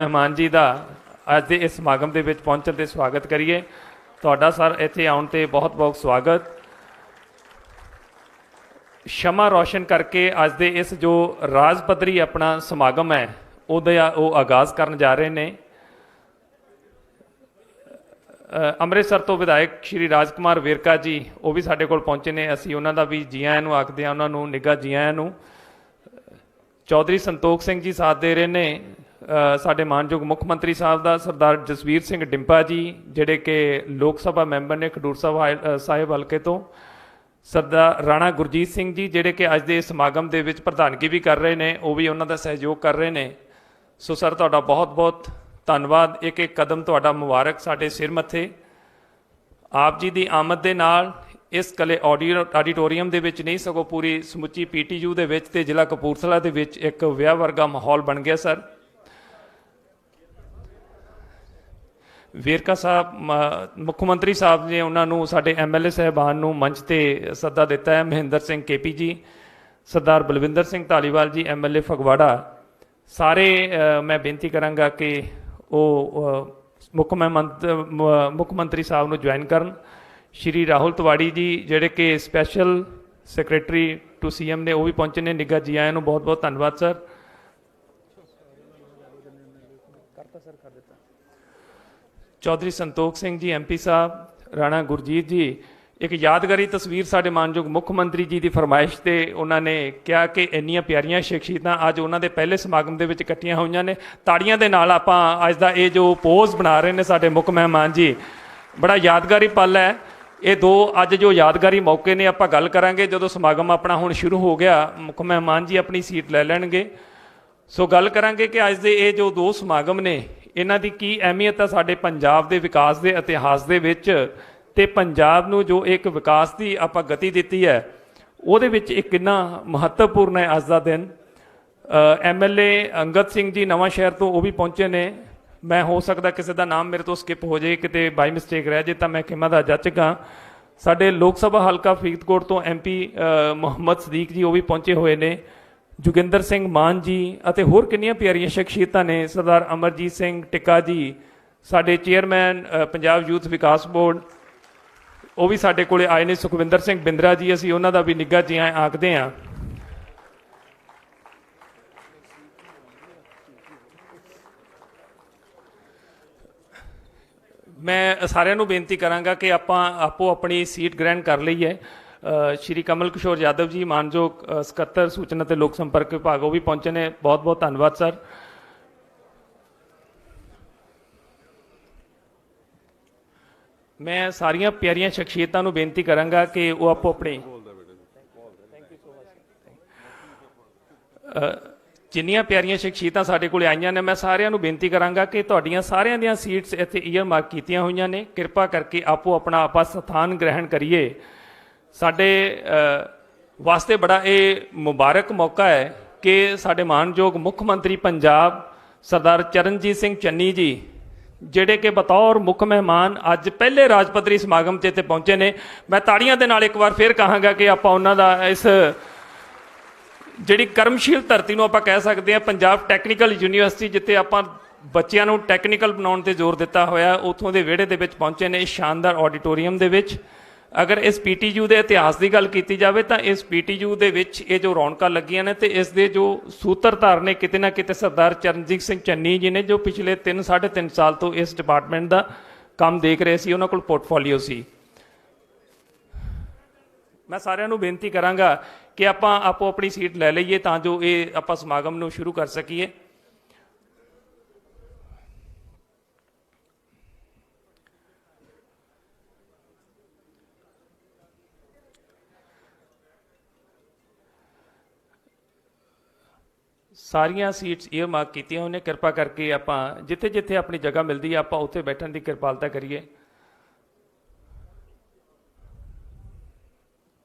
ਮਹਿਮਾਨ ਜੀ ਦਾ ਅੱਜ ਦੇ ਇਸ ਸਮਾਗਮ ਦੇ ਵਿੱਚ ਪਹੁੰਚਣ ਤੇ ਸਵਾਗਤ ਕਰੀਏ। ਤੁਹਾਡਾ ਸਰ ਇੱਥੇ ਆਉਣ ਤੇ ਬਹੁਤ ਬਹੁਤ ਸਵਾਗਤ। ਸ਼ਮਾ ਰੋਸ਼ਨ ਕਰਕੇ ਅੱਜ ਦੇ ਇਸ ਜੋ ਰਾਜ ਪੱਧਰੀ ਆਪਣਾ ਸਮਾਗਮ ਹੈ ਉਹ ਆਗਾਜ਼ ਕਰਨ ਜਾ ਰਹੇ ਨੇ। ਅੰਮ੍ਰਿਤਸਰ ਤੋਂ ਵਿਧਾਇਕ ਸ਼੍ਰੀ ਰਾਜ ਕੁਮਾਰ ਵੇਰਕਾ ਜੀ ਉਹ ਵੀ ਸਾਡੇ ਕੋਲ ਪਹੁੰਚੇ ਨੇ। ਅਸੀਂ ਉਹਨਾਂ ਦਾ ਵੀ ਜੀ ਆਇਆਂ ਨੂੰ ਆਖਦੇ ਹਾਂ, ਉਹਨਾਂ ਨੂੰ ਨਿੱਘਾ ਜੀ ਆਇਆਂ ਨੂੰ। ਚੌਧਰੀ ਸੰਤੋਖ ਸਿੰਘ ਜੀ ਸਾਥ ਦੇ ਰਹੇ ਨੇ। ਸਾਡੇ ਮਾਨਯੋਗ ਮੁੱਖ ਮੰਤਰੀ ਸਾਹਿਬ ਦਾ ਸਰਦਾਰ ਜਸਵੀਰ ਸਿੰਘ ਡਿੰਪਾ ਜੀ ਜਿਹੜੇ ਕਿ ਲੋਕ ਸਭਾ ਮੈਂਬਰ ਨੇ ਖਡੂਰ ਸਾਹਿਬ ਹਲਕੇ ਤੋਂ। ਸਰਦਾਰ ਰਾਣਾ ਗੁਰਜੀਤ ਸਿੰਘ ਜੀ ਜਿਹੜੇ ਕਿ ਅੱਜ ਦੇ ਸਮਾਗਮ ਦੇ ਵਿੱਚ ਪ੍ਰਧਾਨਗੀ ਵੀ ਕਰ ਰਹੇ ਨੇ, ਉਹ ਵੀ ਉਹਨਾਂ ਦਾ ਸਹਿਯੋਗ ਕਰ ਰਹੇ ਨੇ। ਸੋ ਸਰ ਤੁਹਾਡਾ ਬਹੁਤ ਬਹੁਤ ਧੰਨਵਾਦ। ਇੱਕ ਇੱਕ ਕਦਮ ਤੁਹਾਡਾ ਮੁਬਾਰਕ ਸਾਡੇ ਸਿਰ ਮੱਥੇ। ਆਪ ਜੀ ਦੀ ਆਮਦ ਦੇ ਨਾਲ ਇਸ ਕਲੇ ਆਡੀਟੋਰੀਅਮ ਦੇ ਵਿੱਚ ਨਹੀਂ ਸਗੋਂ ਪੂਰੀ ਸਮੁੱਚੀ PTU ਦੇ ਵਿੱਚ ਤੇ ਜ਼ਿਲ੍ਹਾ ਕਪੂਰਥਲਾ ਦੇ ਵਿੱਚ ਇੱਕ ਵਿਆਹ ਵਰਗਾ ਮਾਹੌਲ ਬਣ ਗਿਆ ਸਰ। ਵੇਰਕਾ ਸਾਹਿਬ ਮੁੱਖ ਮੰਤਰੀ ਸਾਹਿਬ ਨੇ ਉਹਨਾਂ ਨੂੰ ਸਾਡੇ MLA ਸਾਹਿਬਾਨ ਨੂੰ ਮੰਚ ਤੇ ਸੱਦਾ ਦਿੱਤਾ ਹੈ। ਮਹਿੰਦਰ ਸਿੰਘ KP ਜੀ, ਸਰਦਾਰ ਬਲਵਿੰਦਰ ਸਿੰਘ ਧਾਲੀਵਾਲ ਜੀ MLA ਫਗਵਾੜਾ, ਸਾਰੇ ਮੈਂ ਬੇਨਤੀ ਕਰਾਂਗਾ ਕਿ ਉਹ ਮੁੱਖ ਮੰਤਰੀ ਸਾਹਿਬ ਨੂੰ ਜੁਆਇਨ ਕਰਨ। ਸ਼੍ਰੀ ਰਾਹੁਲ ਤਿਵਾੜੀ ਜੀ ਜਿਹੜੇ ਕਿ ਸਪੈਸ਼ਲ ਸੈਕਟਰੀ ਟੂ CM ਨੇ ਉਹ ਵੀ ਪਹੁੰਚੇ ਨੇ। ਨਿੱਘਾ ਜੀ ਆਇਆਂ ਨੂੰ ਬਹੁਤ ਬਹੁਤ ਧੰਨਵਾਦ ਸਰ। ਚੌਧਰੀ ਸੰਤੋਖ ਸਿੰਘ ਜੀ MP ਸਾਹਿਬ, ਰਾਣਾ ਗੁਰਜੀਤ ਜੀ। ਇੱਕ ਯਾਦਗਾਰੀ ਤਸਵੀਰ ਸਾਡੇ ਮਾਨਯੋਗ ਮੁੱਖ ਮੰਤਰੀ ਜੀ ਦੀ ਫਰਮਾਇਸ਼ ਤੇ ਉਹਨਾਂ ਨੇ ਕਿਹਾ ਕਿ ਇੰਨੀਆਂ ਪਿਆਰੀਆਂ ਸ਼ਖਸੀਅਤਾਂ ਅੱਜ ਉਹਨਾਂ ਦੇ ਪਹਿਲੇ ਸਮਾਗਮ ਦੇ ਵਿੱਚ ਇਕੱਠੀਆਂ ਹੋਈਆਂ ਨੇ। ਤਾੜੀਆਂ ਦੇ ਨਾਲ ਆਪਾਂ ਅੱਜ ਦਾ ਇਹ ਜੋ ਪੋਜ਼ ਬਣਾ ਰਹੇ ਨੇ ਸਾਡੇ ਮੁੱਖ ਮਹਿਮਾਨ ਜੀ, ਬੜਾ ਯਾਦਗਾਰੀ ਪਲ ਹੈ। ਇਹ ਦੋ ਅੱਜ ਜੋ ਯਾਦਗਾਰੀ ਮੌਕੇ ਨੇ ਆਪਾਂ ਗੱਲ ਕਰਾਂਗੇ ਜਦੋਂ ਸਮਾਗਮ ਆਪਣਾ ਹੁਣ ਸ਼ੁਰੂ ਹੋ ਗਿਆ। ਮੁੱਖ ਮਹਿਮਾਨ ਜੀ ਆਪਣੀ ਸੀਟ ਲੈ ਲੈਣਗੇ। ਸੋ ਗੱਲ ਕਰਾਂਗੇ ਕਿ ਅੱਜ ਦੇ ਇਹ ਜੋ ਦੋ ਸਮਾਗਮ ਨੇ ਇਹਨਾਂ ਦੀ ਕੀ ਅਹਿਮੀਅਤ ਹੈ ਸਾਡੇ ਪੰਜਾਬ ਦੇ ਵਿਕਾਸ ਦੇ ਇਤਿਹਾਸ ਦੇ ਵਿੱਚ, ਤੇ ਪੰਜਾਬ ਨੂੰ ਜੋ ਇੱਕ ਵਿਕਾਸ ਦੀ ਆਪਾਂ ਗਤੀ ਦਿੱਤੀ ਹੈ ਉਹਦੇ ਵਿੱਚ ਇਹ ਕਿੰਨਾ ਮਹੱਤਵਪੂਰਨ ਹੈ ਅੱਜ ਦਾ ਦਿਨ। MLA ਅੰਗਦ ਸਿੰਘ ਜੀ ਨਵਾਂ ਸ਼ਹਿਰ ਤੋਂ ਉਹ ਵੀ ਪਹੁੰਚੇ ਨੇ। ਮੈਂ ਹੋ ਸਕਦਾ ਕਿਸੇ ਦਾ ਨਾਮ ਮੇਰੇ ਤੋਂ ਸਕਿਪ ਹੋ ਜਾਏ, ਕਿਤੇ ਬਾਈ ਮਿਸਟੇਕ ਰਹਿ ਜੇ ਤਾਂ ਮੈਂ ਖਿਮਾ ਦਾ ਜਾਚਕ ਹਾਂ। ਸਾਡੇ ਲੋਕ ਸਭਾ ਹਲਕਾ ਫਰੀਦਕੋਟ ਤੋਂ MP ਮੁਹੰਮਦ ਸਦੀਕ ਜੀ ਉਹ ਵੀ ਪਹੁੰਚੇ ਹੋਏ ਨੇ। ਜੋਗਿੰਦਰ ਸਿੰਘ ਮਾਨ ਜੀ ਅਤੇ ਹੋਰ ਕਿੰਨੀਆਂ ਪਿਆਰੀਆਂ ਸ਼ਖਸੀਅਤਾਂ ਨੇ। ਸਰਦਾਰ ਅਮਰਜੀਤ ਸਿੰਘ ਟਿੱਕਾ ਜੀ ਸਾਡੇ ਚੇਅਰਮੈਨ ਪੰਜਾਬ ਯੂਥ ਵਿਕਾਸ ਬੋਰਡ ਉਹ ਵੀ ਸਾਡੇ ਕੋਲੇ ਆਏ ਨੇ। ਸੁਖਵਿੰਦਰ ਸਿੰਘ ਬਿੰਦਰਾ ਜੀ ਅਸੀਂ ਉਹਨਾਂ ਦਾ ਵੀ ਨਿੱਘਾ ਜੀ ਆਖਦੇ ਹਾਂ। ਮੈਂ ਸਾਰਿਆਂ ਨੂੰ ਬੇਨਤੀ ਕਰਾਂਗਾ ਕਿ ਆਪਾਂ ਆਪੋ ਆਪਣੀ ਸੀਟ ਗ੍ਰਹਿਣ ਕਰ ਲਈ ਹੈ। ਸ਼੍ਰੀ ਕਮਲ ਕਿਸ਼ੋਰ ਯਾਦਵ ਜੀ ਮਾਨਯੋਗ ਸਕੱਤਰ ਸੂਚਨਾ ਤੇ ਲੋਕ ਸੰਪਰਕ ਵਿਭਾਗ ਉਹ ਵੀ ਪਹੁੰਚੇ ਨੇ। ਬਹੁਤ ਬਹੁਤ ਧੰਨਵਾਦ ਸਰ। ਮੈਂ ਸਾਰੀਆਂ ਪਿਆਰੀਆਂ ਸ਼ਖਸੀਅਤਾਂ ਨੂੰ ਬੇਨਤੀ ਕਰਾਂਗਾ ਕਿ ਉਹ ਆਪੋ ਆਪਣੀ ਜਿੰਨੀਆਂ ਪਿਆਰੀਆਂ ਸ਼ਖਸੀਅਤਾਂ ਸਾਡੇ ਕੋਲ ਆਈਆਂ ਨੇ ਮੈਂ ਸਾਰਿਆਂ ਨੂੰ ਬੇਨਤੀ ਕਰਾਂਗਾ ਕਿ ਤੁਹਾਡੀਆਂ ਸਾਰਿਆਂ ਦੀਆਂ ਸੀਟਸ ਇੱਥੇ ਈਅਰ ਮਾਰਕ ਕੀਤੀਆਂ ਹੋਈਆਂ ਨੇ। ਕਿਰਪਾ ਕਰਕੇ ਆਪੋ ਆਪਣਾ ਆਪਾਂ ਸਥਾਨ ਗ੍ਰਹਿਣ ਕਰੀਏ। ਸਾਡੇ ਵਾਸਤੇ ਬੜਾ ਇਹ ਮੁਬਾਰਕ ਮੌਕਾ ਹੈ ਕਿ ਸਾਡੇ ਮਾਨਯੋਗ ਮੁੱਖ ਮੰਤਰੀ ਪੰਜਾਬ ਸਰਦਾਰ ਚਰਨਜੀਤ ਸਿੰਘ ਚੰਨੀ ਜੀ ਜਿਹੜੇ ਕਿ ਬਤੌਰ ਮੁੱਖ ਮਹਿਮਾਨ ਅੱਜ ਪਹਿਲੇ ਰਾਜ ਪੱਧਰੀ ਸਮਾਗਮ 'ਤੇ ਇੱਥੇ ਪਹੁੰਚੇ ਨੇ। ਮੈਂ ਤਾੜੀਆਂ ਦੇ ਨਾਲ ਇੱਕ ਵਾਰ ਫਿਰ ਕਹਾਂਗਾ ਕਿ ਆਪਾਂ ਉਹਨਾਂ ਦਾ ਇਸ ਜਿਹੜੀ ਕਰਮਸ਼ੀਲ ਧਰਤੀ ਨੂੰ ਆਪਾਂ ਕਹਿ ਸਕਦੇ ਹਾਂ ਪੰਜਾਬ ਟੈਕਨੀਕਲ ਯੂਨੀਵਰਸਿਟੀ ਜਿੱਥੇ ਆਪਾਂ ਬੱਚਿਆਂ ਨੂੰ ਟੈਕਨੀਕਲ ਬਣਾਉਣ 'ਤੇ ਜ਼ੋਰ ਦਿੱਤਾ ਹੋਇਆ, ਉੱਥੋਂ ਦੇ ਵਿਹੜੇ ਦੇ ਵਿੱਚ ਪਹੁੰਚੇ ਨੇ ਇਸ ਸ਼ਾਨਦਾਰ ਆਡੀਟੋਰੀਅਮ ਦੇ ਵਿੱਚ। ਅਗਰ ਇਸ PTU ਦੇ ਇਤਿਹਾਸ ਦੀ ਗੱਲ ਕੀਤੀ ਜਾਵੇ ਤਾਂ ਇਸ PTU ਦੇ ਵਿੱਚ ਇਹ ਜੋ ਰੌਣਕਾਂ ਲੱਗੀਆਂ ਨੇ ਤੇ ਇਸ ਦੇ ਜੋ ਸੂਤਰਧਾਰ ਨੇ ਕਿਤੇ ਨਾ ਕਿਤੇ ਸਰਦਾਰ ਚਰਨਜੀਤ ਸਿੰਘ ਚੰਨੀ ਜੀ ਨੇ ਜੋ ਪਿਛਲੇ 3-3.5 ਸਾਲ ਤੋਂ ਇਸ ਡਿਪਾਰਟਮੈਂਟ ਦਾ ਕੰਮ ਦੇਖ ਰਹੇ ਸੀ। ਉਹਨਾਂ ਕੋਲ ਪੋਰਟਫੋਲੀਓ ਸੀ। ਮੈਂ ਸਾਰਿਆਂ ਨੂੰ ਬੇਨਤੀ ਕਰਾਂਗਾ ਕਿ ਆਪਾਂ ਆਪੋ ਆਪਣੀ ਸੀਟ ਲੈ ਲਈਏ ਤਾਂ ਜੋ ਇਹ ਆਪਾਂ ਸਮਾਗਮ ਨੂੰ ਸ਼ੁਰੂ ਕਰ ਸਕੀਏ। ਸਾਰੀਆਂ ਸੀਟਸ ਈਅਰ ਮਾਰਕ ਕੀਤੀਆਂ ਹੋਈਆਂ। ਕਿਰਪਾ ਕਰਕੇ ਆਪਾਂ ਜਿੱਥੇ ਜਿੱਥੇ ਆਪਣੀ ਜਗ੍ਹਾ ਮਿਲਦੀ ਹੈ ਆਪਾਂ ਉੱਥੇ ਬੈਠਣ ਦੀ ਕਿਰਪਾਲਤਾ ਕਰੀਏ।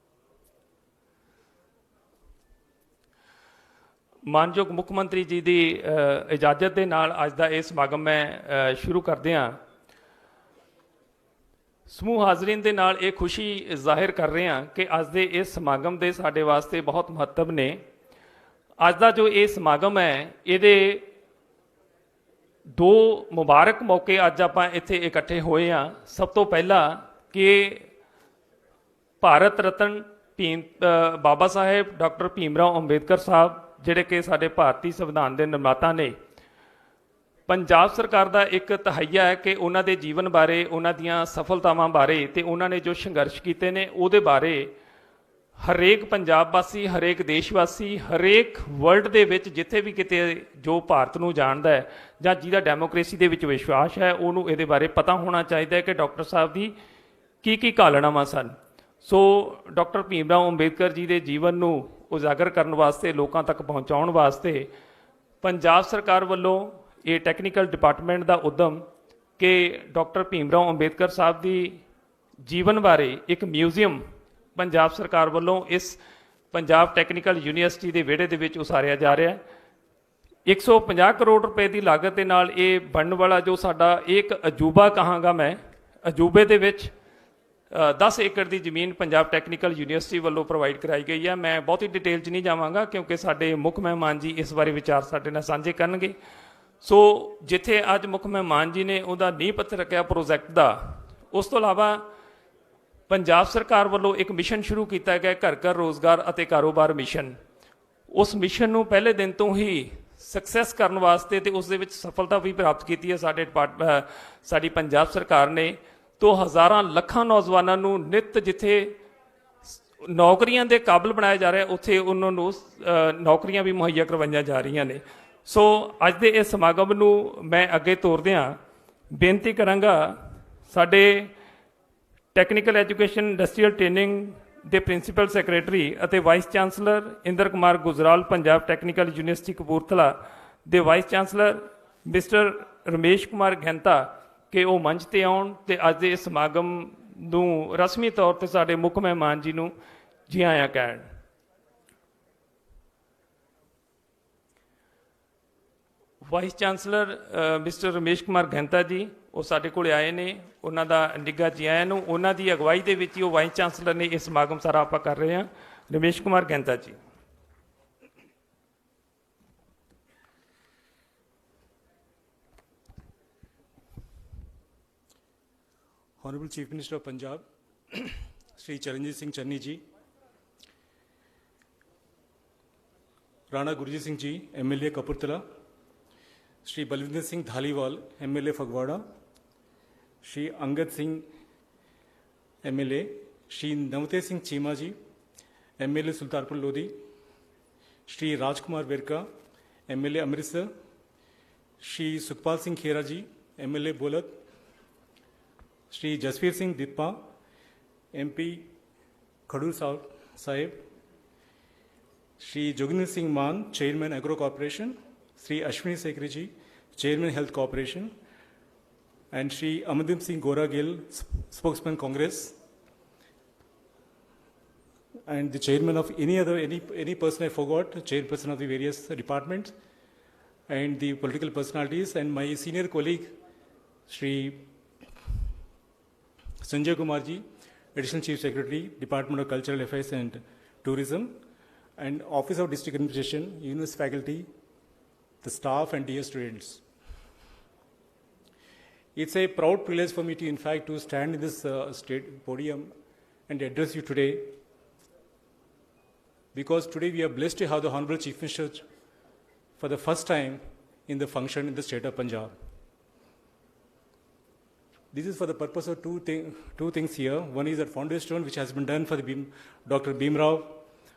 ਮਾਨਯੋਗ ਮੁੱਖ ਮੰਤਰੀ ਜੀ ਦੀ ਇਜਾਜ਼ਤ ਦੇ ਨਾਲ ਅੱਜ ਦਾ ਇਹ ਸਮਾਗਮ ਮੈਂ ਸ਼ੁਰੂ ਕਰਦੇ ਹਾਂ। ਸਮੂਹ ਹਾਜ਼ਰੀਨ ਦੇ ਨਾਲ ਇਹ ਖੁਸ਼ੀ ਜ਼ਾਹਿਰ ਕਰ ਰਹੇ ਹਾਂ ਕਿ ਅੱਜ ਦੇ ਇਸ ਸਮਾਗਮ ਦੇ ਸਾਡੇ ਵਾਸਤੇ ਬਹੁਤ ਮਹੱਤਵ ਨੇ। ਅੱਜ ਦਾ ਜੋ ਇਹ ਸਮਾਗਮ ਹੈ ਇਹਦੇ ਦੋ ਮੁਬਾਰਕ ਮੌਕੇ ਅੱਜ ਆਪਾਂ ਇੱਥੇ ਇਕੱਠੇ ਹੋਏ ਹਾਂ। ਸਭ ਤੋਂ ਪਹਿਲਾਂ ਕਿ ਭਾਰਤ ਰਤਨ ਬਾਬਾ ਸਾਹਿਬ ਡਾਕਟਰ ਭੀਮ ਰਾਓ ਅੰਬੇਦਕਰ ਸਾਹਿਬ ਜਿਹੜੇ ਕਿ ਸਾਡੇ ਭਾਰਤੀ ਸੰਵਿਧਾਨ ਦੇ ਨਿਰਮਾਤਾ ਨੇ, ਪੰਜਾਬ ਸਰਕਾਰ ਦਾ ਇੱਕ ਤਹਈਆ ਹੈ ਕਿ ਉਹਨਾਂ ਦੇ ਜੀਵਨ ਬਾਰੇ, ਉਹਨਾਂ ਦੀਆਂ ਸਫਲਤਾਵਾਂ ਬਾਰੇ ਤੇ ਉਹਨਾਂ ਨੇ ਜੋ ਸੰਘਰਸ਼ ਕੀਤੇ ਨੇ ਉਹਦੇ ਬਾਰੇ ਹਰੇਕ ਪੰਜਾਬ ਵਾਸੀ, ਹਰੇਕ ਦੇਸ਼ ਵਾਸੀ, ਹਰੇਕ ਵਰਲਡ ਦੇ ਵਿੱਚ ਜਿੱਥੇ ਵੀ ਕਿਤੇ ਜੋ ਭਾਰਤ ਨੂੰ ਜਾਣਦਾ ਹੈ ਜਾਂ ਜਿਹਦਾ ਡੈਮੋਕ੍ਰੇਸੀ ਦੇ ਵਿੱਚ ਵਿਸ਼ਵਾਸ ਹੈ, ਉਹਨੂੰ ਇਹਦੇ ਬਾਰੇ ਪਤਾ ਹੋਣਾ ਚਾਹੀਦਾ ਹੈ ਕਿ ਡਾਕਟਰ ਸਾਹਿਬ ਦੀ ਕੀ ਘਾਲਣਾਵਾਂ ਸਨ। ਸੋ ਡਾਕਟਰ ਭੀਮ ਰਾਓ ਅੰਬੇਦਕਰ ਜੀ ਦੇ ਜੀਵਨ ਨੂੰ ਉਜਾਗਰ ਕਰਨ ਵਾਸਤੇ, ਲੋਕਾਂ ਤੱਕ ਪਹੁੰਚਾਉਣ ਵਾਸਤੇ ਪੰਜਾਬ ਸਰਕਾਰ ਵੱਲੋਂ ਇਹ ਟੈਕਨੀਕਲ ਡਿਪਾਰਟਮੈਂਟ ਦਾ ਉਦਮ ਕਿ ਡਾਕਟਰ ਭੀਮ ਰਾਓ ਅੰਬੇਦਕਰ ਸਾਹਿਬ ਦੀ ਜੀਵਨ ਬਾਰੇ ਇੱਕ ਮਿਊਜ਼ੀਅਮ ਪੰਜਾਬ ਸਰਕਾਰ ਵੱਲੋਂ ਇਸ ਪੰਜਾਬ ਟੈਕਨੀਕਲ ਯੂਨੀਵਰਸਿਟੀ ਦੇ ਵਿਹੜੇ ਦੇ ਵਿੱਚ ਉਸਾਰਿਆ ਜਾ ਰਿਹਾ ਹੈ। 150 ਕਰੋੜ ਰੁਪਏ ਦੀ ਲਾਗਤ ਦੇ ਨਾਲ ਇਹ ਬਣਨ ਵਾਲਾ ਜੋ ਸਾਡਾ ਇੱਕ ਅਜੂਬਾ ਕਹਾਂਗਾ ਮੈਂ, ਅਜੂਬੇ ਦੇ ਵਿੱਚ 10 ਏਕੜ ਦੀ ਜ਼ਮੀਨ ਪੰਜਾਬ ਟੈਕਨੀਕਲ ਯੂਨੀਵਰਸਿਟੀ ਵੱਲੋਂ ਪ੍ਰੋਵਾਈਡ ਕਰਾਈ ਗਈ ਹੈ। ਮੈਂ ਬਹੁਤੀ ਡਿਟੇਲ 'ਚ ਨਹੀਂ ਜਾਵਾਂਗਾ ਕਿਉਂਕਿ ਸਾਡੇ ਮੁੱਖ ਮਹਿਮਾਨ ਜੀ ਇਸ ਬਾਰੇ ਵਿਚਾਰ ਸਾਡੇ ਨਾਲ ਸਾਂਝੇ ਕਰਨਗੇ। ਸੋ ਜਿੱਥੇ ਅੱਜ ਮੁੱਖ ਮਹਿਮਾਨ ਜੀ ਨੇ ਉਹਦਾ ਨੀਂਹ ਪੱਥਰ ਰੱਖਿਆ ਪ੍ਰੋਜੈਕਟ ਦਾ, ਉਸ ਤੋਂ ਇਲਾਵਾ ਪੰਜਾਬ ਸਰਕਾਰ ਵੱਲੋਂ ਇੱਕ ਮਿਸ਼ਨ ਸ਼ੁਰੂ ਕੀਤਾ ਗਿਆ, ਘਰ ਘਰ ਰੋਜ਼ਗਾਰ ਅਤੇ ਕਾਰੋਬਾਰ ਮਿਸ਼ਨ। ਉਸ ਮਿਸ਼ਨ ਨੂੰ ਪਹਿਲੇ ਦਿਨ ਤੋਂ ਹੀ ਸਕਸੈਸ ਕਰਨ ਵਾਸਤੇ ਤੇ ਉਸ ਦੇ ਵਿੱਚ ਸਫਲਤਾ ਵੀ ਪ੍ਰਾਪਤ ਕੀਤੀ ਹੈ ਸਾਡੀ ਪੰਜਾਬ ਸਰਕਾਰ ਨੇ। ਤੋਂ ਹਜ਼ਾਰਾਂ ਲੱਖਾਂ ਨੌਜਵਾਨਾਂ ਨੂੰ ਨਿੱਤ ਜਿੱਥੇ ਨੌਕਰੀਆਂ ਦੇ ਕਾਬਲ ਬਣਾਇਆ ਜਾ ਰਿਹਾ, ਉੱਥੇ ਉਹਨਾਂ ਨੂੰ ਨੌਕਰੀਆਂ ਵੀ ਮੁਹੱਈਆ ਕਰਵਾਈਆਂ ਜਾ ਰਹੀਆਂ ਨੇ। ਸੋ ਅੱਜ ਦੇ ਇਸ ਸਮਾਗਮ ਨੂੰ ਮੈਂ ਅੱਗੇ ਤੋਰਦਿਆਂ ਬੇਨਤੀ ਕਰਾਂਗਾ ਸਾਡੇ ਟੈਕਨੀਕਲ ਐਜੂਕੇਸ਼ਨ ਇੰਡਸਟਰੀਅਲ ਟ੍ਰੇਨਿੰਗ ਦੇ ਪ੍ਰਿੰਸੀਪਲ ਸੈਕਟਰੀ ਅਤੇ vice chancellor Inder Kumar Gujral, Punjab technical university Kapurthala ਦੇ vice chancellor mister Ramesh Kumar Gahinta ਕਿ ਉਹ ਮੰਚ ਤੇ ਆਉਣ ਤੇ ਅੱਜ ਦੇ ਇਸ ਸਮਾਗਮ ਨੂੰ ਰਸਮੀ ਤੌਰ ਤੇ ਸਾਡੇ ਮੁੱਖ ਮਹਿਮਾਨ ਜੀ ਨੂੰ ਜੀ ਆਇਆਂ ਕਹਿਣ। Vice chancellor mister Ramesh Kumar Gahinta ji ਉਹ ਸਾਡੇ ਕੋਲ ਆਏ ਨੇ, ਉਹਨਾਂ ਦਾ ਨਿੱਘਾ ਜੀ ਆਇਆਂ ਨੂੰ। ਉਹਨਾਂ ਦੀ ਅਗਵਾਈ ਦੇ ਵਿੱਚ ਹੀ ਉਹ ਵਾਈਸ ਚਾਂਸਲਰ ਨੇ ਇਹ ਸਮਾਗਮ ਸਾਰਾ ਆਪਾਂ ਕਰ ਰਹੇ ਹਾਂ। ਰਮੇਸ਼ ਕੁਮਾਰ ਗਹਿੰਤਾ ਜੀ। Honorable Chief Minister of Punjab, Shri Charanjit Singh Channi ji, Rana Gurjeet Singh ji, MLA Kapurthala, Shri Balwinder Singh Dhaliwal, MLA Fagwada, Shri Angad Singh, MLA, Shri Navate Singh Chima ji, MLA Sultanpur Lodi, Shri Rajkumar Verka, MLA Amritsar, Shri Sukhpal Singh Khera ji, MLA Bolat, Shri Jasveer Singh Ditpa, MP Khadur Sahib, Shri Joginder Singh Maan, Chairman Agro Corporation, Shri Ashwini Sekri ji, Chairman Health Corporation, and Shri Amadip Singh Gora Gill, Spokesman Congress, and the Chairman of any person I forgot, Chairperson of the various departments, and the political personalities, and my senior colleague, Shri Sanjay Kumar ji, Additional Chief Secretary, Department of Cultural Affairs and Tourism, and Office of District Administration, university faculty, the staff, and dear students. It's a proud privilege for me to, in fact, to stand in this podium and address you today, because today we are blessed to have the Honorable Chief Minister for the first time in the function in the state of Punjab. This is for the purpose of two things here. One is that foundation stone which has been done for the Dr. Bhim Rao,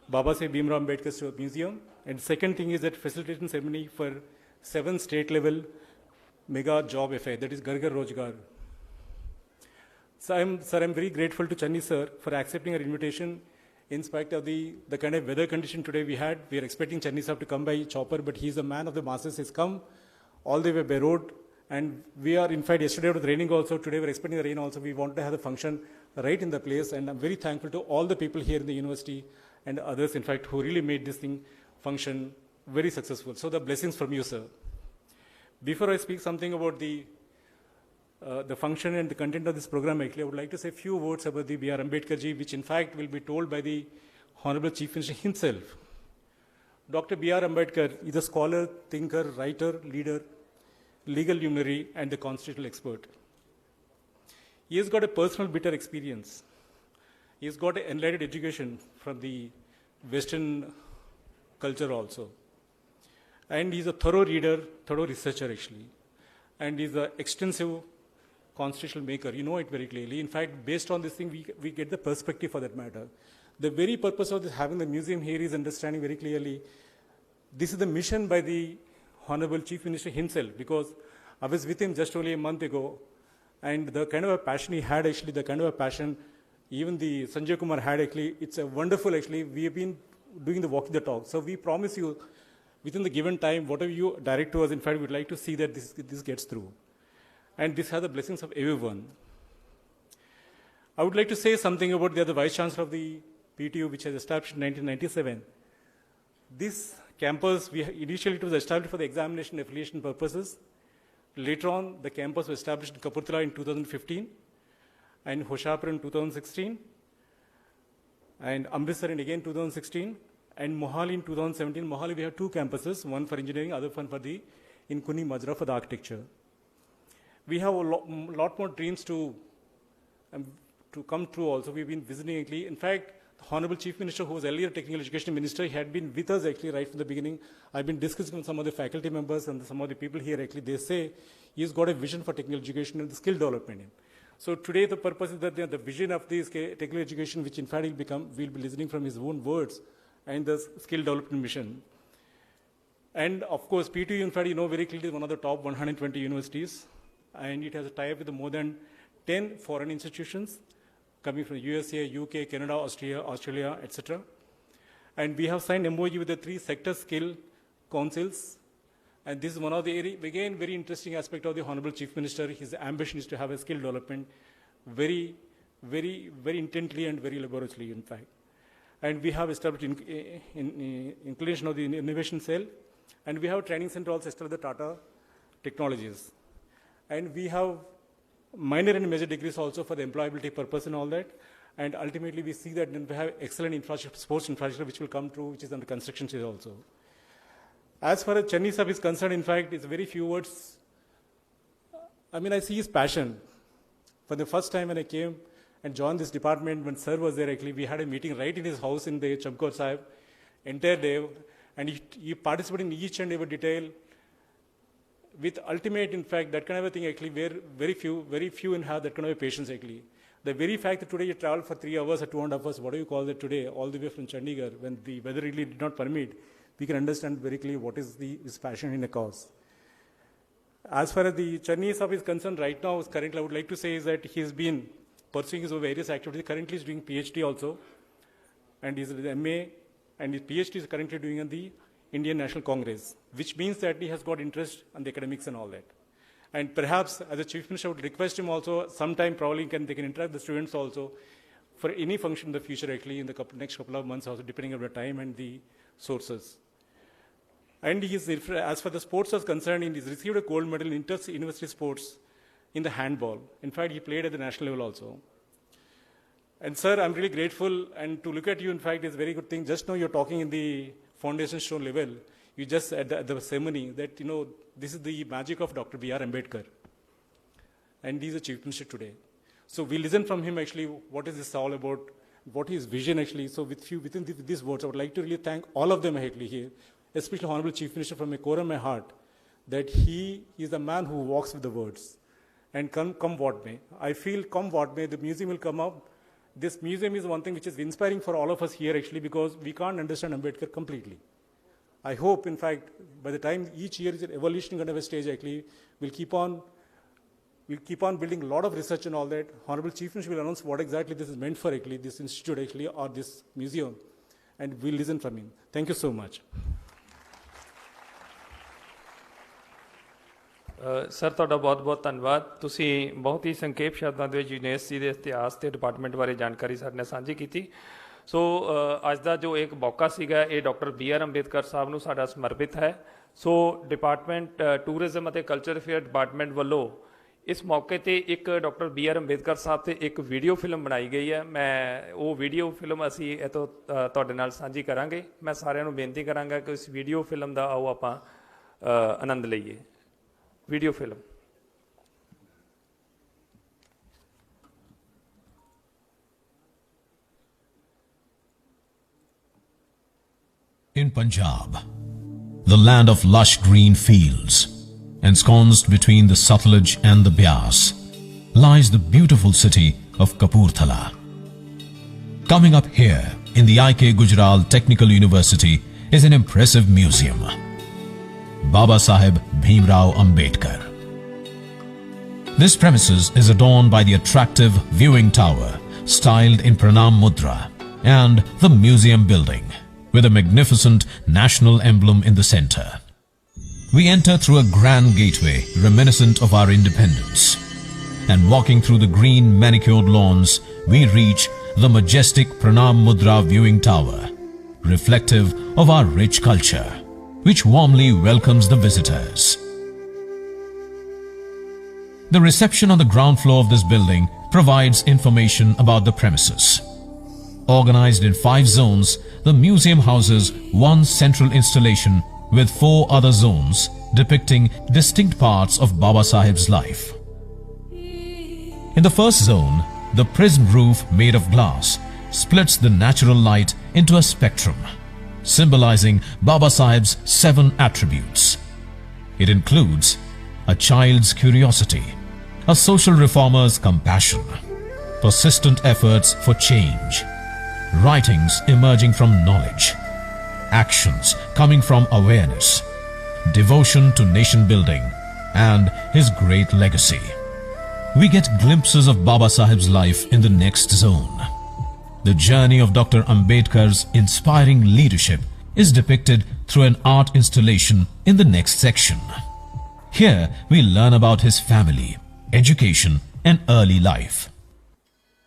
Baba Saheb Bhim Rao Ambedkar Museum. And second thing is that facilitation ceremony for 7 state level mega job affair, that is Ghar Ghar Rozgar. So I'm very grateful to Channi sir for accepting our invitation in spite of the kind of weather condition today we had. We are expecting Channi sir to come by chopper, but he's a man of the masses. He's come all the way by road. And we are, in fact, yesterday it was raining also. Today we're expecting the rain also. We want to have the function right in the place. And I'm very thankful to all the people here in the university and others, in fact, who really made this thing function very successful. So the blessings from you, sir. Before I speak something about the function and the content of this program, actually, I would like to say a few words about the B.R. Ambedkar ji, which in fact will be told by the Honorable Chief Minister himself. Dr. B.R. Ambedkar is a scholar, thinker, writer, leader, legal luminary, and the constitutional expert. He has got a personal bitter experience. He has got an enlightened education from the Western culture also. And he's a thorough reader, thorough researcher actually. And he's an extensive constitutional maker. You know it very clearly. In fact, based on this thing, we get the perspective for that matter. The very purpose of this, having the museum here is understanding very clearly this is the mission by the Honorable Chief Minister himself, because I was with him just only a month ago, and the kind of a passion he had actually, the kind of a passion even the Sanjay Kumar had actually, it's a wonderful actually, we have been doing the walking the talk. So we promise you, within the given time, whatever you direct to us, in fact, we'd like to see that this gets through. And this has the blessings of everyone. I would like to say something about the other Vice Chancellor of the PTU, which was established in 1997. This campus, initially it was established for the examination and affiliation purposes. Later on, the campus was established in Kapurthala in 2015, and Hoshiarpur in 2016, and Amritsar in again 2016, and Mohali in 2017. Mohali, we have two campuses, one for engineering, other one for the, in Kuni Majra for the architecture. We have a lot more dreams to come true also. We've been visiting actually. In fact, the Honorable Chief Minister, who was earlier Technical Education Minister, he had been with us actually right from the beginning. I've been discussing with some of the faculty members and some of the people here actually. They say he's got a vision for technical education and the skill development. So today the purpose is that the vision of this technical education, which in fact we'll be listening from his own words, and the skill development mission. And of course, PTU in fact, you know very clearly, is one of the top 120 universities, and it has a tie-up with more than 10 foreign institutions coming from USA, UK, Canada, Australia, etc. And we have signed MOU with the 3 sector skill councils. And this is one of the, again, very interesting aspect of the Honorable Chief Minister. His ambition is to have a skill development very, very, very intently and very laboriously, in fact. And we have established inclination of the innovation cell. And we have a training center also established the Tata Technologies. And we have minor and major degrees also for the employability purpose and all that. And ultimately, we see that we have excellent infrastructure, sports infrastructure, which will come through, which is under construction stage also. As far as Chennai Sahib is concerned, in fact, it's very few words. I mean, I see his passion. For the first time when I came and joined this department, when Sir was there, actually, we had a meeting right in his house in the Chamkor Sahib, entire day, and he participated in each and every detail with ultimate, in fact, that kind of a thing, actually, where very few and have that kind of a patience, actually. The very fact that today you travel for 3 hours or 2.5 hours, what do you call that today, all the way from Chandigarh, when the weather really did not permit, we can understand very clearly what is his passion in a cause. As far as the Chennai Sahib is concerned, right now, currently, I would like to say is that he's been pursuing his various activities. Currently, he's doing PhD also, and he's the MA, and his PhD is currently doing at the Indian National Congress, which means that he has got interest in the academics and all that. And perhaps, as a Chief Minister, I would request him also, sometime probably they can interact with the students also for any function in the future, actually, in the next couple of months also, depending on the time and the sources. And as far as the sports is concerned, he's received a gold medal in inter-university sports in the handball. In fact, he played at the national level also. And sir, I'm really grateful, and to look at you, in fact, is a very good thing. Just now you're talking in the foundation stone level. You just at the ceremony that, you know, this is the magic of Dr. B.R. Ambedkar. And he's the Chief Minister today. So we listen from him actually, what is this all about, what is vision actually. So within these words, I would like to really thank all of them actually here, especially Honorable Chief Minister, from a core of my heart, that he is the man who walks with the words. And come what may. I feel come what may, the museum will come up. This museum is one thing which is inspiring for all of us here actually, because we can't understand Ambedkar completely. I hope, in fact, by the time each year is an evolution kind of a stage actually, we'll keep on building a lot of research and all that. Honorable Chief Minister will announce what exactly this is meant for actually, this institute actually, or this museum. And we'll listen from him. Thank you so much. Sir ਤੁਹਾਡਾ ਬਹੁਤ-ਬਹੁਤ ਧੰਨਵਾਦ ਤੁਸੀਂ ਬਹੁਤ ਹੀ ਸੰਖੇਪ ਸ਼ਬਦਾਂ ਦੇ ਵਿੱਚ university ਦੇ ਇਤਿਹਾਸ ਤੇ ਡਿਪਾਰਟਮੈਂਟ ਬਾਰੇ ਜਾਣਕਾਰੀ ਸਾਡੇ ਨਾਲ ਸਾਂਝੀ ਕੀਤੀ ਸੋ ਅੱਜ ਦਾ ਜੋ ਇੱਕ ਮੌਕਾ ਸੀਗਾ ਇਹ ਡਾਕਟਰ B.R. ਅੰਬੇਦਕਰ ਸਾਹਿਬ ਨੂੰ ਸਾਡਾ ਸਮਰਪਿਤ ਹੈ ਸੋ ਡਿਪਾਰਟਮੈਂਟ ਟੂਰਿਜ਼ਮ ਅਤੇ ਕਲਚਰ ਅਫੇਅਰ ਡਿਪਾਰਟਮੈਂਟ ਵੱਲੋਂ ਇਸ ਮੌਕੇ ਤੇ ਇੱਕ ਡਾਕਟਰ B.R. ਅੰਬੇਦਕਰ ਸਾਹਿਬ ਤੇ ਇੱਕ ਵੀਡੀਓ ਫਿਲਮ ਬਣਾਈ ਗਈ ਹੈ ਮੈਂ ਉਹ ਵੀਡੀਓ ਫਿਲਮ ਅਸੀਂ ਇਹ ਤੋਂ ਤੁਹਾਡੇ ਨਾਲ ਸਾਂਝੀ ਕਰਾਂਗੇ ਮੈਂ ਸਾਰਿਆਂ ਨੂੰ ਬੇਨਤੀ ਕਰਾਂਗਾ ਕਿ ਇਸ ਵੀਡੀਓ ਫਿਲਮ ਦਾ ਆਓ ਆਪਾਂ ਆਨੰਦ ਲਈਏ video film. In Punjab, the land of lush green fields, ensconced between the Satluj and the Beas, lies the beautiful city of Kapurthala. Coming up here in the I.K. Gujral Technical University is an impressive museum, Baba Saheb Bhimrao Ambedkar. This premises is adorned by the attractive viewing tower styled in Pranam Mudra and the museum building with a magnificent national emblem in the center. We enter through a grand gateway reminiscent of our independence, and walking through the green manicured lawns, we reach the majestic Pranam Mudra viewing tower, reflective of our rich culture, which warmly welcomes the visitors. The reception on the ground floor of this building provides information about the premises. Organized in 5 zones, the museum houses one central installation with 4 other zones depicting distinct parts of Baba Saheb's life. In the first zone, the prism roof made of glass splits the natural light into a spectrum, symbolizing Baba Saheb's 7 attributes. It includes a child's curiosity, a social reformer's compassion, persistent efforts for change, writings emerging from knowledge, actions coming from awareness, devotion to nation building, and his great legacy. We get glimpses of Baba Saheb's life in the next zone. The journey of Dr. Ambedkar's inspiring leadership is depicted through an art installation in the next section. Here we learn about his family, education, and early life.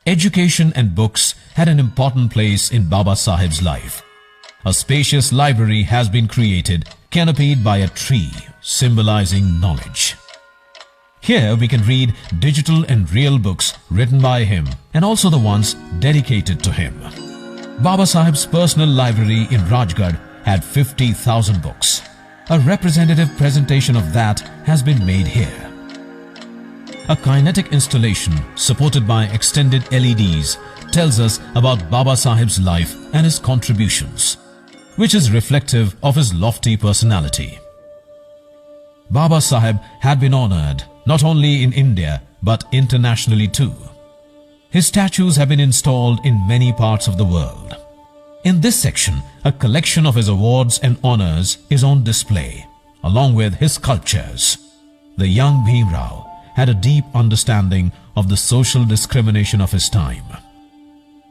Education and books had an important place in Baba Saheb's life. A spacious library has been created, canopied by a tree, symbolizing knowledge. Here we can read digital and real books written by him and also the ones dedicated to him. Baba Saheb's personal library in Rajgarh had 50,000 books. A representative presentation of that has been made here. A kinetic installation supported by extended LEDs tells us about Baba Saheb's life and his contributions, which is reflective of his lofty personality. Baba Saheb had been honored not only in India but internationally too. His statues have been installed in many parts of the world. In this section, a collection of his awards and honors is on display, along with his sculptures. The young Bhimrao had a deep understanding of the social discrimination of his time.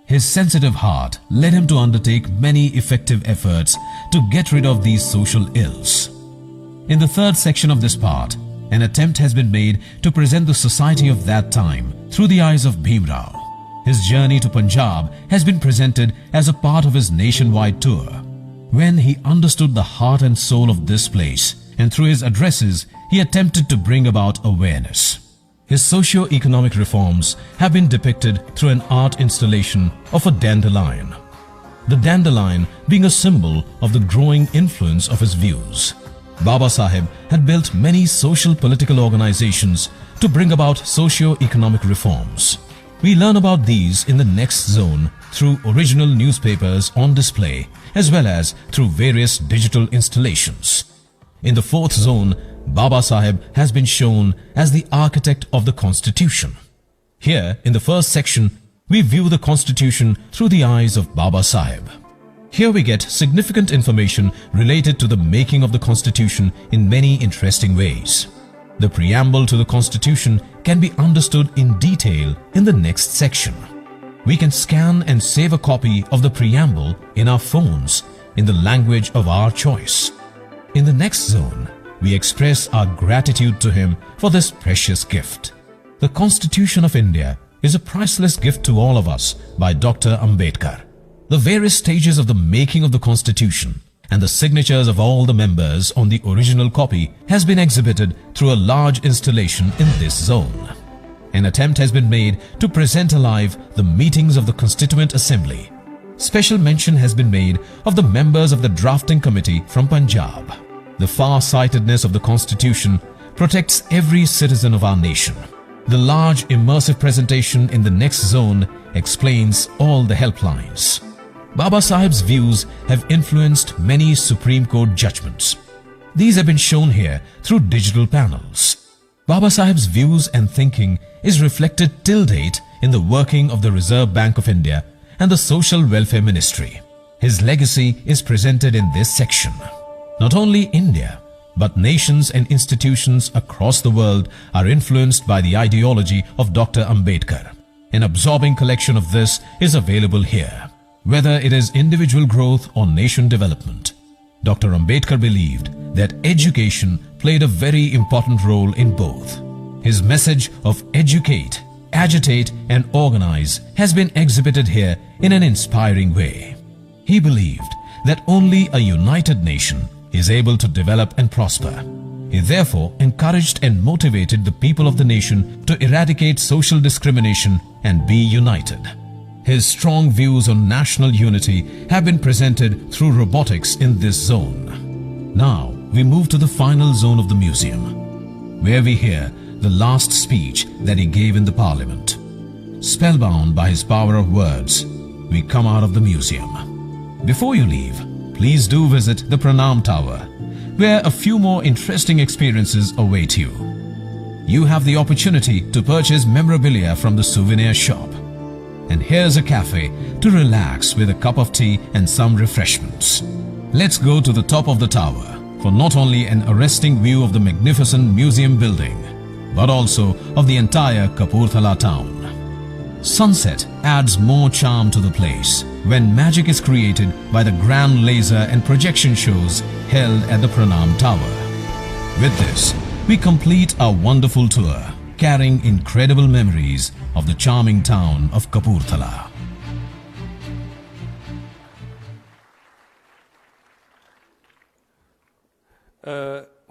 His sensitive heart led him to undertake many effective efforts to get rid of these social ills. In the third section of this part, an attempt has been made to present the society of that time through the eyes of Bhimrao. His journey to Punjab has been presented as a part of his nationwide tour. When he understood the heart and soul of this place, and through his addresses, he attempted to bring about awareness. His socio-economic reforms have been depicted through an art installation of a dandelion. The dandelion being a symbol of the growing influence of his views. Baba Saheb had built many social political organizations to bring about socio-economic reforms. We learn about these in the next zone through original newspapers on display as well as through various digital installations. In the fourth zone, Baba Saheb has been shown as the architect of the Constitution. Here, in the first section, we view the Constitution through the eyes of Baba Saheb. Here we get significant information related to the making of the Constitution in many interesting ways. The preamble to the Constitution can be understood in detail in the next section. We can scan and save a copy of the preamble in our phones in the language of our choice. In the next zone, we express our gratitude to him for this precious gift. The Constitution of India is a priceless gift to all of us by Dr. Ambedkar. The various stages of the making of the Constitution and the signatures of all the members on the original copy has been exhibited through a large installation in this zone. An attempt has been made to present alive the meetings of the Constituent Assembly. Special mention has been made of the members of the drafting committee from Punjab. The far-sightedness of the Constitution protects every citizen of our nation. The large immersive presentation in the next zone explains all the helplines. Baba Saheb's views have influenced many Supreme Court judgments. These have been shown here through digital panels. Baba Saheb's views and thinking is reflected till date in the working of the Reserve Bank of India and the Social Welfare Ministry. His legacy is presented in this section. Not only India, but nations and institutions across the world are influenced by the ideology of Dr. Ambedkar. An absorbing collection of this is available here. Whether it is individual growth or nation development, Dr. Ambedkar believed that education played a very important role in both. His message of educate, agitate and organize has been exhibited here in an inspiring way. He believed that only a united nation is able to develop and prosper. He therefore encouraged and motivated the people of the nation to eradicate social discrimination and be united. His strong views on national unity have been presented through robotics in this zone. Now we move to the final zone of the museum, where we hear the last speech that he gave in the Parliament. Spellbound by his power of words, we come out of the museum. Before you leave, please do visit the Pranam Tower, where a few more interesting experiences await you. You have the opportunity to purchase memorabilia from the souvenir shop. And here's a cafe to relax with a cup of tea and some refreshments. Let's go to the top of the tower for not only an arresting view of the magnificent museum building, but also of the entire Kapurthala town. Sunset adds more charm to the place when magic is created by the grand laser and projection shows held at the Pranam Tower. With this, we complete our wonderful tour, carrying incredible memories of the charming town of Kapurthala.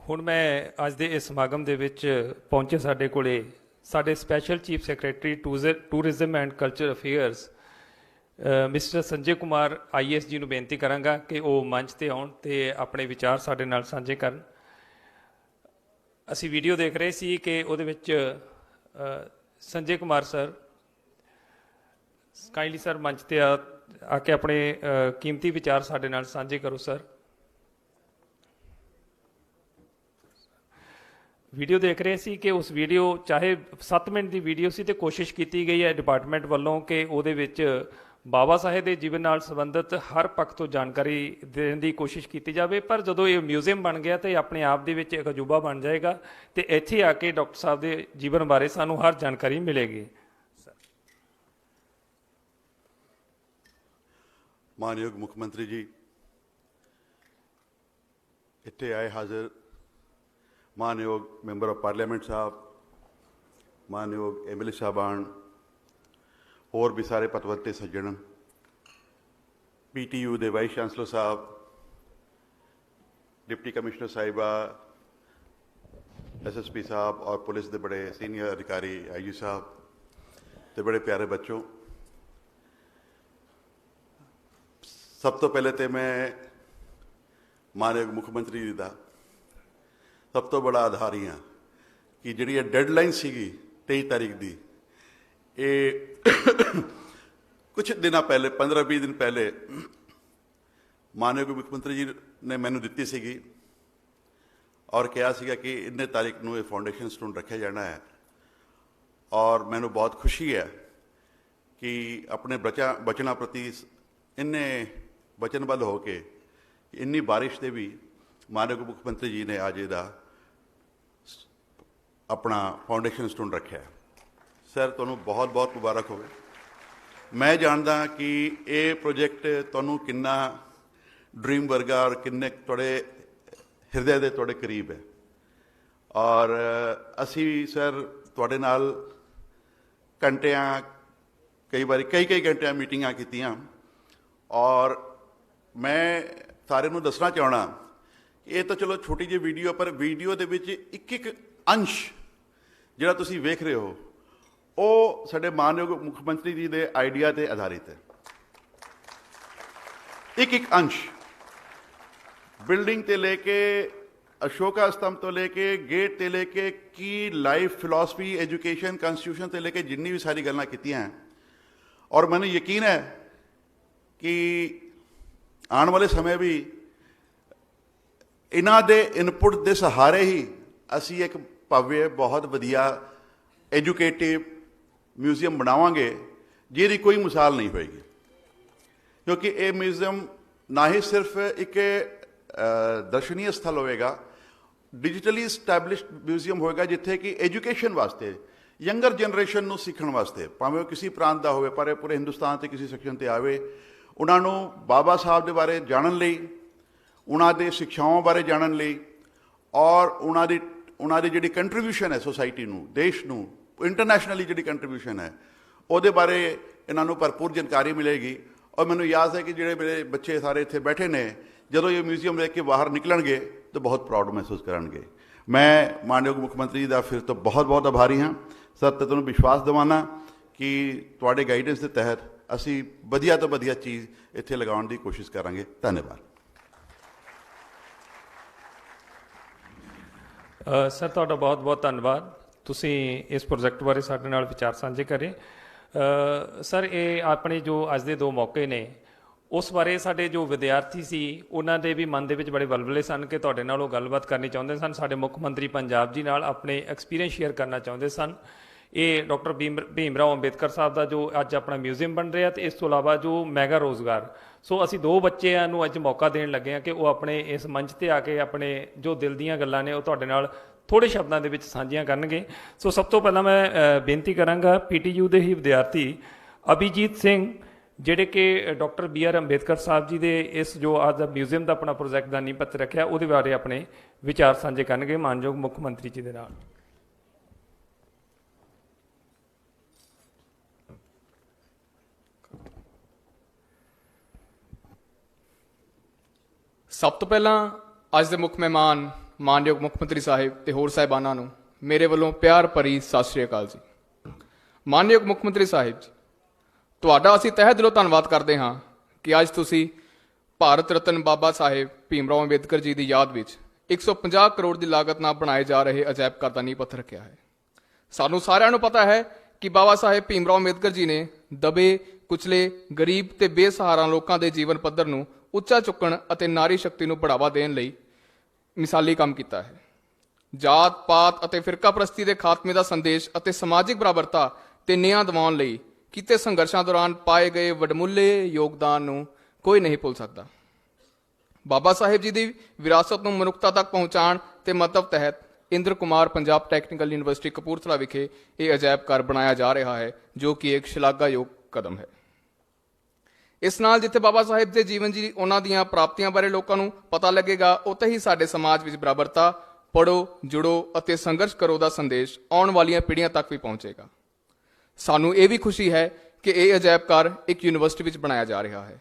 ਹੁਣ ਮੈਂ ਅੱਜ ਦੇ ਇਸ ਸਮਾਗਮ ਦੇ ਵਿੱਚ ਪਹੁੰਚੇ ਸਾਡੇ ਕੋਲੇ ਸਾਡੇ special chief secretary tourism and culture affairs mister Sanjay Kumar IAS ਜੀ ਨੂੰ ਬੇਨਤੀ ਕਰਾਂਗਾ ਕਿ ਉਹ ਮੰਚ ਤੇ ਆਉਣ ਤੇ ਆਪਣੇ ਵਿਚਾਰ ਸਾਡੇ ਨਾਲ ਸਾਂਝੇ ਕਰਨ। ਅਸੀਂ ਵੀਡੀਓ ਦੇਖ ਰਹੇ ਸੀ ਕਿ ਉਹਦੇ ਵਿੱਚ Sanjay Kumar sir kindly sir ਮੰਚ ਤੇ ਆ ਕੇ ਆਪਣੇ ਕੀਮਤੀ ਵਿਚਾਰ ਸਾਡੇ ਨਾਲ ਸਾਂਝੇ ਕਰੋ ਸਰ। ਵੀਡੀਓ ਦੇਖ ਰਹੇ ਸੀ ਕਿ ਉਸ ਵੀਡੀਓ ਚਾਹੇ 7 ਮਿੰਟ ਦੀ ਵੀਡੀਓ ਸੀ ਤੇ ਕੋਸ਼ਿਸ਼ ਕੀਤੀ ਗਈ ਹੈ ਡਿਪਾਰਟਮੈਂਟ ਵੱਲੋਂ ਕਿ ਉਹਦੇ ਵਿੱਚ ਬਾਬਾ ਸਾਹਿਬ ਦੇ ਜੀਵਨ ਨਾਲ ਸੰਬੰਧਿਤ ਹਰ ਪੱਖ ਤੋਂ ਜਾਣਕਾਰੀ ਦੇਣ ਦੀ ਕੋਸ਼ਿਸ਼ ਕੀਤੀ ਜਾਵੇ, ਪਰ ਜਦੋਂ ਇਹ ਮਿਊਜ਼ੀਅਮ ਬਣ ਗਿਆ ਤਾਂ ਇਹ ਆਪਣੇ ਆਪ ਦੇ ਵਿੱਚ ਇੱਕ ਅਜੂਬਾ ਬਣ ਜਾਏਗਾ ਤੇ ਇੱਥੇ ਆ ਕੇ ਡਾਕਟਰ ਸਾਹਿਬ ਦੇ ਜੀਵਨ ਬਾਰੇ ਸਾਨੂੰ ਹਰ ਜਾਣਕਾਰੀ ਮਿਲੇਗੀ। ਮਾਨਯੋਗ ਮੁੱਖ ਮੰਤਰੀ ਜੀ, ਇੱਥੇ ਆਏ ਹਾਜ਼ਰ मानयोग मैंबर ऑफ पार्लियामेंट साहब, मानयोग MLA साहबान, और भी सारे पतवंते सज्जन, PTU के वाइस चांसलर साहब, डिप्टी कमिश्नर साहिबा, SSP साहब और पुलिस के बड़े सीनियर अधिकारी IG साहब तो बड़े प्यारे बच्चों, सब तो पहले तो मैं मानयोग मुख्यमंत्री जी का सब तो बड़ा आधार ही हाँ कि जी डेडलाइन सी 23 तारीख की ये कुछ दिन पहले 15-20 दिन पहले मानयोग मुख्यमंत्री जी ने मैनू दी सी और कहा सीगा कि इन्ने तारीख को ये फाउंडेशन स्टोन रखा जाना है। और मैनू बहुत खुशी है कि अपने बचना प्रति इन्ने वचनबद्ध होके इन्नी बारिश से भी मानयोग मुख्यमंत्री जी ने आज इहदा अपना फाउंडेशन स्टोन रखा है। सर तुहानू बहुत बहुत मुबारक होवे। मैं जानदा कि ये प्रोजेक्ट तुहानू किन्ना ड्रीम वर्गा और किन्ने तुहाडे हिरदे दे तुहाडे करीब है। और असी सर तुहाडे नाल घंटियां कई बारी कई घंटियां मीटिंगां कीतियां और मैं सारे नू दसना चाहना ये तो चलो छोटी जी वीडियो पर वीडियो दे विच एक अंश जिहड़ा तुसीं वेख रहे हो वो साडे मानयोग मुख्यमंत्री जी दे आइडिया ते आधारित है। एक अंश बिल्डिंग ते लेके अशोका स्तंभ तो लेके गेट ते लेके की लाइफ फिलॉसफी एजुकेशन कॉन्स्टिट्यूशन ते लेके जिन्नी भी सारी गल्लां कीतियां हैं, और मैंने यकीन है कि आने वाले समय भी इन्हां दे इनपुट दे सहारे ही असी एक भव्य बहुत वधिया एजुकेटिव म्यूजियम बनावांगे जिहदी कोई मिसाल नहीं होएगी, क्योंकि ये म्यूजियम ना ही सिर्फ एक दर्शनीय स्थल होएगा, डिजिटली स्टैबलिश्ड म्यूजियम होएगा जिथे कि एजुकेशन वास्ते यंगर जनरेशन ਨੂੰ सीखण वास्ते भावें किसी प्रांत का होवे पर पूरे हिंदुस्तान के किसी सैक्शन से आवे, उन्होंने बाबा साहब के बारे जानन लई, उन्होंने शिक्षाओं बारे जानन लई और उन्होंने जिहड़ी कंट्रीब्यूशन है सोसाइटी नूं, देश नूं, इंटरनेशनली जिहड़ी कंट्रीब्यूशन है ਉਹਦੇ बारे इन्हों भरपूर जानकारी मिलेगी। और मैंने याद है कि जोड़े मेरे बच्चे सारे इतने बैठे ने, जो ये म्यूजियम लेके बाहर निकलणगे तो बहुत प्राउड महसूस करनगे। मैं मानयोग मुख्यमंत्री का फिर तो बहुत बहुत आभारी हाँ सर, तो तुहानूं विश्वास दिवाना कि तुहाडे गाइडेंस के तहत असी वधिया तो वधिया चीज़ इत्थे लगाउण की कोशिश करांगे। धन्यवाद। सर तुहाडा बहुत बहुत धन्यवाद, तुसीं इस प्रोजेक्ट बारे साडे नाल विचार साझे करे। सर ये अपने जो अज दे 2 मौके ने उस बारे साडे जो विद्यार्थी सी उन्हां दे भी मन दे विच बड़े वलवले सन कि तुहाडे नाल ओह गलबात करनी चाहुंदे सन, साडे मुख मंत्री पंजाब जी नाल अपने एक्सपीरियंस शेयर करना चाहुंदे सन। ये डॉक्टर भीमराव अंबेडकर साहब का जो अज अपना म्यूजियम बन रहा, तो इस तो इलावा जो मैगा रोज़गार, सो असी 2 बच्चों नूं अज मौका देण लगे हैं कि वो अपने इस मंच ते आके अपने जो दिल दीयां गल्लां ने वो तुहाडे नाल थोड़े शब्दों के साझियां करनगे। सो सब तो पहला मैं बेनती करांगा PTU के ही विद्यार्थी अभिजीत सिंह जिहड़े कि डॉक्टर BR अंबेडकर साहब जी के इस जो आज म्यूजियम का अपना प्रोजैक्ट का नींह पत्थर रखा वो बारे अपने विचार साझे करनगे मानयोग मुख मंत्री जी के नाल। सब तो पहला अज दे मुख मेहमान मानयोग मुख मंत्री साहिब ते होर साहिबाना नूं मेरे वालों प्यार भरी सत श्री अकाल जी। मानयोग मुख मंत्री साहिब जी, तुहाडा असीं तहे दिलों धन्नवाद करते हाँ कि अज तुसीं भारत रत्न बाबा साहेब भीमराव अंबेडकर जी की याद विच 150 करोड़ की लागत नाल बनाए जा रहे अजायब घर का नींह पत्थर रखिया है। सानूं सारिआं नूं पता है कि बाबा साहेब भीमराव अंबेडकर जी ने दबे कुचले गरीब ते बेसहारा लोगों के जीवन पੱਧਰ ਨੂੰ ਉੱਚਾ ਚੁੱਕਣ ਅਤੇ नारी शक्ति ਨੂੰ बढ़ावा देਣ ਲਈ मिसाली काम किया है। जात पात ਅਤੇ ਫਿਰਕਾ ਪ੍ਰਸਤੀ ਦੇ ਖਾਤਮੇ ਦਾ ਸੰਦੇਸ਼ ਅਤੇ ਸਮਾਜਿਕ ਬਰਾਬਰਤਾ ਤੇ ਨਿਆਂ ਦਿਵਾਉਣ ਲਈ ਕੀਤੇ ਸੰਘਰਸ਼ਾਂ ਦੌਰਾਨ ਪਾਏ ਗਏ ਵਡਮੁੱਲੇ ਯੋਗਦਾਨ ਨੂੰ ਕੋਈ ਨਹੀਂ ਭੁੱਲ ਸਕਦਾ। ਬਾਬਾ ਸਾਹਿਬ ਜੀ ਦੀ ਵਿਰਾਸਤ ਨੂੰ ਮਨੁੱਖਤਾ ਤੱਕ ਪਹੁੰਚਾਉਣ ਤੇ ਮੰਤਵ ਤਹਿਤ ਇੰਦਰ ਕੁਮਾਰ ਪੰਜਾਬ ਟੈਕਨੀਕਲ ਯੂਨੀਵਰਸਿਟੀ ਕਪੂਰਥਲਾ ਵਿਖੇ ਇਹ ਅਜਾਇਬ ਘਰ ਬਣਾਇਆ ਜਾ ਰਿਹਾ ਹੈ, ਜੋ ਕਿ ਇੱਕ ਸ਼ਲਾਘਾਯੋਗ ਕਦਮ ਹੈ। ਇਸ ਨਾਲ ਜਿੱਥੇ ਬਾਬਾ ਸਾਹਿਬ ਦੇ ਜੀਵਨ ਜੀ ਉਹਨਾਂ ਦੀਆਂ ਪ੍ਰਾਪਤੀਆਂ ਬਾਰੇ ਲੋਕਾਂ ਨੂੰ ਪਤਾ ਲੱਗੇਗਾ, ਉੱਥੇ ਹੀ ਸਾਡੇ ਸਮਾਜ ਵਿੱਚ ਬਰਾਬਰਤਾ, ਪੜੋ, ਜੁੜੋ ਅਤੇ ਸੰਘਰਸ਼ ਕਰੋ ਦਾ ਸੰਦੇਸ਼ ਆਉਣ ਵਾਲੀਆਂ ਪੀੜ੍ਹੀਆਂ ਤੱਕ ਵੀ ਪਹੁੰਚੇਗਾ। ਸਾਨੂੰ ਇਹ ਵੀ ਖੁਸ਼ੀ ਹੈ ਕਿ ਇਹ ਅਜਾਇਬ ਘਰ ਇੱਕ ਯੂਨੀਵਰਸਿਟੀ ਵਿੱਚ ਬਣਾਇਆ ਜਾ ਰਿਹਾ ਹੈ,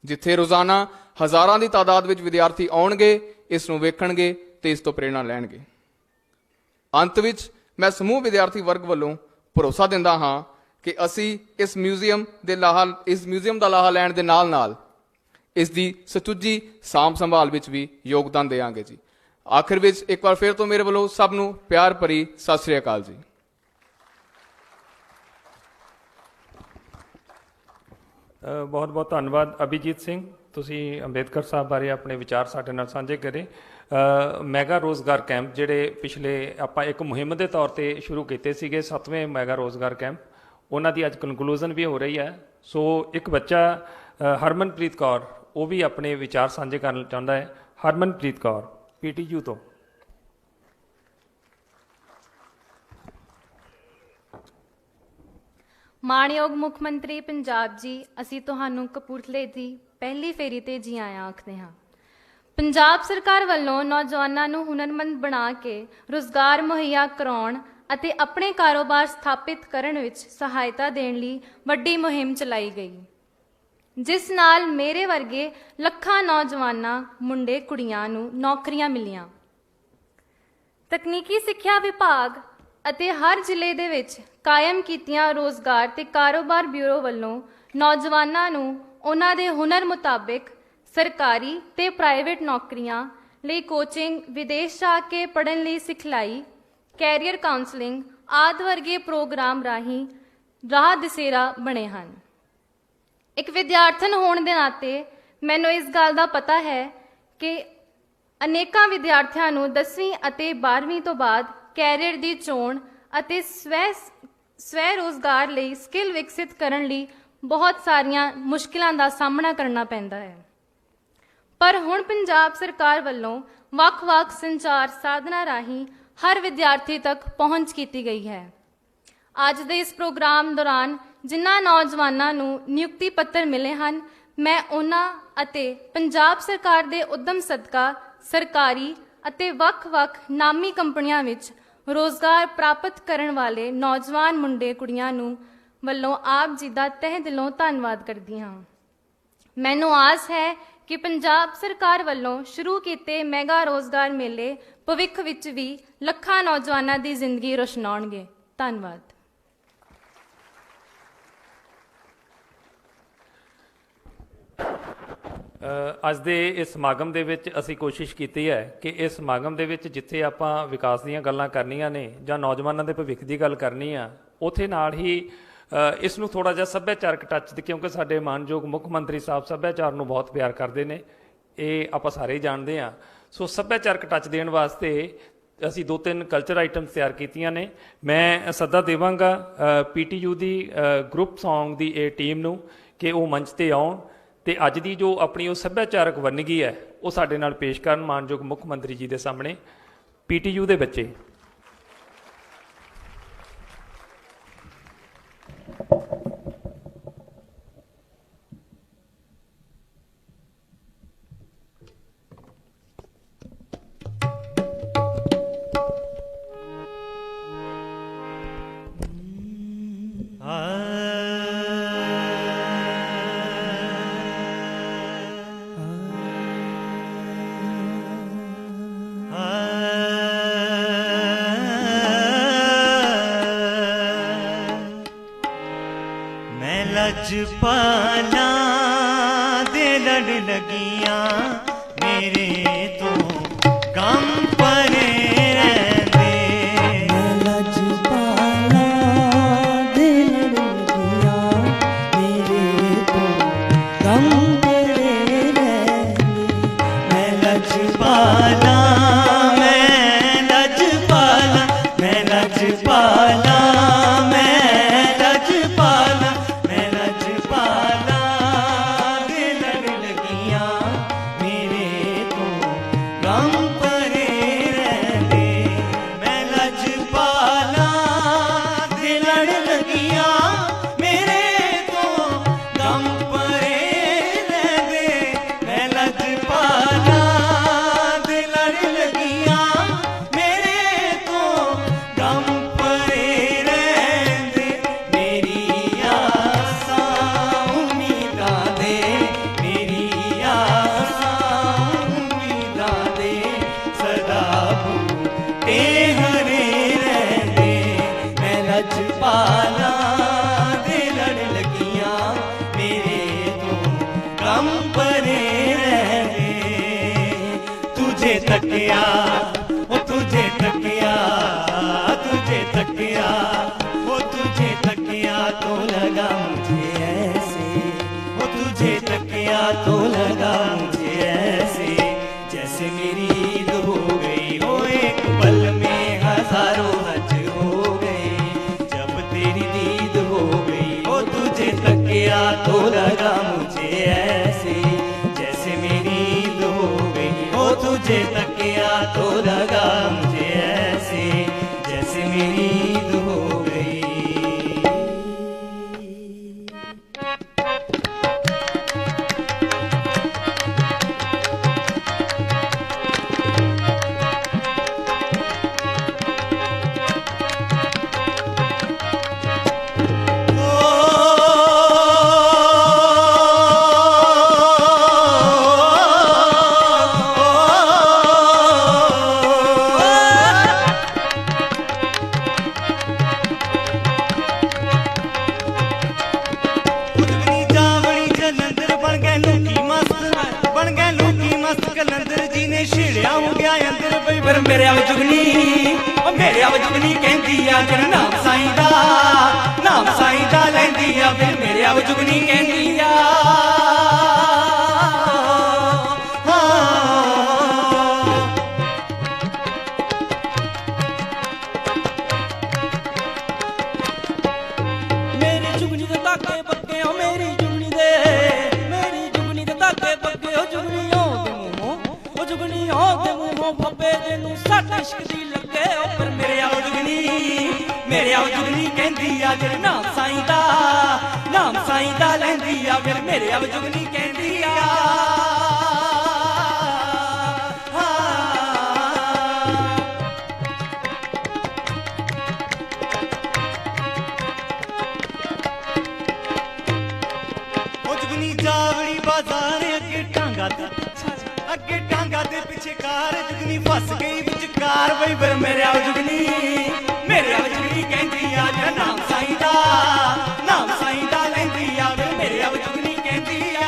ਜਿੱਥੇ ਰੋਜ਼ਾਨਾ ਹਜ਼ਾਰਾਂ ਦੀ ਤਾਦਾਦ ਵਿੱਚ ਵਿਦਿਆਰਥੀ ਆਉਣਗੇ, ਇਸ ਨੂੰ ਵੇਖਣਗੇ ਤੇ ਇਸ ਤੋਂ ਪ੍ਰੇਰਣਾ ਲੈਣਗੇ। ਅੰਤ ਵਿੱਚ ਮੈਂ ਸਮੂਹ ਵਿਦਿਆਰਥੀ ਵਰਗ ਵੱਲੋਂ ਭਰੋਸਾ ਦਿੰਦਾ ਹਾਂ कि असी इस म्यूजियम का लाहा लैण दे नाल नाल इस दी सचुजी साम संभाल विच भी योगदान देंगे जी। आखिर विच एक बार फिर तो मेरे वालों सब नूं प्यार भरी सत श्री अकाल जी। बहुत बहुत धन्यवाद अभिजीत सिंह, तुसी अंबेडकर साहब बारे अपने विचार साडे नाल साझे करे। मैगा रोज़गार कैंप जिहड़े पिछले आपां एक मुहिम के तौर पर शुरू किए सीगे, 7वें मैगा रोज़गार कैंप, उन्हों की अज कंकलूजन भी हो रही है। सो एक बच्चा हरमनप्रीत कौर वो भी अपने विचार साझे करना चाहता है। हरमनप्रीत कौर PTU तो। माणयोग मुख मंत्री पंजाब जी, असी तुहानू कपूरथले की पहली फेरी ते जी आया आखते हाँ। पंजाब सरकार वालों नौजवानों नू हुनरमंद बना के रोज़गार मुहैया कराउण ਅਤੇ ਆਪਣੇ ਕਾਰੋਬਾਰ ਸਥਾਪਿਤ ਕਰਨ ਵਿੱਚ ਸਹਾਇਤਾ ਦੇਣ ਲਈ ਵੱਡੀ ਮੁਹਿੰਮ ਚਲਾਈ ਗਈ, ਜਿਸ ਨਾਲ ਮੇਰੇ ਵਰਗੇ ਲੱਖਾਂ ਨੌਜਵਾਨਾਂ, ਮੁੰਡੇ ਕੁੜੀਆਂ ਨੂੰ ਨੌਕਰੀਆਂ ਮਿਲੀਆਂ। ਤਕਨੀਕੀ ਸਿੱਖਿਆ ਵਿਭਾਗ ਅਤੇ ਹਰ ਜ਼ਿਲ੍ਹੇ ਦੇ ਵਿੱਚ ਕਾਇਮ ਕੀਤੀਆਂ ਰੋਜ਼ਗਾਰ ਤੇ ਕਾਰੋਬਾਰ ਬਿਊਰੋ ਵੱਲੋਂ ਨੌਜਵਾਨਾਂ ਨੂੰ ਉਹਨਾਂ ਦੇ ਹੁਨਰ ਮੁਤਾਬਿਕ ਸਰਕਾਰੀ ਤੇ ਪ੍ਰਾਈਵੇਟ ਨੌਕਰੀਆਂ ਲਈ ਕੋਚਿੰਗ, ਵਿਦੇਸ਼ ਜਾ ਕੇ ਪੜ੍ਹਨ ਲਈ ਸਿਖਲਾਈ, ਕੈਰੀਅਰ ਕਾਉਂਸਲਿੰਗ ਆਦਿ ਵਰਗੇ ਪ੍ਰੋਗਰਾਮ ਰਾਹੀਂ ਰਾਹ ਦਸੇਰਾ ਬਣੇ ਹਨ। ਇੱਕ ਵਿਦਿਆਰਥਣ ਹੋਣ ਦੇ ਨਾਤੇ ਮੈਨੂੰ ਇਸ ਗੱਲ ਦਾ ਪਤਾ ਹੈ ਕਿ ਅਨੇਕਾਂ ਵਿਦਿਆਰਥੀਆਂ ਨੂੰ 10ਵੀਂ ਅਤੇ 12ਵੀਂ ਤੋਂ ਬਾਅਦ ਕੈਰੀਅਰ ਦੀ ਚੋਣ ਅਤੇ ਸਵੈ ਰੋਜ਼ਗਾਰ ਲਈ ਸਕਿੱਲ ਵਿਕਸਿਤ ਕਰਨ ਲਈ ਬਹੁਤ ਸਾਰੀਆਂ ਮੁਸ਼ਕਿਲਾਂ ਦਾ ਸਾਹਮਣਾ ਕਰਨਾ ਪੈਂਦਾ ਹੈ। ਪਰ ਹੁਣ ਪੰਜਾਬ ਸਰਕਾਰ ਵੱਲੋਂ ਵੱਖ-ਵੱਖ ਸੰਚਾਰ ਸਾਧਨਾਂ ਰਾਹੀਂ ਹਰ ਵਿਦਿਆਰਥੀ ਤੱਕ ਪਹੁੰਚ ਕੀਤੀ ਗਈ ਹੈ। ਅੱਜ ਦੇ ਇਸ ਪ੍ਰੋਗਰਾਮ ਦੌਰਾਨ ਜਿਨ੍ਹਾਂ ਨੌਜਵਾਨਾਂ ਨੂੰ ਨਿਯੁਕਤੀ ਪੱਤਰ ਮਿਲੇ ਹਨ, ਮੈਂ ਉਹਨਾਂ ਅਤੇ ਪੰਜਾਬ ਸਰਕਾਰ ਦੇ ਉਦਮ ਸਦਕਾ ਸਰਕਾਰੀ ਅਤੇ ਵੱਖ-ਵੱਖ ਨਾਮੀ ਕੰਪਨੀਆਂ ਵਿੱਚ ਰੋਜ਼ਗਾਰ ਪ੍ਰਾਪਤ ਕਰਨ ਵਾਲੇ ਨੌਜਵਾਨ ਮੁੰਡੇ ਕੁੜੀਆਂ ਨੂੰ ਵੱਲੋਂ ਆਪ ਜੀ ਦਾ ਤਹਿ ਦਿਲੋਂ ਧੰਨਵਾਦ ਕਰਦੀ ਹਾਂ। ਮੈਨੂੰ ਆਸ ਹੈ ਕਿ ਪੰਜਾਬ ਸਰਕਾਰ ਵੱਲੋਂ ਸ਼ੁਰੂ ਕੀਤੇ ਮੈਗਾ ਰੋਜ਼ਗਾਰ ਮੇਲੇ ਭਵਿੱਖ ਵਿੱਚ ਵੀ ਲੱਖਾਂ ਨੌਜਵਾਨਾਂ ਦੀ ਜ਼ਿੰਦਗੀ ਰੋਸ਼ਨਾਉਣਗੇ। ਧੰਨਵਾਦ। ਅੱਜ ਦੇ ਇਸ ਸਮਾਗਮ ਦੇ ਵਿੱਚ ਅਸੀਂ ਕੋਸ਼ਿਸ਼ ਕੀਤੀ ਹੈ ਕਿ ਇਸ ਸਮਾਗਮ ਦੇ ਵਿੱਚ ਜਿੱਥੇ ਆਪਾਂ ਵਿਕਾਸ ਦੀਆਂ ਗੱਲਾਂ ਕਰਨੀਆਂ ਨੇ ਜਾਂ ਨੌਜਵਾਨਾਂ ਦੇ ਭਵਿੱਖ ਦੀ ਗੱਲ ਕਰਨੀ ਆ, ਉੱਥੇ ਨਾਲ ਹੀ ਇਸ ਨੂੰ ਥੋੜ੍ਹਾ ਜਿਹਾ ਸੱਭਿਆਚਾਰਕ ਟੱਚ ਦੇ, ਕਿਉਂਕਿ ਸਾਡੇ ਮਾਨਯੋਗ ਮੁੱਖ ਮੰਤਰੀ ਸਾਹਿਬ ਸੱਭਿਆਚਾਰ ਨੂੰ ਬਹੁਤ ਪਿਆਰ ਕਰਦੇ ਨੇ, ਇਹ ਆਪਾਂ ਸਾਰੇ ਹੀ ਜਾਣਦੇ ਹਾਂ। ਸੋ ਸੱਭਿਆਚਾਰਕ ਟੱਚ ਦੇਣ ਵਾਸਤੇ ਅਸੀਂ 2-3 ਕਲਚਰ ਆਈਟਮਸ ਤਿਆਰ ਕੀਤੀਆਂ ਨੇ। ਮੈਂ ਸੱਦਾ ਦੇਵਾਂਗਾ PTU ਦੀ ਗਰੁੱਪ Song ਦੀ ਇਹ ਟੀਮ ਨੂੰ ਕਿ ਉਹ ਮੰਚ ਤੇ ਆਉਣ ਤੇ ਅੱਜ ਦੀ ਜੋ ਆਪਣੀ ਉਹ ਸੱਭਿਆਚਾਰਕ ਵੰਨਗੀ ਹੈ ਉਹ ਸਾਡੇ ਨਾਲ ਪੇਸ਼ ਕਰਨ ਮਾਨਯੋਗ ਮੁੱਖ ਮੰਤਰੀ ਜੀ ਦੇ ਸਾਹਮਣੇ। PTU ਦੇ ਬੱਚੇ लजपाला दे लड़ लगियां मेरे तो कम परे रहंदे। लजपाला दे लड़ लगियां मेरे तो कम परे रहंदे। मैं लजपाला मैं लजपाला मैं लजपाला तकिया वो तुझे तकिया तुझे तकिया वो तुझे तकिया तो लगा मुझे ऐसे वो तुझे तकिया तो लगा मुझे ऐसे जैसे मेरी ईद हो गई वो एक पल में हजारों हज हो गए जब तेरी दीद हो गई वो तुझे तकिया तो लगा मुझे ऐसे जैसे मेरी ईद हो गई वो तुझे तकिया तो लगा मुझे ऐसे जैसे मेरी ईद हो गई। ਆਉਂਗਿਆ ਅੰਦਰ ਬਈ ਫਿਰ ਮੇਰੇ ਆਵ ਜੁਗਨੀ ਉਹ ਮੇਰੇ ਆਵ ਜੁਗਨੀ ਕਹਿੰਦੀ ਆ ਜਨ ਨਾਮ ਸਾਈਂ ਦਾ ਲੈਂਦੀ ਆ ਫਿਰ ਮੇਰੇ ਆਵ ਜੁਗਨੀ ਕਹਿੰਦੀ ਆ ਮੇਰੀ ਜੁਗਨੀ ਦੇ ਧਾਗੇ ਬੱਗੇ ਓ ਮੇਰੀ ਜੁਗਨੀ ਦੇ ਧਾਗੇ ਬੱਗੇ ਓ ਜੁਗਨੀ ਉਹ ਜੁਗਨੀ ਦੇ ਮੂੰਹੋਂ ਫੱਬੇ ਜਿਹਨੂੰ ਸੱਟ ਇਸ਼ਕ ਦੀ ਲੱਗੇ ਓ ਪਰ ਮੇਰੇ ਆਵ ਜੁਗਨੀ ਕਹਿੰਦੀ ਆ ਜਨ ਨਾਮ ਸਾਈਂ ਦਾ ਲੈਂਦੀ ਆ ਫਿਰ ਮੇਰੇ ਆਵ ਜੁਗਨੀ ਕਹਿੰਦੀ ਆ ਉਹ ਜੁਗਨੀ ਜਾਵੜੀ ਬਾਜ਼ਾਰ ਅੱਗੇ ਟਾਂਗਾ ਦੇ ਪਿੱਛੇ ਕਾਰ ਜੁਗਨੀ ਫਸ ਗਈ ਵਿਚਕਾਰ ਬਈ ਫਿਰ ਮੇਰੇ ਆਵ ਜੁਗਨੀ ਕਹਿੰਦੀ ਆ ਜਨ ਨਾਮ ਸਾਈਂ ਦਾ ਲੈਂਦੀ ਆ ਫਿਰ ਮੇਰੇ ਆਵ ਜੁਗਨੀ ਕਹਿੰਦੀ ਆ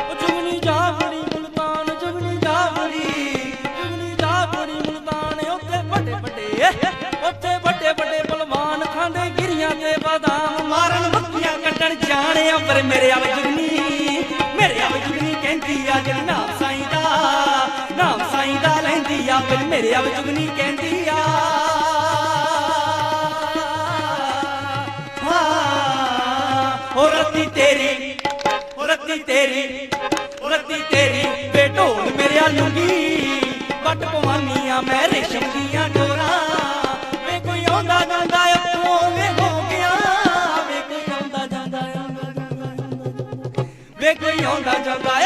ਉਹ ਜੁਗਨੀ ਜਾਵੜੀ ਮੁਲਤਾਨ ਉੱਥੇ ਵੱਡੇ ਬਲਵਾਨ ਖਾਂਦੇ ਗਿਰੀਆਂ ਤੇ ਬਾਦਾਮ ਮਾਰਨ ਮੱਖੀਆਂ ਕੱਢਣ ਜਾਣਿਆ ਪਰ ਮੇਰੇ ਆਵ ਜੁਗਨੀ ਕਹਿੰਦੀ ਆ ਜਨ ਨਾਮ ਸਾਈਂ ਦਾ ਲੈਂਦੀ ਆ ਫਿਰ ਮੇਰੇ ਆਵ ਜੁਗਨੀ ਕਹਿੰਦੀ ਆ ਹੋ ਰੱਤੀ ਤੇਰੀ ਬੇਢੋਲ ਮੇਰੇ ਲੁੰਗੀ ਵੱਟ ਪਵਾਨੀਆਂ ਮੈਂ ਰੇਸ਼ਮ ਦੀਆਂ ਡੋਰਾਂ ਵੇ ਕੋਈ ਆਉਂਦਾ ਜਾਂਦਾ ਉੱਥੋਂ ਵੇ ਹੋ ਗਿਆ ਵੇ ਕੋਈ ਆਉਂਦਾ ਜਾਂਦਾ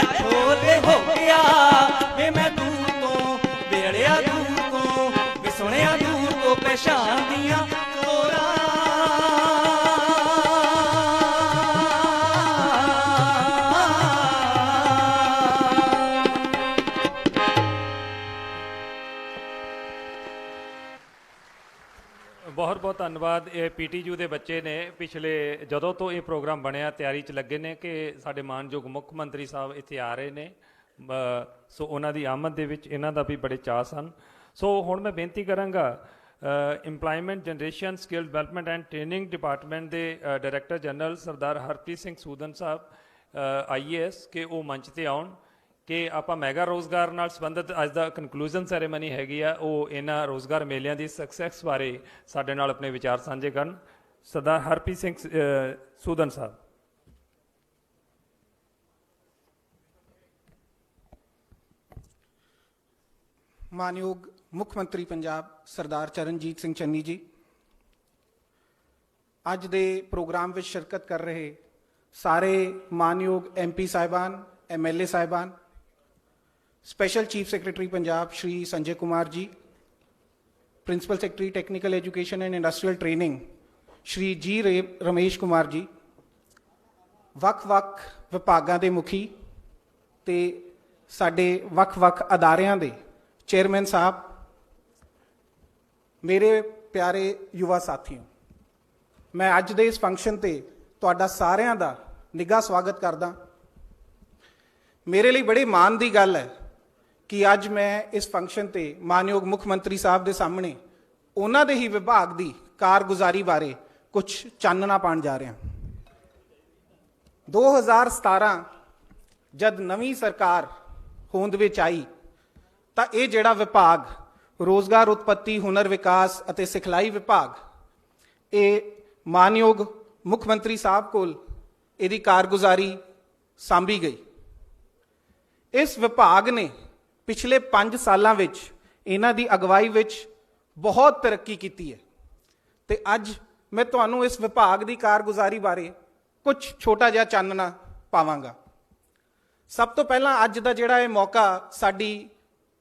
ਉੱਥੋਂ ਵੇ ਹੋ ਗਿਆ ਵੇ ਮੈਂ ਦੂਰ ਤੋਂ ਵੇੜਿਆ ਦੂਰ ਤੋਂ ਵੇ ਸੁਣਿਆ ਦੂਰ ਤੋਂ ਪਛਾਣ ਦੀਆਂ ਤੋਰਾਂ ਬਹੁਤ ਬਹੁਤ ਧੰਨਵਾਦ। ਇਹ ਪੀਟੀਯੂ ਦੇ ਬੱਚੇ ਨੇ, ਪਿਛਲੇ ਜਦੋਂ ਤੋਂ ਇਹ ਪ੍ਰੋਗਰਾਮ ਬਣਿਆ ਤਿਆਰੀ 'ਚ ਲੱਗੇ ਨੇ ਕਿ ਸਾਡੇ ਮਾਨਯੋਗ ਮੁੱਖ ਮੰਤਰੀ ਸਾਹਿਬ ਇੱਥੇ ਆ ਰਹੇ ਨੇ, ਸੋ ਉਹਨਾਂ ਦੀ ਆਮਦ ਦੇ ਵਿੱਚ ਇਹਨਾਂ ਦਾ ਵੀ ਬੜੇ ਚਾਅ ਸਨ। ਸੋ ਹੁਣ ਮੈਂ ਬੇਨਤੀ ਕਰਾਂਗਾ employment generation skill development and training department ਦੇ ਡਾਇਰੈਕਟਰ ਜਨਰਲ ਸਰਦਾਰ ਹਰਪ੍ਰੀਤ ਸਿੰਘ ਸੂਦਨ ਸਾਹਿਬ IAS ਕਿ ਉਹ ਮੰਚ ਤੇ ਆਉਣ ਕਿ ਆਪਾਂ ਮੈਗਾ ਰੋਜ਼ਗਾਰ ਨਾਲ ਸੰਬੰਧਿਤ ਅੱਜ ਦਾ ਕਨਕਲੂਜਨ ਸੈਰੇਮਨੀ ਹੈਗੀ ਆ, ਉਹ ਇਹਨਾਂ ਰੋਜ਼ਗਾਰ ਮੇਲਿਆਂ ਦੀ ਸਕਸੈਸ ਬਾਰੇ ਸਾਡੇ ਨਾਲ ਆਪਣੇ ਵਿਚਾਰ ਸਾਂਝੇ ਕਰਨ। ਸਰਦਾਰ ਹਰਪ੍ਰੀਤ ਸਿੰਘ ਸੂਦਨ ਸਾਹਿਬ। ਮਾਨਯੋਗ ਮੁੱਖ ਮੰਤਰੀ ਪੰਜਾਬ ਸਰਦਾਰ ਚਰਨਜੀਤ ਸਿੰਘ ਚੰਨੀ ਜੀ, ਅੱਜ ਦੇ ਪ੍ਰੋਗਰਾਮ ਵਿੱਚ ਸ਼ਿਰਕਤ ਕਰ ਰਹੇ ਸਾਰੇ ਮਾਨਯੋਗ MP ਸਾਹਿਬਾਨ, MLA ਸਾਹਿਬਾਨ, special chief secretary Punjab Shri Sanjay Kumar ji, principal secretary technical education and industrial training Shri G Ramesh Kumar ji, ਵੱਖ-ਵੱਖ ਵਿਭਾਗਾਂ ਦੇ ਮੁਖੀ ਤੇ ਸਾਡੇ ਵੱਖ-ਵੱਖ ਅਦਾਰਿਆਂ ਦੇ ਚੇਅਰਮੈਨ ਸਾਹਿਬ, ਮੇਰੇ ਪਿਆਰੇ ਯੁਵਾ ਸਾਥੀਓ, ਮੈਂ ਅੱਜ ਦੇ ਇਸ ਫੰਕਸ਼ਨ ਤੇ ਤੁਹਾਡਾ ਸਾਰਿਆਂ ਦਾ ਨਿੱਘਾ ਸਵਾਗਤ ਕਰਦਾ। ਮੇਰੇ ਲਈ ਬੜੇ ਮਾਣ ਦੀ ਗੱਲ ਹੈ ਕਿ ਅੱਜ ਮੈਂ ਇਸ ਫੰਕਸ਼ਨ ਤੇ ਮਾਨਯੋਗ ਮੁੱਖ ਮੰਤਰੀ ਸਾਹਿਬ ਦੇ ਸਾਹਮਣੇ ਉਹਨਾਂ ਦੇ ਹੀ ਵਿਭਾਗ ਦੀ ਕਾਰਗੁਜ਼ਾਰੀ ਬਾਰੇ ਕੁਝ ਚਾਨਣਾ ਪਾਉਣ ਜਾ ਰਿਹਾ। 2017 ਜਦ ਨਵੀਂ ਸਰਕਾਰ ਹੋਂਦ ਵਿੱਚ ਆਈ ਤਾਂ ਇਹ ਜਿਹੜਾ ਵਿਭਾਗ ਰੋਜ਼ਗਾਰ ਉਤਪੱਤੀ, ਹੁਨਰ ਵਿਕਾਸ ਅਤੇ ਸਿਖਲਾਈ ਵਿਭਾਗ, ਇਹ ਮਾਨਯੋਗ ਮੁੱਖ ਮੰਤਰੀ ਸਾਹਿਬ ਕੋਲ ਇਹਦੀ ਕਾਰਗੁਜ਼ਾਰੀ ਸਾਂਭੀ ਗਈ। ਇਸ ਵਿਭਾਗ ਨੇ ਪਿਛਲੇ 5 ਸਾਲਾਂ ਵਿੱਚ ਇਹਨਾਂ ਦੀ ਅਗਵਾਈ ਵਿੱਚ ਬਹੁਤ ਤਰੱਕੀ ਕੀਤੀ ਹੈ ਤੇ ਅੱਜ ਮੈਂ ਤੁਹਾਨੂੰ ਇਸ ਵਿਭਾਗ ਦੀ ਕਾਰਗੁਜ਼ਾਰੀ ਬਾਰੇ ਕੁਝ ਛੋਟਾ ਜਿਹਾ ਚਾਨਣਾ ਪਾਵਾਂਗਾ। ਸਭ ਤੋਂ ਪਹਿਲਾਂ ਅੱਜ ਦਾ ਜਿਹੜਾ ਇਹ ਮੌਕਾ ਸਾਡੀ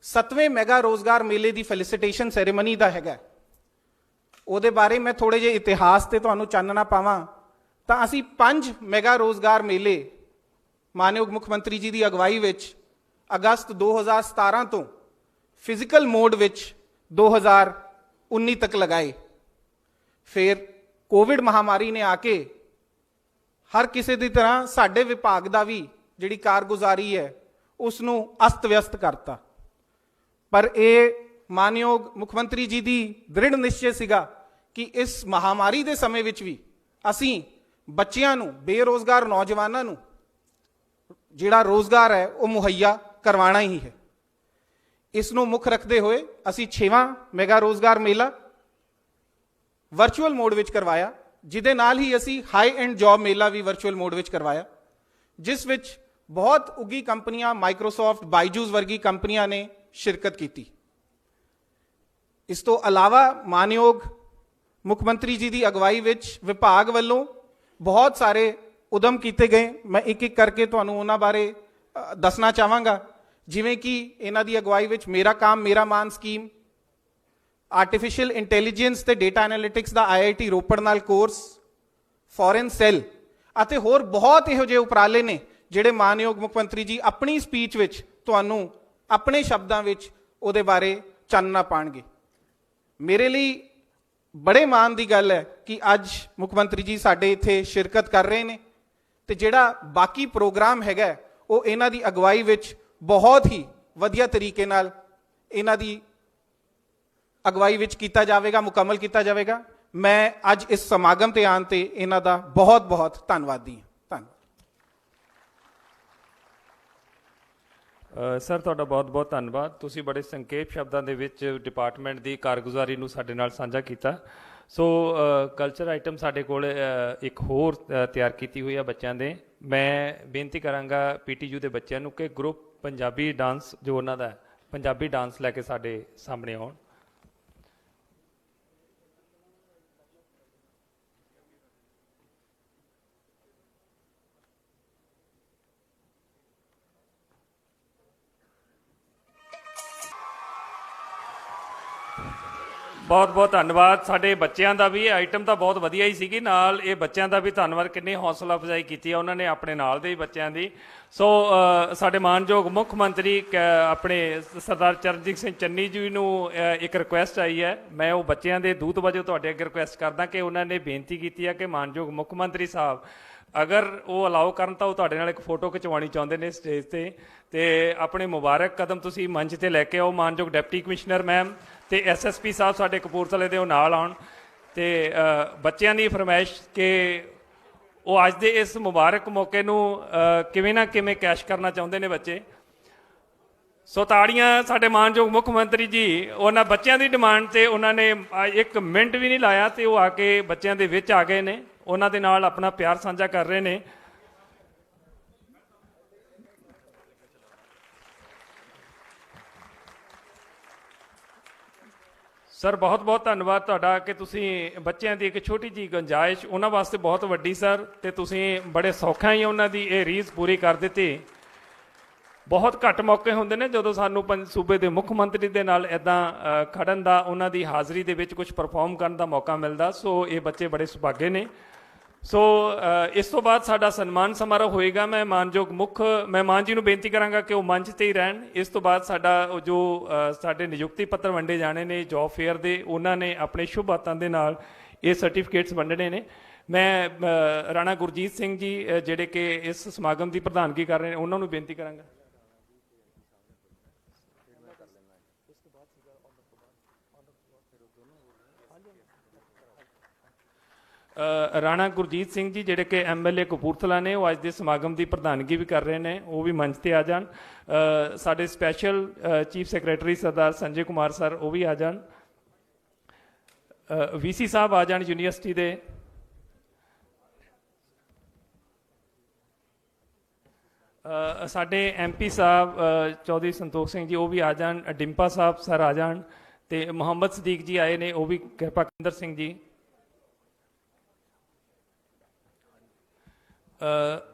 7ਵੇਂ ਮੈਗਾ ਰੋਜ਼ਗਾਰ ਮੇਲੇ ਦੀ ਫੈਲੀਸੀਟੇਸ਼ਨ ਸੈਰੇਮਨੀ ਦਾ ਹੈਗਾ, ਉਹਦੇ ਬਾਰੇ ਮੈਂ ਥੋੜ੍ਹੇ ਜਿਹੇ ਇਤਿਹਾਸ ਤੇ ਤੁਹਾਨੂੰ ਚਾਨਣਾ ਪਾਵਾਂ ਤਾਂ ਅਸੀਂ 5 ਮੈਗਾ ਰੋਜ਼ਗਾਰ ਮੇਲੇ ਮਾਨਯੋਗ ਮੁੱਖ ਮੰਤਰੀ ਜੀ ਦੀ ਅਗਵਾਈ ਵਿੱਚ ਅਗਸਤ 2017 ਤੋਂ ਫਿਜ਼ੀਕਲ ਮੋਡ ਵਿੱਚ 19 ਤੱਕ ਲਗਾਏ। ਫਿਰ ਕੋਵਿਡ ਮਹਾਮਾਰੀ ਨੇ ਆ ਕੇ ਹਰ ਕਿਸੇ ਦੀ ਤਰ੍ਹਾਂ ਸਾਡੇ ਵਿਭਾਗ ਦਾ ਵੀ ਜਿਹੜੀ ਕਾਰਗੁਜ਼ਾਰੀ ਹੈ ਉਸ ਨੂੰ ਅਸਤ-ਵਿਅਸਤ ਕਰਤਾ। ਪਰ ਇਹ ਮਾਨਯੋਗ ਮੁੱਖ ਮੰਤਰੀ ਜੀ ਦੀ ਦ੍ਰਿੜ ਨਿਸ਼ਚੈ ਸੀਗਾ ਕਿ ਇਸ ਮਹਾਮਾਰੀ ਦੇ ਸਮੇਂ ਵਿੱਚ ਵੀ ਅਸੀਂ ਬੱਚਿਆਂ ਨੂੰ, ਬੇਰੋਜ਼ਗਾਰ ਨੌਜਵਾਨਾਂ ਨੂੰ ਜਿਹੜਾ ਰੋਜ਼ਗਾਰ ਹੈ ਉਹ ਮੁਹੱਈਆ ਕਰਵਾਉਣਾ ਹੀ ਹੈ। ਇਸ ਨੂੰ ਮੁੱਖ ਰੱਖਦੇ ਹੋਏ ਅਸੀਂ 6ਵਾਂ ਮੈਗਾ ਰੋਜ਼ਗਾਰ ਮੇਲਾ ਵਰਚੁਅਲ ਮੋਡ ਵਿੱਚ ਕਰਵਾਇਆ, ਜਿਹਦੇ ਨਾਲ ਹੀ ਅਸੀਂ ਹਾਈ ਐਂਡ ਜੌਬ ਮੇਲਾ ਵੀ ਵਰਚੁਅਲ ਮੋਡ ਵਿੱਚ ਕਰਵਾਇਆ, ਜਿਸ ਵਿੱਚ ਬਹੁਤ ਉੱਗੀ ਕੰਪਨੀਆਂ, ਮਾਈਕਰੋਸਾਫਟ, ਬਾਈਜੂਸ ਵਰਗੀ ਕੰਪਨੀਆਂ ਨੇ ਸ਼ਿਰਕਤ ਕੀਤੀ। ਇਸ ਤੋਂ ਇਲਾਵਾ ਮਾਨਯੋਗ ਮੁੱਖ ਮੰਤਰੀ ਜੀ ਦੀ ਅਗਵਾਈ ਵਿੱਚ ਵਿਭਾਗ ਵੱਲੋਂ ਬਹੁਤ ਸਾਰੇ ਉਦਮ ਕੀਤੇ ਗਏ। ਮੈਂ ਇੱਕ ਇੱਕ ਕਰਕੇ ਤੁਹਾਨੂੰ ਉਹਨਾਂ ਬਾਰੇ ਦੱਸਣਾ ਚਾਹਾਂਗਾ। ਜਿਵੇਂ ਕਿ ਇਹਨਾਂ ਦੀ ਅਗਵਾਈ ਵਿੱਚ ਮੇਰਾ ਕੰਮ ਮੇਰਾ ਮਾਨ ਸਕੀਮ, ਆਰਟੀਫਿਸ਼ੀਅਲ ਇੰਟੈਲੀਜੈਂਸ ਤੇ ਡੇਟਾ ਐਨਾਲਿਟਿਕਸ ਦਾ IIT ਰੋਪੜ ਨਾਲ ਕੋਰਸ, ਫੋਰਨ ਸੈੱਲ ਅਤੇ ਹੋਰ ਬਹੁਤ ਇਹੋ ਜਿਹੇ ਉਪਰਾਲੇ ਨੇ ਜਿਹੜੇ ਮਾਨਯੋਗ ਮੁੱਖ ਮੰਤਰੀ ਜੀ ਆਪਣੀ ਸਪੀਚ ਵਿੱਚ ਤੁਹਾਨੂੰ ਆਪਣੇ ਸ਼ਬਦਾਂ ਵਿੱਚ ਉਹਦੇ ਬਾਰੇ ਚਾਨਣਾ ਪਾਣਗੇ। ਮੇਰੇ ਲਈ ਬੜੇ ਮਾਣ ਦੀ ਗੱਲ ਹੈ ਕਿ ਅੱਜ ਮੁੱਖ ਮੰਤਰੀ ਜੀ ਸਾਡੇ ਇੱਥੇ ਸ਼ਿਰਕਤ ਕਰ ਰਹੇ ਨੇ ਤੇ ਜਿਹੜਾ ਬਾਕੀ ਪ੍ਰੋਗਰਾਮ ਹੈਗਾ ਉਹ ਇਹਨਾਂ ਦੀ ਅਗਵਾਈ ਵਿੱਚ ਬਹੁਤ ਹੀ ਵਧੀਆ ਤਰੀਕੇ ਨਾਲ ਇਹਨਾਂ ਦੀ ਅਗਵਾਈ ਵਿੱਚ ਕੀਤਾ ਜਾਵੇਗਾ, ਮੁਕੰਮਲ ਕੀਤਾ ਜਾਵੇਗਾ। ਮੈਂ ਅੱਜ ਇਸ ਸਮਾਗਮ ਤੇ ਆਉਣ ਤੇ ਇਹਨਾਂ ਦਾ ਬਹੁਤ ਬਹੁਤ ਧੰਨਵਾਦੀ ਹਾਂ। ਸਰ ਤੁਹਾਡਾ ਬਹੁਤ ਬਹੁਤ ਧੰਨਵਾਦ। ਤੁਸੀਂ ਬੜੇ ਸੰਖੇਪ ਸ਼ਬਦਾਂ ਦੇ ਵਿੱਚ ਡਿਪਾਰਟਮੈਂਟ ਦੀ ਕਾਰਗੁਜ਼ਾਰੀ ਨੂੰ ਸਾਡੇ ਨਾਲ ਸਾਂਝਾ ਕੀਤਾ। ਸੋ ਕਲਚਰ ਆਈਟਮ ਸਾਡੇ ਕੋਲ ਇੱਕ ਹੋਰ ਤਿਆਰ ਕੀਤੀ ਹੋਈ ਆ ਬੱਚਿਆਂ ਦੇ। ਮੈਂ ਬੇਨਤੀ ਕਰਾਂਗਾ PTU ਦੇ ਬੱਚਿਆਂ ਨੂੰ ਕਿ ਗਰੁੱਪ ਪੰਜਾਬੀ ਡਾਂਸ ਜੋ ਉਹਨਾਂ ਦਾ ਪੰਜਾਬੀ ਡਾਂਸ ਲੈ ਕੇ ਸਾਡੇ ਸਾਹਮਣੇ ਆਉਣ। ਬਹੁਤ ਬਹੁਤ ਧੰਨਵਾਦ। ਸਾਡੇ ਬੱਚਿਆਂ ਦਾ ਵੀ ਆਈਟਮ ਤਾਂ ਬਹੁਤ ਵਧੀਆ ਹੀ ਸੀਗੀ, ਨਾਲ ਇਹ ਬੱਚਿਆਂ ਦਾ ਵੀ ਧੰਨਵਾਦ, ਕਿੰਨੀ ਹੌਸਲਾ ਅਫਜ਼ਾਈ ਕੀਤੀ ਹੈ ਉਹਨਾਂ ਨੇ ਆਪਣੇ ਨਾਲ ਦੇ ਬੱਚਿਆਂ ਦੀ। ਸੋ ਸਾਡੇ ਮਾਨਯੋਗ ਮੁੱਖ ਮੰਤਰੀ ਆਪਣੇ ਸਰਦਾਰ ਚਰਨਜੀਤ ਸਿੰਘ ਚੰਨੀ ਜੀ ਨੂੰ ਇੱਕ ਰਿਕੁਐਸਟ ਆਈ ਹੈ। ਮੈਂ ਉਹ ਬੱਚਿਆਂ ਦੇ ਦੂਤ ਵਜੋਂ ਤੁਹਾਡੇ ਅੱਗੇ ਰਿਕੁਐਸਟ ਕਰਦਾ ਕਿ ਉਹਨਾਂ ਨੇ ਬੇਨਤੀ ਕੀਤੀ ਹੈ ਕਿ ਮਾਨਯੋਗ ਮੁੱਖ ਮੰਤਰੀ ਸਾਹਿਬ ਅਗਰ ਉਹ ਅਲਾਓ ਕਰਨ ਤਾਂ ਉਹ ਤੁਹਾਡੇ ਨਾਲ ਇੱਕ ਫੋਟੋ ਖਿਚਵਾਉਣੀ ਚਾਹੁੰਦੇ ਨੇ ਸਟੇਜ ਤੇ ਆਪਣੇ ਮੁਬਾਰਕ ਕਦਮ ਤੁਸੀਂ ਮੰਚ ਤੇ ਲੈ ਕੇ ਆਓ। ਮਾਨਯੋਗ ਡਿਪਟੀ ਕਮਿਸ਼ਨਰ ਮੈਮ ਤੇ SSP ਸਾਹਿਬ ਸਾਡੇ ਕਪੂਰਥਲੇ ਦੇ ਉਹ ਨਾਲ ਆਉਣ ਤੇ ਬੱਚਿਆਂ ਦੀ ਫਰਮਾਇਸ਼ ਕਿ ਉਹ ਅੱਜ ਦੇ ਇਸ ਮੁਬਾਰਕ ਮੌਕੇ ਨੂੰ ਕਿਵੇਂ ਨਾ ਕਿਵੇਂ ਕੈਸ਼ ਕਰਨਾ ਚਾਹੁੰਦੇ ਨੇ ਬੱਚੇ। ਸੋ ਤਾੜੀਆਂ ਸਾਡੇ ਮਾਨਯੋਗ ਮੁੱਖ ਮੰਤਰੀ ਜੀ ਉਹਨਾਂ ਬੱਚਿਆਂ ਦੀ ਡਿਮਾਂਡ ਤੇ ਉਹਨਾਂ ਨੇ 1 ਮਿੰਟ ਵੀ ਨਹੀਂ ਲਾਇਆ ਤੇ ਉਹ ਆ ਕੇ ਬੱਚਿਆਂ ਦੇ ਵਿੱਚ ਆ ਗਏ ਨੇ, ਉਹਨਾਂ ਦੇ ਨਾਲ ਆਪਣਾ ਪਿਆਰ ਸਾਂਝਾ ਕਰ ਰਹੇ ਨੇ। ਸਰ ਬਹੁਤ ਬਹੁਤ ਧੰਨਵਾਦ ਤੁਹਾਡਾ ਕਿ ਤੁਸੀਂ ਬੱਚਿਆਂ ਦੀ ਇੱਕ ਛੋਟੀ ਜਿਹੀ ਗੁੰਜਾਇਸ਼ ਉਹਨਾਂ ਵਾਸਤੇ ਬਹੁਤ ਵੱਡੀ ਸਰ, ਤੇ ਤੁਸੀਂ ਬੜੇ ਸੌਖਾ ਹੀ ਉਹਨਾਂ ਦੀ ਇਹ ਰੀਜ਼ ਪੂਰੀ ਕਰ ਦਿੱਤੀ। ਬਹੁਤ ਘੱਟ ਮੌਕੇ ਹੁੰਦੇ ਨੇ ਜਦੋਂ ਸਾਨੂੰ ਸੂਬੇ ਦੇ ਮੁੱਖ ਮੰਤਰੀ ਦੇ ਨਾਲ ਇੱਦਾਂ ਖੜਨ ਦਾ, ਉਹਨਾਂ ਦੀ ਹਾਜ਼ਰੀ ਦੇ ਵਿੱਚ ਕੁਝ ਪਰਫਾਰਮ ਕਰਨ ਦਾ ਮੌਕਾ ਮਿਲਦਾ। ਸੋ ਇਹ ਬੱਚੇ ਬੜੇ ਸੁਭਾਗੇ ਨੇ। ਸੋ ਇਸ ਤੋਂ ਬਾਅਦ ਸਾਡਾ ਸਨਮਾਨ ਸਮਾਰੋਹ ਹੋਏਗਾ। ਮੈਂ ਮਾਨ ਜੀ ਨੂੰ ਬੇਨਤੀ ਕਰਾਂਗਾ ਕਿ ਉਹ ਮੰਚ ਤੇ ਹੀ ਰਹਿਣ। ਇਸ ਤੋਂ ਬਾਅਦ ਸਾਡਾ ਜੋ ਸਾਡੇ ਨਿਯੁਕਤੀ ਪੱਤਰ ਵੰਡੇ ਜਾਣੇ ਨੇ ਜੌਬ ਫੇਅਰ ਦੇ, ਉਹਨਾਂ ਨੇ ਆਪਣੇ ਸ਼ੁਭ ਹੱਥਾਂ ਦੇ ਨਾਲ ਇਹ ਸਰਟੀਫਿਕੇਟਸ ਵੰਡਣੇ ਨੇ। ਮੈਂ ਰਾਣਾ ਗੁਰਜੀਤ ਸਿੰਘ ਜੀ ਜਿਹੜੇ ਕਿ ਇਸ ਸਮਾਗਮ ਦੀ ਪ੍ਰਧਾਨਗੀ ਕਰ ਰਹੇ ਨੇ, ਉਹਨਾਂ ਨੂੰ ਬੇਨਤੀ ਕਰਾਂਗਾ। ਰਾਣਾ ਗੁਰਜੀਤ ਸਿੰਘ ਜੀ ਜਿਹੜੇ ਕਿ MLA ਕਪੂਰਥਲਾ ਨੇ, ਉਹ ਅੱਜ ਦੇ ਸਮਾਗਮ ਦੀ ਪ੍ਰਧਾਨਗੀ ਵੀ ਕਰ ਰਹੇ ਨੇ, ਉਹ ਵੀ ਮੰਚ ਤੇ ਆ ਜਾਣ। ਸਾਡੇ ਸਪੈਸ਼ਲ ਚੀਫ ਸੈਕਟਰੀ ਸਰਦਾਰ ਸੰਜੇ ਕੁਮਾਰ ਸਰ ਉਹ ਵੀ ਆ ਜਾਣ। VC ਸਾਹਿਬ ਆ ਜਾਣ ਯੂਨੀਵਰਸਿਟੀ ਦੇ। ਸਾਡੇ MP ਸਾਹਿਬ ਚੌਧਰੀ ਸੰਤੋਖ ਸਿੰਘ ਜੀ ਉਹ ਵੀ ਆ ਜਾਣ। ਡਿੰਪਾ ਸਾਹਿਬ ਸਰ ਆ ਜਾਣ ਤੇ ਮੁਹੰਮਦ ਸਦੀਕ ਜੀ ਆਏ ਨੇ, ਉਹ ਵੀ ਕਿਰਪਾ ਕੇਂਦਰ ਸਿੰਘ ਜੀ।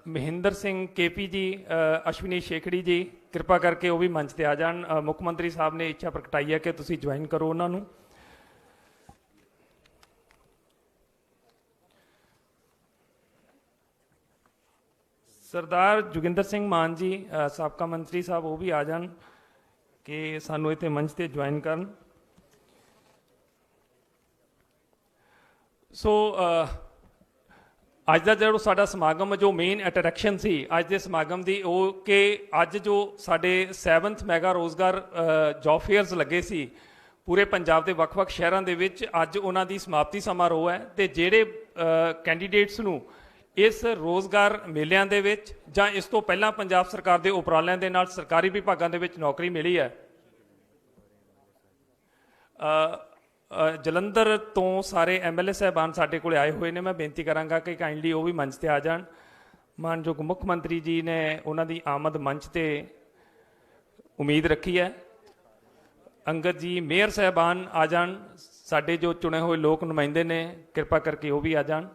ਮਹਿੰਦਰ ਸਿੰਘ KP ਜੀ, ਅਸ਼ਵਨੀ ਸ਼ੇਖੜੀ ਜੀ ਕਿਰਪਾ ਕਰਕੇ ਉਹ ਵੀ ਮੰਚ ਤੇ ਆ ਜਾਣ। ਮੁੱਖ ਮੰਤਰੀ ਸਾਹਿਬ ਨੇ ਇੱਛਾ ਪ੍ਰਗਟਾਈ ਹੈ ਕਿ ਤੁਸੀਂ ਜੁਆਇਨ ਕਰੋ ਉਹਨਾਂ ਨੂੰ। ਸਰਦਾਰ ਜੋਗਿੰਦਰ ਸਿੰਘ ਮਾਨ ਜੀ ਸਾਬਕਾ ਮੰਤਰੀ ਸਾਹਿਬ ਉਹ ਵੀ ਆ ਜਾਣ ਕਿ ਸਾਨੂੰ ਇੱਥੇ ਮੰਚ ਤੇ ਜੁਆਇਨ ਕਰਨ। ਸੋ ਅੱਜ ਦਾ ਜਿਹੜਾ ਸਾਡਾ ਸਮਾਗਮ ਜੋ ਮੇਨ ਅਟਰੈਕਸ਼ਨ ਸੀ ਅੱਜ ਦੇ ਸਮਾਗਮ ਦੀ ਉਹ ਕਿ ਅੱਜ ਜੋ ਸਾਡੇ 7th ਮੈਗਾ ਰੋਜ਼ਗਾਰ ਜੌਬ ਫੇਅਰਸ ਲੱਗੇ ਸੀ ਪੂਰੇ ਪੰਜਾਬ ਦੇ ਵੱਖ-ਵੱਖ ਸ਼ਹਿਰਾਂ ਦੇ ਵਿੱਚ ਅੱਜ ਉਹਨਾਂ ਦੀ ਸਮਾਪਤੀ ਸਮਾਰੋਹ ਹੈ ਤੇ ਜਿਹੜੇ ਕੈਂਡੀਡੇਟਸ ਨੂੰ ਇਸ ਰੋਜ਼ਗਾਰ ਮੇਲਿਆਂ ਦੇ ਵਿੱਚ ਜਾਂ ਇਸ ਤੋਂ ਪਹਿਲਾਂ ਪੰਜਾਬ ਸਰਕਾਰ ਦੇ ਉਪਰਾਲਿਆਂ ਦੇ ਨਾਲ ਸਰਕਾਰੀ ਵਿਭਾਗਾਂ ਦੇ ਵਿੱਚ ਨੌਕਰੀ ਮਿਲੀ ਹੈ ਜਲੰਧਰ ਤੋਂ ਸਾਰੇ ਐਮਐਲਏ ਸਾਹਿਬਾਨ ਸਾਡੇ ਕੋਲ ਆਏ ਹੋਏ ਨੇ ਮੈਂ ਬੇਨਤੀ ਕਰਾਂਗਾ ਕਿ ਕਾਈਂਡਲੀ ਉਹ ਵੀ ਮੰਚ ਤੇ ਆ ਜਾਣ ਮਾਨਯੋਗ ਮੁੱਖ ਮੰਤਰੀ ਜੀ ਨੇ ਉਹਨਾਂ ਦੀ ਆਮਦ ਮੰਚ ਤੇ ਉਮੀਦ ਰੱਖੀ ਹੈ ਅੰਗਦ ਜੀ ਮੇਅਰ ਸਾਹਿਬਾਨ ਆ ਜਾਣ ਸਾਡੇ ਜੋ ਚੁਣੇ ਹੋਏ ਲੋਕ ਨੁਮਾਇੰਦੇ ਨੇ ਕਿਰਪਾ ਕਰਕੇ ਉਹ ਵੀ ਆ ਜਾਣ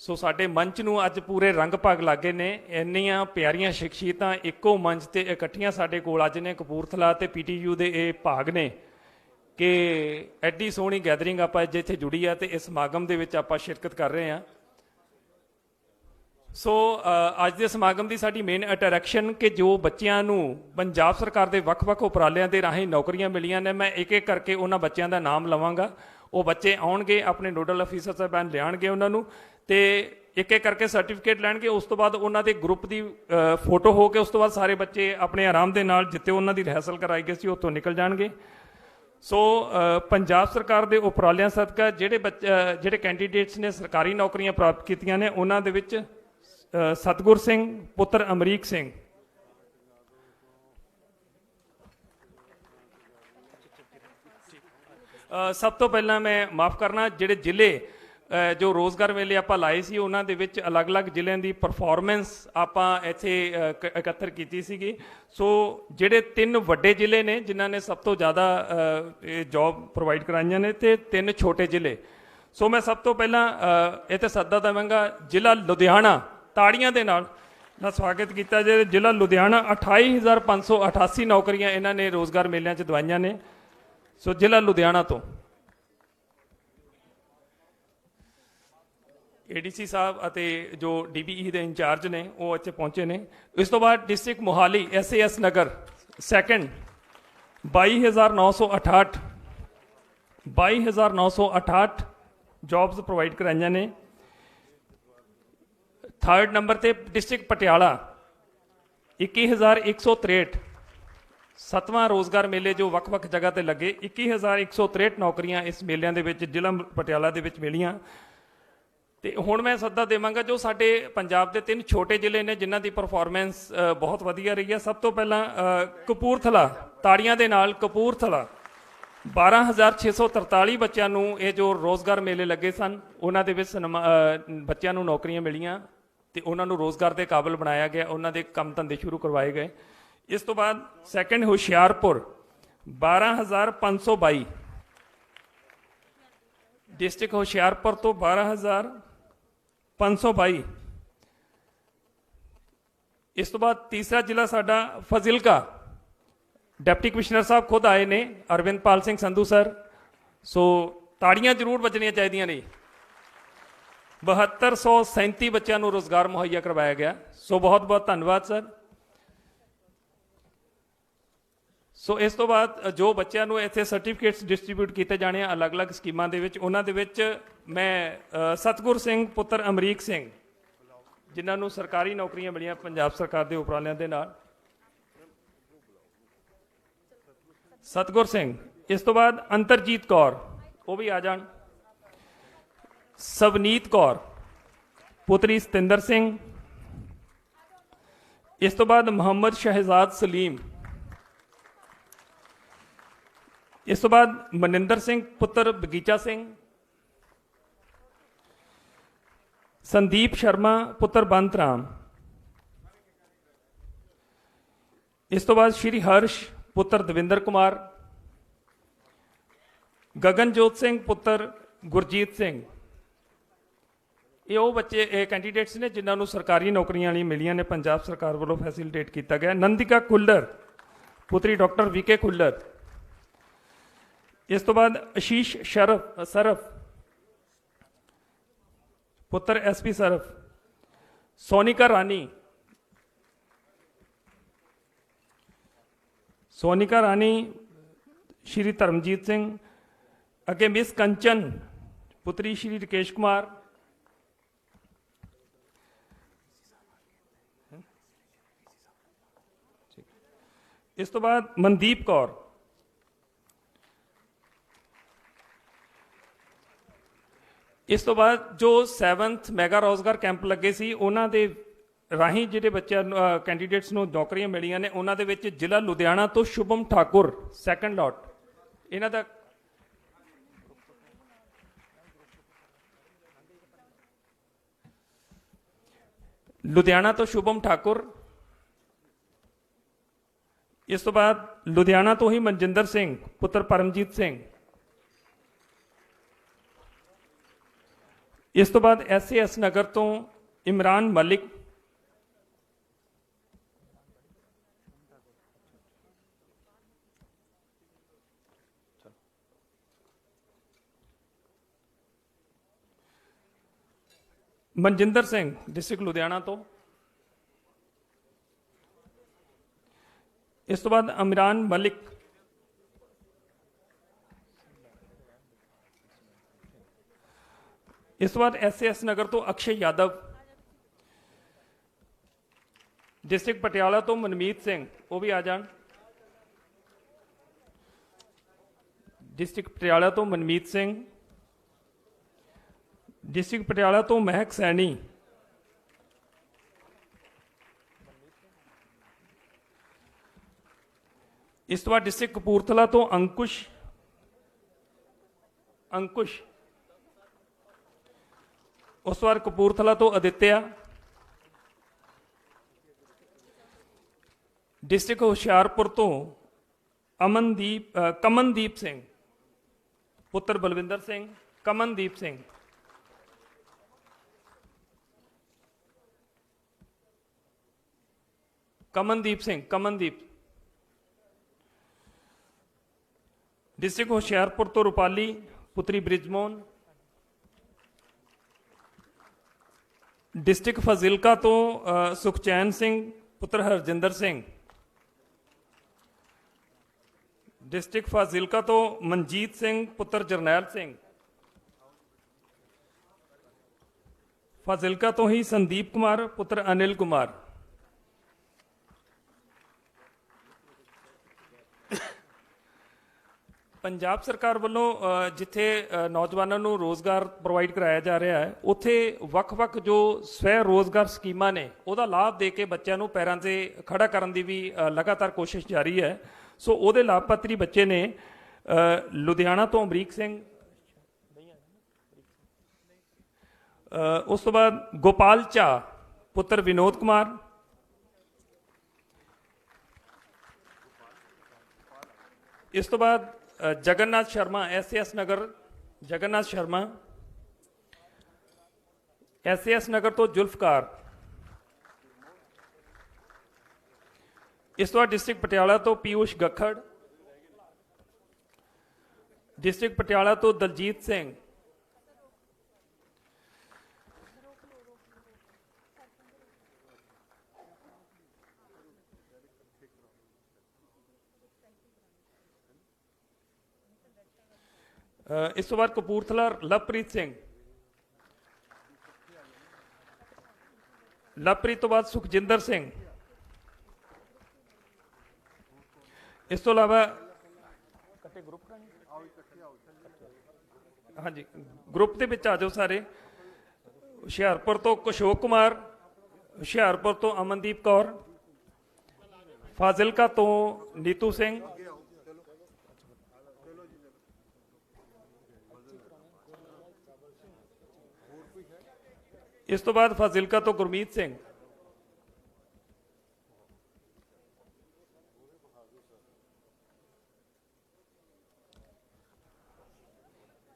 ਸੋ ਸਾਡੇ ਮੰਚ ਨੂੰ ਅੱਜ ਪੂਰੇ ਰੰਗ ਭਾਗ ਲੱਗੇ ਨੇ ਇੰਨੀਆਂ ਪਿਆਰੀਆਂ ਸ਼ਖਸੀਅਤਾਂ ਇੱਕੋ ਮੰਚ ਤੇ ਇਕੱਠੀਆਂ ਸਾਡੇ ਕੋਲ ਅੱਜ ਨੇ ਕਪੂਰਥਲਾ ਤੇ ਪੀਟੀਯੂ ਦੇ ਇਹ ਭਾਗ ਨੇ ਕਿ ਐਡੀ ਸੋਹਣੀ ਗੈਦਰਿੰਗ ਆਪਾਂ ਜਿੱਥੇ ਜੁੜੀ ਆ ਤੇ ਇਸ ਸਮਾਗਮ ਦੇ ਵਿੱਚ ਆਪਾਂ ਸ਼ਿਰਕਤ ਕਰ ਰਹੇ ਹਾਂ ਸੋ ਅੱਜ ਦੇ ਸਮਾਗਮ ਦੀ ਸਾਡੀ ਮੇਨ ਅਟਰੈਕਸ਼ਨ ਕਿ ਜੋ ਬੱਚਿਆਂ ਨੂੰ ਪੰਜਾਬ ਸਰਕਾਰ ਦੇ ਵੱਖ-ਵੱਖ ਉਪਰਾਲਿਆਂ ਦੇ ਰਾਹੀਂ ਨੌਕਰੀਆਂ ਮਿਲੀਆਂ ਨੇ ਮੈਂ ਇੱਕ-ਇੱਕ ਕਰਕੇ ਉਹਨਾਂ ਬੱਚਿਆਂ ਦਾ ਨਾਮ ਲਵਾਂਗਾ ਉਹ ਬੱਚੇ ਆਉਣਗੇ ਆਪਣੇ ਨੋਡਲ ਅਫੀਸਰ ਸਾਹਿਬਾਨ ਲਿਆਣਗੇ ਉਹਨਾਂ ਨੂੰ ਤੇ ਇੱਕ-ਇੱਕ ਕਰਕੇ ਸਰਟੀਫਿਕੇਟ ਲੈਣਗੇ ਉਸ ਤੋਂ ਬਾਅਦ ਉਹਨਾਂ ਦੇ ਗਰੁੱਪ ਦੀ ਫੋਟੋ ਹੋ ਕੇ ਉਸ ਤੋਂ ਬਾਅਦ ਸਾਰੇ ਬੱਚੇ ਆਪਣੇ ਆਰਾਮ ਦੇ ਨਾਲ ਜਿੱਥੇ ਉਹਨਾਂ ਦੀ ਰਿਹਰਸਲ ਕਰਾਈ ਗਈ ਸੀ ਉੱਥੋਂ ਨਿਕਲ ਜਾਣਗੇ ਸੋ ਪੰਜਾਬ ਸਰਕਾਰ ਦੇ ਉਪਰਾਲਿਆਂ ਸਦਕਾ ਜਿਹੜੇ ਕੈਂਡੀਡੇਟਸ ਨੇ ਸਰਕਾਰੀ ਨੌਕਰੀਆਂ ਪ੍ਰਾਪਤ ਕੀਤੀਆਂ ਨੇ ਉਹਨਾਂ ਦੇ ਵਿੱਚ ਸਤਗੁਰ ਸਿੰਘ ਪੁੱਤਰ ਅਮਰੀਕ ਸਿੰਘ ਸਭ ਤੋਂ ਪਹਿਲਾਂ ਮੈਂ ਮਾਫ ਕਰਨਾ ਜਿਹੜੇ ਜ਼ਿਲ੍ਹੇ ਜੋ ਰੋਜ਼ਗਾਰ ਮੇਲੇ ਆਪਾਂ ਲਾਏ ਸੀ ਉਹਨਾਂ ਦੇ ਵਿੱਚ ਅਲੱਗ-ਅਲੱਗ ਜ਼ਿਲ੍ਹਿਆਂ ਦੀ ਪਰਫਾਰਮੈਂਸ ਆਪਾਂ ਇੱਥੇ ਇਕੱਤਰ ਕੀਤੀ ਸੀਗੀ ਸੋ ਜਿਹੜੇ 3 ਵੱਡੇ ਜ਼ਿਲ੍ਹੇ ਨੇ ਜਿਨ੍ਹਾਂ ਨੇ ਸਭ ਤੋਂ ਜ਼ਿਆਦਾ ਜੌਬ ਪ੍ਰੋਵਾਈਡ ਕਰਾਈਆਂ ਨੇ ਤੇ 3 ਛੋਟੇ ਜ਼ਿਲ੍ਹੇ ਸੋ ਮੈਂ ਸਭ ਤੋਂ ਪਹਿਲਾਂ ਇੱਥੇ ਸੱਦਾ ਦੇਵਾਂਗਾ ਜ਼ਿਲ੍ਹਾ ਲੁਧਿਆਣਾ ਤਾੜੀਆਂ ਦੇ ਨਾਲ ਦਾ ਸਵਾਗਤ ਕੀਤਾ ਜੇ ਜ਼ਿਲ੍ਹਾ ਲੁਧਿਆਣਾ 28588 ਨੌਕਰੀਆਂ ਇਹਨਾਂ ਨੇ ਰੋਜ਼ਗਾਰ ਮੇਲਿਆਂ 'ਚ ਦਵਾਈਆਂ ਨੇ ਸੋ ਜ਼ਿਲ੍ਹਾ ਲੁਧਿਆਣਾ ਤੋਂ ਏਡੀਸੀ ਸਾਹਿਬ ਅਤੇ ਜੋ ਡੀਬੀਈ ਦੇ ਇੰਚਾਰਜ ਨੇ ਉਹ ਇੱਥੇ ਪਹੁੰਚੇ ਨੇ ਇਸ ਤੋਂ ਬਾਅਦ ਡਿਸਟ੍ਰਿਕਟ ਮੋਹਾਲੀ SAS ਨਗਰ ਸੈਕੰਡ 22968 ਜੌਬਸ ਪ੍ਰੋਵਾਈਡ ਕਰਾਈਆਂ ਨੇ ਥਰਡ ਨੰਬਰ ਤੇ ਡਿਸਟ੍ਰਿਕਟ ਪਟਿਆਲਾ 21163 7ਵਾਂ ਰੋਜ਼ਗਾਰ ਮੇਲੇ ਜੋ ਵੱਖ-ਵੱਖ ਜਗ੍ਹਾ ਤੇ ਲੱਗੇ 21163 ਨੌਕਰੀਆਂ ਇਸ ਮੇਲਿਆਂ ਦੇ ਵਿੱਚ ਜ਼ਿਲ੍ਹਾ ਪਟਿਆਲਾ ਦੇ ਵਿੱਚ ਮਿਲੀਆਂ ਤੇ ਹੁਣ ਮੈਂ ਸੱਦਾ ਦੇਵਾਂਗਾ ਜੋ ਸਾਡੇ ਪੰਜਾਬ ਦੇ 3 ਛੋਟੇ ਜ਼ਿਲ੍ਹੇ ਨੇ ਜਿਨ੍ਹਾਂ ਦੀ ਪਰਫਾਰਮੈਂਸ ਬਹੁਤ ਵਧੀਆ ਰਹੀ ਹੈ ਸਭ ਤੋਂ ਪਹਿਲਾਂ ਕਪੂਰਥਲਾ ਤਾੜੀਆਂ ਦੇ ਨਾਲ ਕਪੂਰਥਲਾ 12643 ਬੱਚਿਆਂ ਨੂੰ ਇਹ ਜੋ ਰੋਜ਼ਗਾਰ ਮੇਲੇ ਲੱਗੇ ਸਨ ਉਹਨਾਂ ਦੇ ਵਿੱਚ ਬੱਚਿਆਂ ਨੂੰ ਨੌਕਰੀਆਂ ਮਿਲੀਆਂ ਤੇ ਉਹਨਾਂ ਨੂੰ ਰੋਜ਼ਗਾਰ ਦੇ ਕਾਬਿਲ ਬਣਾਇਆ ਗਿਆ ਉਹਨਾਂ ਦੇ ਕੰਮ ਧੰਦੇ ਸ਼ੁਰੂ ਕਰਵਾਏ ਗਏ ਇਸ ਤੋਂ ਬਾਅਦ ਸੈਕੰਡ ਹੁਸ਼ਿਆਰਪੁਰ 12522 ਡਿਸਟ੍ਰਿਕਟ ਹੁਸ਼ਿਆਰਪੁਰ ਤੋਂ 12522 ਇਸ ਤੋਂ ਬਾਅਦ ਤੀਸਰਾ ਜ਼ਿਲ੍ਹਾ ਸਾਡਾ ਫਾਜ਼ਿਲਕਾ ਡਿਪਟੀ ਕਮਿਸ਼ਨਰ ਸਾਹਿਬ ਖੁਦ ਆਏ ਨੇ ਅਰਵਿੰਦਪਾਲ ਸਿੰਘ ਸੰਧੂ ਸਰ ਸੋ ਤਾੜੀਆਂ ਜ਼ਰੂਰ ਵੱਜਣੀਆਂ ਚਾਹੀਦੀਆਂ ਨੇ 7237 ਬੱਚਿਆਂ ਨੂੰ ਰੋਜ਼ਗਾਰ ਮੁਹੱਈਆ ਕਰਵਾਇਆ ਗਿਆ ਸੋ ਬਹੁਤ ਬਹੁਤ ਧੰਨਵਾਦ ਸਰ ਸੋ ਇਸ ਤੋਂ ਬਾਅਦ ਜੋ ਬੱਚਿਆਂ ਨੂੰ ਇੱਥੇ ਸਰਟੀਫਿਕੇਟਸ ਡਿਸਟ੍ਰੀਬਿਊਟ ਕੀਤੇ ਜਾਣੇ ਆ ਅਲੱਗ-ਅਲੱਗ ਸਕੀਮਾਂ ਦੇ ਵਿੱਚ ਉਹਨਾਂ ਦੇ ਵਿੱਚ ਮੈਂ ਸਤਗੁਰ ਸਿੰਘ ਪੁੱਤਰ ਅਮਰੀਕ ਸਿੰਘ ਜਿਨ੍ਹਾਂ ਨੂੰ ਸਰਕਾਰੀ ਨੌਕਰੀਆਂ ਮਿਲੀਆਂ ਪੰਜਾਬ ਸਰਕਾਰ ਦੇ ਉਪਰਾਲਿਆਂ ਦੇ ਨਾਲ ਸਤਗੁਰ ਸਿੰਘ ਇਸ ਤੋਂ ਬਾਅਦ ਅੰਤਰਜੀਤ ਕੌਰ ਉਹ ਵੀ ਆ ਜਾਣ ਸਵਨੀਤ ਕੌਰ ਪੁੱਤਰੀ ਸਤਿੰਦਰ ਸਿੰਘ ਇਸ ਤੋਂ ਬਾਅਦ ਮੁਹੰਮਦ ਸ਼ਹਿਜ਼ਾਦ ਸਲੀਮ ਇਸ ਤੋਂ ਬਾਅਦ ਮਨਿੰਦਰ ਸਿੰਘ ਪੁੱਤਰ ਬਗੀਚਾ ਸਿੰਘ ਸੰਦੀਪ ਸ਼ਰਮਾ ਪੁੱਤਰ ਬੰਤ ਰਾਮ ਇਸ ਤੋਂ ਬਾਅਦ ਸ਼੍ਰੀ ਹਰਸ਼ ਪੁੱਤਰ ਦਵਿੰਦਰ ਕੁਮਾਰ ਗਗਨਜੋਤ ਸਿੰਘ ਪੁੱਤਰ ਗੁਰਜੀਤ ਸਿੰਘ ਇਹ ਉਹ ਬੱਚੇ ਇਹ ਕੈਂਡੀਡੇਟਸ ਨੇ ਜਿਨ੍ਹਾਂ ਨੂੰ ਸਰਕਾਰੀ ਨੌਕਰੀਆਂ ਲਈ ਮਿਲੀਆਂ ਨੇ ਪੰਜਾਬ ਸਰਕਾਰ ਵੱਲੋਂ ਫੈਸਿਲਿਟੇਟ ਕੀਤਾ ਗਿਆ ਨੰਦਿਕਾ ਖੁੱਲਰ ਪੁੱਤਰੀ ਡਾਕਟਰ ਵੀਕੇ ਖੁੱਲਰ ਇਸ ਤੋਂ ਬਾਅਦ ਆਸ਼ੀਸ਼ ਸਰਫ ਪੁੱਤਰ ਐਸਪੀ ਸਰਫ ਸੋਨਿਕਾ ਰਾਣੀ ਸ਼੍ਰੀ ਧਰਮਜੀਤ ਸਿੰਘ ਅੱਗੇ ਮਿਸ ਕੰਚਨ ਪੁੱਤਰੀ ਸ਼੍ਰੀ ਰਕੇਸ਼ ਕੁਮਾਰ, ਇਸ ਤੋਂ ਬਾਅਦ ਮਨਦੀਪ ਕੌਰ, ਇਸ ਤੋਂ ਬਾਅਦ ਜੋ 7th ਮੈਗਾ ਰੋਜ਼ਗਾਰ ਕੈਂਪ ਲੱਗੇ ਸੀ ਉਹਨਾਂ ਦੇ ਰਾਹੀਂ ਜਿਹੜੇ ਬੱਚਿਆਂ ਨੂੰ ਕੈਂਡੀਡੇਟਸ ਨੂੰ ਨੌਕਰੀਆਂ ਮਿਲੀਆਂ ਨੇ, ਉਹਨਾਂ ਦੇ ਵਿੱਚ ਜ਼ਿਲ੍ਹਾ ਲੁਧਿਆਣਾ ਤੋਂ ਸ਼ੁਭਮ ਠਾਕੁਰ ਸੈਕੰਡ ਲੋਟ, ਇਹਨਾਂ ਦਾ ਲੁਧਿਆਣਾ ਤੋਂ ਸ਼ੁਭਮ ਠਾਕੁਰ, ਇਸ ਤੋਂ ਬਾਅਦ ਲੁਧਿਆਣਾ ਤੋਂ ਹੀ ਮਨਜਿੰਦਰ ਸਿੰਘ ਪੁੱਤਰ ਪਰਮਜੀਤ ਸਿੰਘ, ਇਸ ਤੋਂ ਬਾਅਦ SAS ਨਗਰ ਤੋਂ ਇਮਰਾਨ ਮਲਿਕ, ਮਨਜਿੰਦਰ ਸਿੰਘ ਡਿਸਟ੍ਰਿਕਟ ਲੁਧਿਆਣਾ ਤੋਂ, ਇਸ ਤੋਂ ਬਾਅਦ ਇਮਰਾਨ ਮਲਿਕ, ਇਸ ਤੋਂ ਬਾਅਦ SAS ਨਗਰ ਤੋਂ ਅਕਸ਼ੇ ਯਾਦਵ, ਡਿਸਟ੍ਰਿਕਟ ਪਟਿਆਲਾ ਤੋਂ ਮਨਮੀਤ ਸਿੰਘ, ਉਹ ਵੀ ਆ ਜਾਣ, ਡਿਸਟ੍ਰਿਕਟ ਪਟਿਆਲਾ ਤੋਂ ਮਨਮੀਤ ਸਿੰਘ, ਡਿਸਟ੍ਰਿਕਟ ਪਟਿਆਲਾ ਤੋਂ ਮਹਿਕ ਸੈਣੀ, ਇਸ ਤੋਂ ਬਾਅਦ ਡਿਸਟ੍ਰਿਕਟ ਕਪੂਰਥਲਾ ਤੋਂ ਅੰਕੁਸ਼, ਉਸ ਤੋਂ ਬਾਅਦ ਕਪੂਰਥਲਾ ਤੋਂ ਅਦਿੱਤਿਆ, ਡਿਸਟ੍ਰਿਕਟ ਹੁਸ਼ਿਆਰਪੁਰ ਤੋਂ ਕਮਨਦੀਪ ਸਿੰਘ ਪੁੱਤਰ ਬਲਵਿੰਦਰ ਸਿੰਘ, ਕਮਨਦੀਪ ਸਿੰਘ, ਕਮਨਦੀਪ, ਡਿਸਟ੍ਰਿਕਟ ਹੁਸ਼ਿਆਰਪੁਰ ਤੋਂ ਰੂਪਾਲੀ ਪੁੱਤਰੀ ਬ੍ਰਿਜਮੋਹਨ, ਡਿਸਟ੍ਰਿਕਟ ਫਾਜ਼ਿਲਕਾ ਤੋਂ ਸੁਖਚੈਨ ਸਿੰਘ ਪੁੱਤਰ ਹਰਜਿੰਦਰ ਸਿੰਘ, ਡਿਸਟ੍ਰਿਕਟ ਫਾਜ਼ਿਲਕਾ ਤੋਂ ਮਨਜੀਤ ਸਿੰਘ ਪੁੱਤਰ ਜਰਨੈਲ ਸਿੰਘ, ਫਾਜ਼ਿਲਕਾ ਤੋਂ ਹੀ ਸੰਦੀਪ ਕੁਮਾਰ ਪੁੱਤਰ ਅਨਿਲ ਕੁਮਾਰ, ਪੰਜਾਬ ਸਰਕਾਰ ਵੱਲੋਂ ਜਿੱਥੇ ਨੌਜਵਾਨਾਂ ਨੂੰ ਰੋਜ਼ਗਾਰ ਪ੍ਰੋਵਾਈਡ ਕਰਾਇਆ ਜਾ ਰਿਹਾ ਹੈ, ਉੱਥੇ ਵੱਖ-ਵੱਖ ਜੋ ਸਵੈ ਰੋਜ਼ਗਾਰ ਸਕੀਮਾਂ ਨੇ ਉਹਦਾ ਲਾਭ ਦੇ ਕੇ ਬੱਚਿਆਂ ਨੂੰ ਪੈਰਾਂ 'ਤੇ ਖੜਾ ਕਰਨ ਦੀ ਵੀ ਲਗਾਤਾਰ ਕੋਸ਼ਿਸ਼ ਜਾਰੀ ਹੈ। ਸੋ ਉਹਦੇ ਲਾਭਪਾਤਰੀ ਬੱਚੇ ਨੇ ਲੁਧਿਆਣਾ ਤੋਂ ਅਮਰੀਕ ਸਿੰਘ, ਉਸ ਤੋਂ ਬਾਅਦ ਗੋਪਾਲ ਝਾ ਪੁੱਤਰ ਵਿਨੋਦ ਕੁਮਾਰ, ਇਸ ਤੋਂ ਬਾਅਦ ਜਗਨਨਾਥ ਸ਼ਰਮਾ SAS ਨਗਰ, ਜਗਨਨਾਥ ਸ਼ਰਮਾ, SAS ਨਗਰ ਤੋਂ ਜ਼ੁਲਫਕਾਰ, ਇਸ ਤੋਂ ਬਾਅਦ ਡਿਸਟ੍ਰਿਕਟ ਪਟਿਆਲਾ ਤੋਂ ਪੀਯੂਸ਼ ਗੱਖੜ, ਡਿਸਟ੍ਰਿਕਟ ਪਟਿਆਲਾ ਤੋਂ ਦਲਜੀਤ ਸਿੰਘ, ਇਸ ਤੋਂ ਬਾਅਦ ਕਪੂਰਥਲਾ ਲਵਪ੍ਰੀਤ ਸਿੰਘ, ਲਵਪ੍ਰੀਤ ਤੋਂ ਬਾਅਦ ਸੁਖਜਿੰਦਰ ਸਿੰਘ, ਇਸ ਤੋਂ ਇਲਾਵਾ ਹਾਂਜੀ ਗਰੁੱਪ ਦੇ ਵਿੱਚ ਆ ਜਾਓ ਸਾਰੇ। ਹੁਸ਼ਿਆਰਪੁਰ ਤੋਂ ਕੁਸ਼ੋਕ ਕੁਮਾਰ, ਹੁਸ਼ਿਆਰਪੁਰ ਤੋਂ ਅਮਨਦੀਪ ਕੌਰ, ਫਾਜ਼ਿਲਕਾ ਤੋਂ ਨੀਤੂ ਸਿੰਘ, ਇਸ ਤੋਂ ਬਾਅਦ ਫਾਜ਼ਿਲਕਾ ਤੋਂ ਗੁਰਮੀਤ ਸਿੰਘ,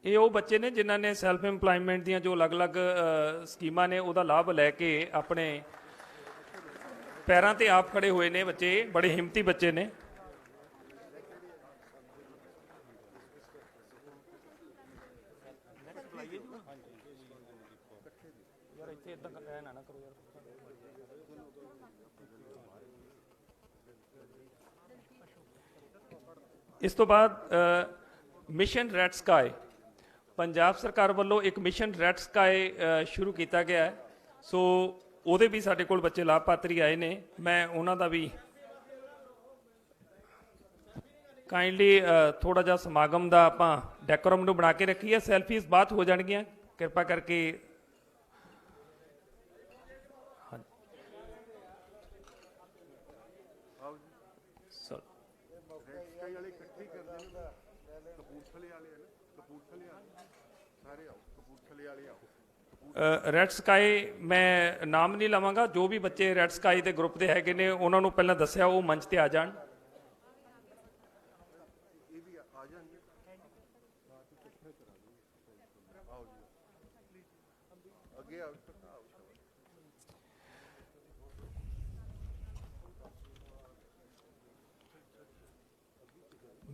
ਇਹ ਉਹ ਬੱਚੇ ਨੇ ਜਿਨ੍ਹਾਂ ਨੇ ਸੈਲਫ ਇੰਪਲਾਇਮੈਂਟ ਦੀਆਂ ਜੋ ਅਲੱਗ-ਅਲੱਗ ਸਕੀਮਾਂ ਨੇ ਉਹਦਾ ਲਾਭ ਲੈ ਕੇ ਆਪਣੇ ਪੈਰਾਂ ਤੇ ਆਪ ਖੜੇ ਹੋਏ ਨੇ ਬੱਚੇ, ਬੜੇ ਹਿੰਮਤੀ ਬੱਚੇ ਨੇ। ਇਸ ਤੋਂ ਬਾਅਦ ਮਿਸ਼ਨ ਰੈਡ ਸਕਾਈ ਪੰਜਾਬ ਸਰਕਾਰ ਵੱਲੋਂ ਇੱਕ ਮਿਸ਼ਨ ਰੈਡ ਸਕਾਈ ਸ਼ੁਰੂ ਕੀਤਾ ਗਿਆ ਹੈ, ਸੋ ਉਹਦੇ ਵੀ ਸਾਡੇ ਕੋਲ ਬੱਚੇ ਲਾਭਪਾਤਰੀ ਆਏ ਨੇ। ਮੈਂ ਉਹਨਾਂ ਦਾ ਵੀ ਕਾਈਂਡਲੀ ਥੋੜਾ ਜਿਹਾ ਸਮਾਗਮ ਦਾ ਆਪਾਂ ਡੈਕੋਰਮ ਨੂੰ ਬਣਾ ਕੇ ਰੱਖੀਏ। ਸੈਲਫੀਜ਼ ਬਾਅਦ ਹੋ ਜਾਣਗੀਆਂ, ਕਿਰਪਾ ਕਰਕੇ। ਰੈਡ ਸਕਾਈ ਮੈਂ ਨਾਮ ਨਹੀਂ ਲਵਾਂਗਾ, ਜੋ ਵੀ ਬੱਚੇ ਰੈਡ ਸਕਾਈ ਦੇ ਗਰੁੱਪ ਦੇ ਹੈਗੇ ਨੇ ਉਹਨਾਂ ਨੂੰ ਪਹਿਲਾਂ ਦੱਸਿਆ ਉਹ ਮੰਚ ਤੇ ਆ ਜਾਣ।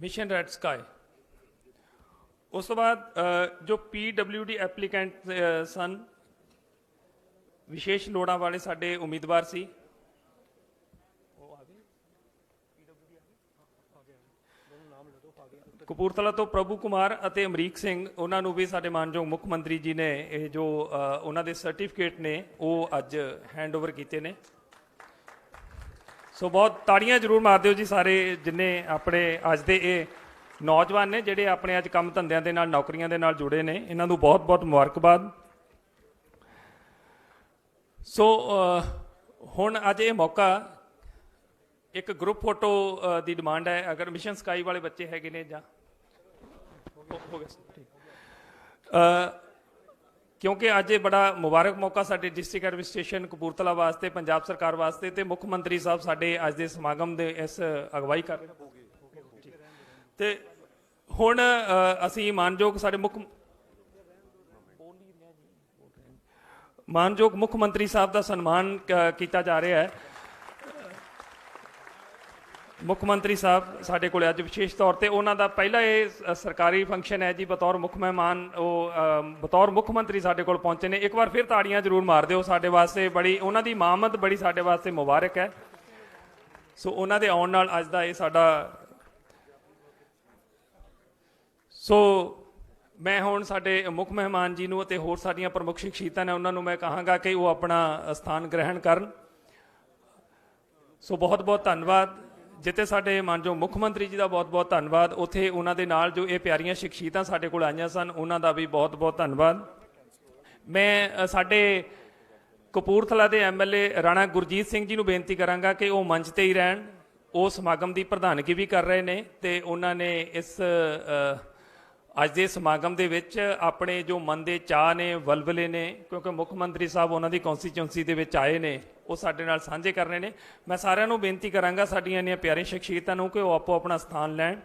Mission red sky. ਉਸ ਤੋਂ ਬਾਅਦ ਜੋ PWD ਐਪਲੀਕੈਂਟ ਸਨ, ਵਿਸ਼ੇਸ਼ ਲੋੜਾਂ ਵਾਲੇ ਸਾਡੇ ਉਮੀਦਵਾਰ ਸੀ, ਕਪੂਰਥਲਾ ਤੋਂ ਪ੍ਰਭੂ ਕੁਮਾਰ ਅਤੇ ਅਮਰੀਕ ਸਿੰਘ, ਉਹਨਾਂ ਨੂੰ ਵੀ ਸਾਡੇ ਮਾਨਯੋਗ ਮੁੱਖ ਮੰਤਰੀ ਜੀ ਨੇ ਇਹ ਜੋ ਉਹਨਾਂ ਦੇ ਸਰਟੀਫਿਕੇਟ ਨੇ ਉਹ ਅੱਜ ਹੈਂਡਓਵਰ ਕੀਤੇ ਨੇ। ਸੋ ਬਹੁਤ ਤਾੜੀਆਂ ਜ਼ਰੂਰ ਮਾਰ ਦਿਓ ਜੀ ਸਾਰੇ ਜਿੰਨੇ ਆਪਣੇ ਅੱਜ ਦੇ ਇਹ ਨੌਜਵਾਨ ਨੇ ਜਿਹੜੇ ਆਪਣੇ ਅੱਜ ਕੰਮ ਧੰਦਿਆਂ ਦੇ ਨਾਲ ਨੌਕਰੀਆਂ ਦੇ ਨਾਲ ਜੁੜੇ ਨੇ, ਇਹਨਾਂ ਨੂੰ ਬਹੁਤ ਬਹੁਤ ਮੁਬਾਰਕਬਾਦ। ਸੋ ਹੁਣ ਅੱਜ ਇਹ ਮੌਕਾ, ਇੱਕ ਗਰੁੱਪ ਫੋਟੋ ਦੀ ਡਿਮਾਂਡ ਹੈ, ਅਗਰ ਮਿਸ਼ਨ ਸਕਾਈ ਵਾਲੇ ਬੱਚੇ ਹੈਗੇ ਨੇ ਜਾਂ ਹੋ ਗਿਆ ਠੀਕ, ਕਿਉਂਕਿ ਅੱਜ ਇਹ ਬੜਾ ਮੁਬਾਰਕ ਮੌਕਾ ਸਾਡੇ ਡਿਸਟ੍ਰਿਕਟ ਐਡਮਿਨਿਸਟ੍ਰੇਸ਼ਨ ਕਪੂਰਥਲਾ ਵਾਸਤੇ, ਪੰਜਾਬ ਸਰਕਾਰ ਵਾਸਤੇ ਤੇ ਮੁੱਖ ਮੰਤਰੀ ਸਾਹਿਬ ਸਾਡੇ ਅੱਜ ਦੇ ਸਮਾਗਮ ਦੇ ਇਸ ਅਗਵਾਈ ਕਰ ਰਹੇ ਨੇ। ਤੇ ਹੁਣ ਅਸੀਂ ਮਾਨਯੋਗ ਸਾਡੇ ਮਾਨਯੋਗ ਮੁੱਖ ਮੰਤਰੀ ਸਾਹਿਬ ਦਾ ਸਨਮਾਨ ਕੀਤਾ ਜਾ ਰਿਹਾ ਹੈ। ਮੁੱਖ ਮੰਤਰੀ ਸਾਹਿਬ ਸਾਡੇ ਕੋਲ ਅੱਜ ਵਿਸ਼ੇਸ਼ ਤੌਰ ਤੇ ਉਹਨਾਂ ਦਾ ਪਹਿਲਾ ਇਹ ਸਰਕਾਰੀ ਫੰਕਸ਼ਨ ਹੈ ਜੀ, ਬਤੌਰ ਮੁੱਖ ਮਹਿਮਾਨ ਉਹ ਬਤੌਰ ਮੁੱਖ ਮੰਤਰੀ ਸਾਡੇ ਕੋਲ ਪਹੁੰਚੇ ਨੇ। ਇੱਕ ਵਾਰ ਫਿਰ ਤਾੜੀਆਂ ਜ਼ਰੂਰ ਮਾਰ ਦਿਓ ਸਾਡੇ ਵਾਸਤੇ, ਬੜੀ ਉਹਨਾਂ ਦੀ ਮਾਮਦ ਬੜੀ ਸਾਡੇ ਵਾਸਤੇ ਮੁਬਾਰਕ ਹੈ। ਸੋ ਉਹਨਾਂ ਦੇ ਆਉਣ ਨਾਲ ਅੱਜ ਦਾ ਇਹ ਸਾਡਾ, ਸੋ ਮੈਂ ਹੁਣ ਸਾਡੇ ਮੁੱਖ ਮਹਿਮਾਨ ਜੀ ਨੂੰ ਅਤੇ ਹੋਰ ਸਾਡੀਆਂ ਪ੍ਰਮੁੱਖ ਸ਼ਖਸੀਅਤਾਂ ਨੇ ਉਹਨਾਂ ਨੂੰ ਮੈਂ ਕਹਾਂਗਾ ਕਿ ਉਹ ਆਪਣਾ ਸਥਾਨ ਗ੍ਰਹਿਣ ਕਰਨ। ਸੋ ਬਹੁਤ ਬਹੁਤ ਧੰਨਵਾਦ। ਜਿੱਥੇ ਸਾਡੇ ਮਾਨਯੋਗ ਮੁੱਖ ਮੰਤਰੀ ਜੀ ਦਾ ਬਹੁਤ ਬਹੁਤ ਧੰਨਵਾਦ, ਉੱਥੇ ਉਹਨਾਂ ਦੇ ਨਾਲ ਜੋ ਇਹ ਪਿਆਰੀਆਂ ਸ਼ਖਸੀਅਤਾਂ ਸਾਡੇ ਕੋਲ ਆਈਆਂ ਸਨ ਉਹਨਾਂ ਦਾ ਵੀ ਬਹੁਤ ਬਹੁਤ ਧੰਨਵਾਦ। ਮੈਂ ਸਾਡੇ ਕਪੂਰਥਲਾ ਦੇ MLA ਰਾਣਾ ਗੁਰਜੀਤ ਸਿੰਘ ਜੀ ਨੂੰ ਬੇਨਤੀ ਕਰਾਂਗਾ ਕਿ ਉਹ ਮੰਚ ਤੇ ਹੀ ਰਹਿਣ। ਉਹ ਸਮਾਗਮ ਦੀ ਪ੍ਰਧਾਨਗੀ ਵੀ ਕਰ ਰਹੇ ਨੇ ਤੇ ਉਹਨਾਂ ਨੇ ਇਸ ਅੱਜ ਦੇ ਸਮਾਗਮ ਦੇ ਵਿੱਚ ਆਪਣੇ ਜੋ ਮਨ ਦੇ ਚਾਅ ਨੇ, ਵਲਵਲੇ ਨੇ, ਕਿਉਂਕਿ ਮੁੱਖ ਮੰਤਰੀ ਸਾਹਿਬ ਉਹਨਾਂ ਦੀ ਕੌਂਸਟੀਚੁਐਂਸੀ ਦੇ ਵਿੱਚ ਆਏ ਨੇ, ਉਹ ਸਾਡੇ ਨਾਲ ਸਾਂਝੇ ਕਰਨੇ ਨੇ। ਮੈਂ ਸਾਰਿਆਂ ਨੂੰ ਬੇਨਤੀ ਕਰਾਂਗਾ ਸਾਡੀਆਂ ਇੰਨੀਆਂ ਪਿਆਰੀਆਂ ਸ਼ਖਸੀਅਤਾਂ ਨੂੰ ਕਿ ਉਹ ਆਪੋ ਆਪਣਾ ਸਥਾਨ ਲੈਣ।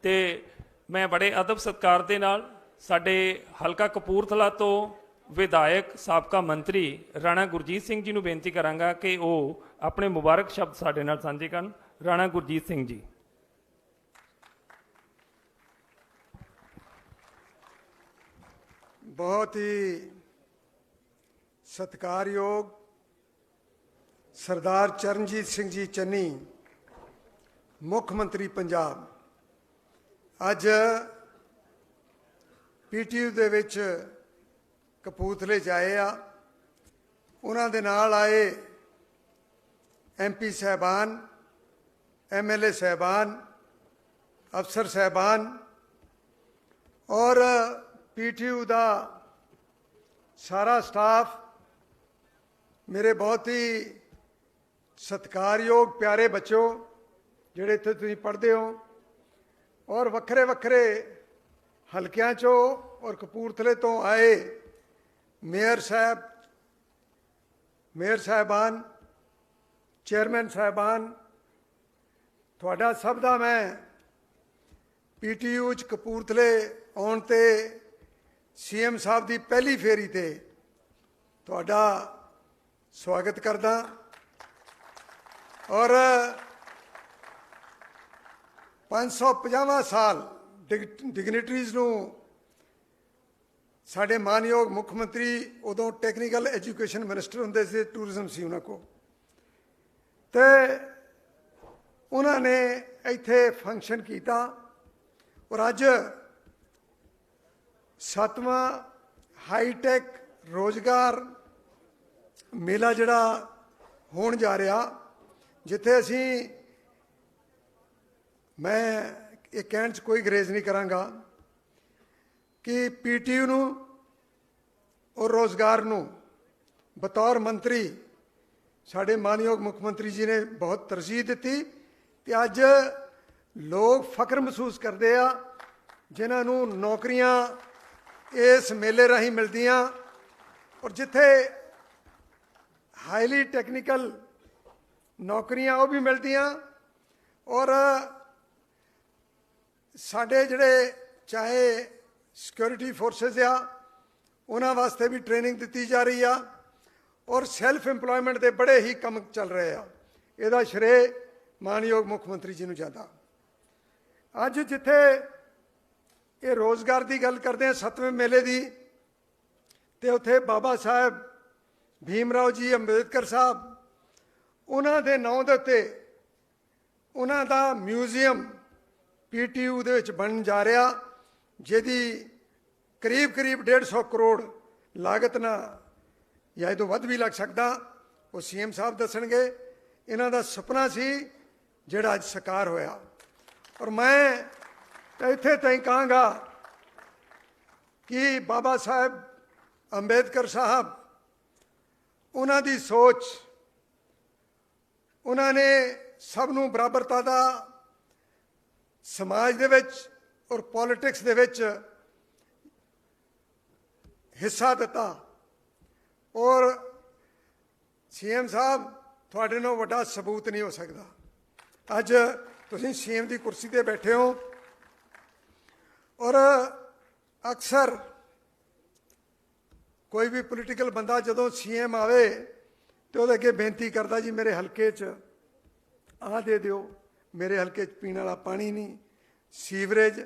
ਤੇ ਮੈਂ ਬੜੇ ਅਦਬ ਸਤਿਕਾਰ ਦੇ ਨਾਲ ਸਾਡੇ ਹਲਕਾ ਕਪੂਰਥਲਾ ਤੋਂ ਵਿਧਾਇਕ ਸਾਬਕਾ ਮੰਤਰੀ ਰਾਣਾ ਗੁਰਜੀਤ ਸਿੰਘ ਜੀ ਨੂੰ ਬੇਨਤੀ ਕਰਾਂਗਾ ਕਿ ਉਹ ਆਪਣੇ ਮੁਬਾਰਕ ਸ਼ਬਦ ਸਾਡੇ ਨਾਲ ਸਾਂਝੇ ਕਰਨ। ਰਾਣਾ ਗੁਰਜੀਤ ਸਿੰਘ ਜੀ। बहुत ही सत्कारयोग सरदार चरणजीत सिंह जी चन्नी मुख मंत्री पंजाब अज PTU ਦੇ ਵਿੱਚ ਕਪੂਰਥਲੇ 'ਚ ਆਏ ਆ। ਉਹਨਾਂ ਦੇ ਨਾਲ ਆਏ MP ਸਾਹਿਬਾਨ, MLA ਸਾਹਿਬਾਨ, ਅਫਸਰ ਸਾਹਿਬਾਨ और PTU ਦਾ ਸਾਰਾ ਸਟਾਫ, ਮੇਰੇ ਬਹੁਤ ਹੀ ਸਤਿਕਾਰਯੋਗ ਪਿਆਰੇ ਬੱਚੋ ਜਿਹੜੇ ਇੱਥੇ ਤੁਸੀਂ ਪੜ੍ਹਦੇ ਹੋ ਔਰ ਵੱਖਰੇ ਵੱਖਰੇ ਹਲਕਿਆਂ 'ਚੋਂ ਔਰ ਕਪੂਰਥਲੇ ਤੋਂ ਆਏ ਮੇਅਰ ਸਾਹਿਬ, ਮੇਅਰ ਸਾਹਿਬਾਨ, ਚੇਅਰਮੈਨ ਸਾਹਿਬਾਨ, ਤੁਹਾਡਾ ਸਭ ਦਾ ਮੈਂ PTU 'ਚ ਕਪੂਰਥਲੇ ਆਉਣ ਤੇ CM ਸਾਹਿਬ ਦੀ ਪਹਿਲੀ ਫੇਰੀ ਤੇ ਤੁਹਾਡਾ ਸਵਾਗਤ ਕਰਦਾ ਔਰ 550ਵਾਂ ਸਾਲ ਡਿਗਨਿਟਰੀਜ਼ ਨੂੰ ਸਾਡੇ ਮਾਨਯੋਗ ਮੁੱਖ ਮੰਤਰੀ ਉਦੋਂ ਟੈਕਨੀਕਲ ਐਜੂਕੇਸ਼ਨ ਮਿਨਿਸਟਰ ਹੁੰਦੇ ਸੀ, ਟੂਰਿਜ਼ਮ ਸੀ ਉਹਨਾਂ ਕੋਲ, ਤੇ ਉਹਨਾਂ ਨੇ ਇੱਥੇ ਫੰਕਸ਼ਨ ਕੀਤਾ ਔਰ ਅੱਜ 7ਵਾਂ ਹਾਈਟੈਕ ਰੋਜ਼ਗਾਰ ਮੇਲਾ ਜਿਹੜਾ ਹੋਣ ਜਾ ਰਿਹਾ, ਜਿੱਥੇ ਅਸੀਂ, ਮੈਂ ਇਹ ਕਹਿਣ 'ਚ ਕੋਈ ਗਰੇਜ਼ ਨਹੀਂ ਕਰਾਂਗਾ ਕਿ ਪੀਟੀਯੂ ਨੂੰ ਔਰ ਰੋਜ਼ਗਾਰ ਨੂੰ ਬਤੌਰ ਮੰਤਰੀ ਸਾਡੇ ਮਾਨਯੋਗ ਮੁੱਖ ਮੰਤਰੀ ਜੀ ਨੇ ਬਹੁਤ ਤਰਜੀਹ ਦਿੱਤੀ ਤੇ ਅੱਜ ਲੋਕ ਫਖਰ ਮਹਿਸੂਸ ਕਰਦੇ ਆ ਜਿਨ੍ਹਾਂ ਨੂੰ ਨੌਕਰੀਆਂ ਇਸ ਮੇਲੇ ਰਾਹੀਂ ਮਿਲਦੀਆਂ, ਔਰ ਜਿੱਥੇ ਹਾਈਲੀ ਟੈਕਨੀਕਲ ਨੌਕਰੀਆਂ ਉਹ ਵੀ ਮਿਲਦੀਆਂ, ਔਰ ਸਾਡੇ ਜਿਹੜੇ ਚਾਹੇ ਸਿਕਿਉਰਿਟੀ ਫੋਰਸਿਸ ਆ ਉਹਨਾਂ ਵਾਸਤੇ ਵੀ ਟ੍ਰੇਨਿੰਗ ਦਿੱਤੀ ਜਾ ਰਹੀ ਆ, ਔਰ ਸੈਲਫ ਇੰਪਲੋਇਮੈਂਟ ਦੇ ਬੜੇ ਹੀ ਕੰਮ ਚੱਲ ਰਹੇ ਆ। ਇਹਦਾ ਸ਼੍ਰੇ ਮਾਨਯੋਗ ਮੁੱਖ ਮੰਤਰੀ ਜੀ ਨੂੰ ਜਾਂਦਾ। ਅੱਜ ਜਿੱਥੇ ਇਹ ਰੋਜ਼ਗਾਰ ਦੀ ਗੱਲ ਕਰਦੇ ਆ 7ਵੇਂ ਮੇਲੇ ਦੀ, ਤੇ ਉੱਥੇ ਬਾਬਾ ਸਾਹਿਬ ਭੀਮ ਰਾਓ ਜੀ ਅੰਬੇਦਕਰ ਸਾਹਿਬ, ਉਹਨਾਂ ਦੇ ਨਾਂ ਦੇ ਉੱਤੇ ਉਹਨਾਂ ਦਾ ਮਿਊਜ਼ੀਅਮ ਪੀਟੀਯੂ ਦੇ ਵਿੱਚ ਬਣਨ ਜਾ ਰਿਹਾ, ਜਿਹਦੀ ਕਰੀਬ 150 ਕਰੋੜ ਲਾਗਤ ਨਾਲ ਜਾਂ ਇਹ ਤੋਂ ਵੱਧ ਵੀ ਲੱਗ ਸਕਦਾ, ਉਹ ਸੀਐਮ ਸਾਹਿਬ ਦੱਸਣਗੇ। ਇਹਨਾਂ ਦਾ ਸੁਪਨਾ ਸੀ ਜਿਹੜਾ ਅੱਜ ਸਾਕਾਰ ਹੋਇਆ। ਔਰ ਮੈਂ ਤਾਂ ਇੱਥੇ ਤਾਈਂ ਕਹਾਂਗਾ ਕਿ ਬਾਬਾ ਸਾਹਿਬ ਅੰਬੇਦਕਰ ਸਾਹਿਬ, ਉਹਨਾਂ ਦੀ ਸੋਚ, ਉਹਨਾਂ ਨੇ ਸਭ ਨੂੰ ਬਰਾਬਰਤਾ ਦਾ ਸਮਾਜ ਦੇ ਵਿੱਚ ਔਰ ਪੋਲਿਟਿਕਸ ਦੇ ਵਿੱਚ ਹਿੱਸਾ ਦਿੱਤਾ। ਔਰ ਸੀਐਮ ਸਾਹਿਬ, ਤੁਹਾਡੇ ਨਾਲੋਂ ਵੱਡਾ ਸਬੂਤ ਨਹੀਂ ਹੋ ਸਕਦਾ। ਅੱਜ ਤੁਸੀਂ ਸੀਐਮ ਦੀ ਕੁਰਸੀ ਤੇ ਬੈਠੇ ਹੋ, ਔਰ ਅਕਸਰ ਕੋਈ ਵੀ ਪੋਲੀਟੀਕਲ ਬੰਦਾ ਜਦੋਂ ਸੀਐਮ ਆਵੇ ਤੇ ਉਹਦੇ ਅੱਗੇ ਬੇਨਤੀ ਕਰਦਾ, ਜੀ ਮੇਰੇ ਹਲਕੇ 'ਚ ਆਹ ਦੇ ਦਿਓ, ਮੇਰੇ ਹਲਕੇ 'ਚ ਪੀਣ ਵਾਲਾ ਪਾਣੀ ਨਹੀਂ, ਸੀਵਰੇਜ।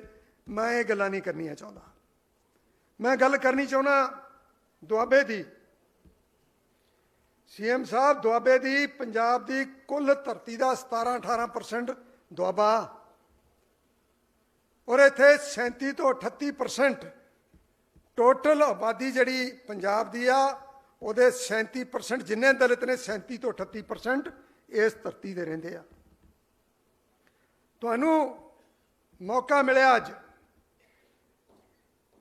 ਮੈਂ ਇਹ ਗੱਲਾਂ ਨਹੀਂ ਕਰਨੀਆਂ ਚਾਹੁੰਦਾ। ਮੈਂ ਗੱਲ ਕਰਨੀ ਚਾਹੁੰਦਾ ਦੁਆਬੇ ਦੀ। ਸੀਐਮ ਸਾਹਿਬ, ਦੁਆਬੇ ਦੀ, ਪੰਜਾਬ ਦੀ ਕੁੱਲ ਧਰਤੀ ਦਾ 17-18% ਦੁਆਬਾ, ਔਰ ਇੱਥੇ 37 ਤੋਂ 38% ਟੋਟਲ ਆਬਾਦੀ ਜਿਹੜੀ ਪੰਜਾਬ ਦੀ ਆ, ਉਹਦੇ 37% ਜਿੰਨੇ ਦਲਿਤ ਨੇ 37 ਤੋਂ 38% ਇਸ ਧਰਤੀ ਦੇ ਰਹਿੰਦੇ ਆ। ਤੁਹਾਨੂੰ ਮੌਕਾ ਮਿਲਿਆ ਅੱਜ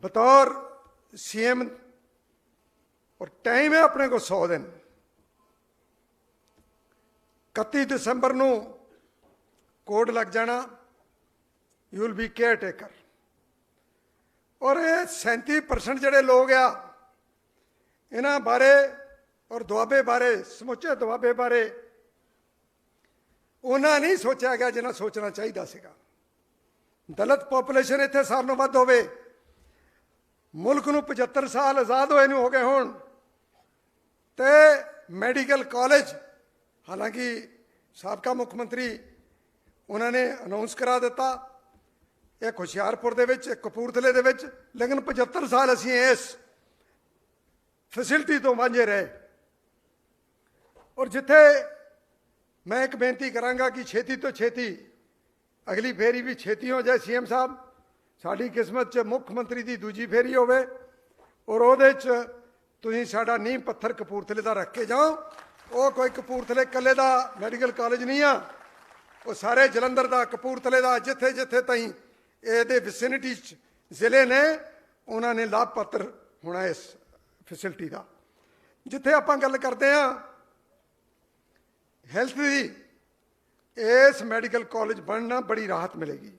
ਬਤੌਰ ਸੀਐਮ, ਔਰ ਟਾਈਮ ਹੈ ਆਪਣੇ ਕੋਲ 100 ਦਿਨ। 31 ਦਸੰਬਰ ਨੂੰ ਕੋਡ ਲੱਗ ਜਾਣਾ, you will be care taker. ਔਰ ਇਹ 37% ਜਿਹੜੇ ਲੋਕ ਆ, ਇਹਨਾਂ ਬਾਰੇ ਔਰ ਦੁਆਬੇ ਬਾਰੇ, ਸਮੁੱਚੇ ਦੁਆਬੇ ਬਾਰੇ ਉਹਨਾਂ ਨਹੀਂ ਸੋਚਿਆ ਗਿਆ ਜਿੰਨਾ ਸੋਚਣਾ ਚਾਹੀਦਾ ਸੀਗਾ। ਦਲਿਤ ਪੋਪੂਲੇਸ਼ਨ ਇੱਥੇ ਸਾਰਿਆਂ ਨਾਲੋਂ ਵੱਧ ਹੋਵੇ। ਮੁਲਕ ਨੂੰ 75 ਸਾਲ ਆਜ਼ਾਦ ਹੋਏ ਨੂੰ ਹੋ ਗਏ ਹੋਣ, ਤੇ ਮੈਡੀਕਲ ਕਾਲਜ, ਹਾਲਾਂਕਿ ਸਾਬਕਾ ਮੁੱਖ ਮੰਤਰੀ ਉਹਨਾਂ ਨੇ ਅਨਾਉਂਸ ਕਰਾ ਦਿੱਤਾ, ਇੱਕ ਹੁਸ਼ਿਆਰਪੁਰ ਦੇ ਵਿੱਚ, ਇੱਕ ਕਪੂਰਥਲੇ ਦੇ ਵਿੱਚ, ਲੇਕਿਨ 75 ਸਾਲ ਅਸੀਂ ਇਸ ਫੈਸਿਲਿਟੀ ਤੋਂ ਵਾਂਝੇ ਰਹੇ। ਔਰ ਜਿੱਥੇ ਮੈਂ ਇੱਕ ਬੇਨਤੀ ਕਰਾਂਗਾ ਕਿ ਛੇਤੀ ਤੋਂ ਛੇਤੀ ਅਗਲੀ ਫੇਰੀ ਵੀ ਛੇਤੀ ਹੋ ਜਾਏ। ਸੀਐਮ ਸਾਹਿਬ, ਸਾਡੀ ਕਿਸਮਤ 'ਚ ਮੁੱਖ ਮੰਤਰੀ ਦੀ ਦੂਜੀ ਫੇਰੀ ਹੋਵੇ, ਔਰ ਉਹਦੇ 'ਚ ਤੁਸੀਂ ਸਾਡਾ ਨੀਂਹ ਪੱਥਰ ਕਪੂਰਥਲੇ ਦਾ ਰੱਖ ਕੇ ਜਾਓ। ਉਹ ਕੋਈ ਕਪੂਰਥਲੇ ਇਕੱਲੇ ਦਾ ਮੈਡੀਕਲ ਕਾਲਜ ਨਹੀਂ ਆ, ਉਹ ਸਾਰੇ ਜਲੰਧਰ ਦਾ, ਕਪੂਰਥਲੇ ਦਾ, ਜਿੱਥੇ ਜਿੱਥੇ ਤਾਈਂ ਇਹਦੇ ਵਿਸਿਨਿਟੀ 'ਚ ਜ਼ਿਲ੍ਹੇ ਨੇ, ਉਹਨਾਂ ਨੇ ਲਾਭ ਪਾਤਰ ਹੋਣਾ ਇਸ ਫੈਸਿਲਿਟੀ ਦਾ। ਜਿੱਥੇ ਆਪਾਂ ਗੱਲ ਕਰਦੇ ਹਾਂ ਹੈਲਥ ਦੀ, ਇਸ ਮੈਡੀਕਲ ਕਾਲਜ ਬਣਨਾ ਬੜੀ ਰਾਹਤ ਮਿਲੇਗੀ।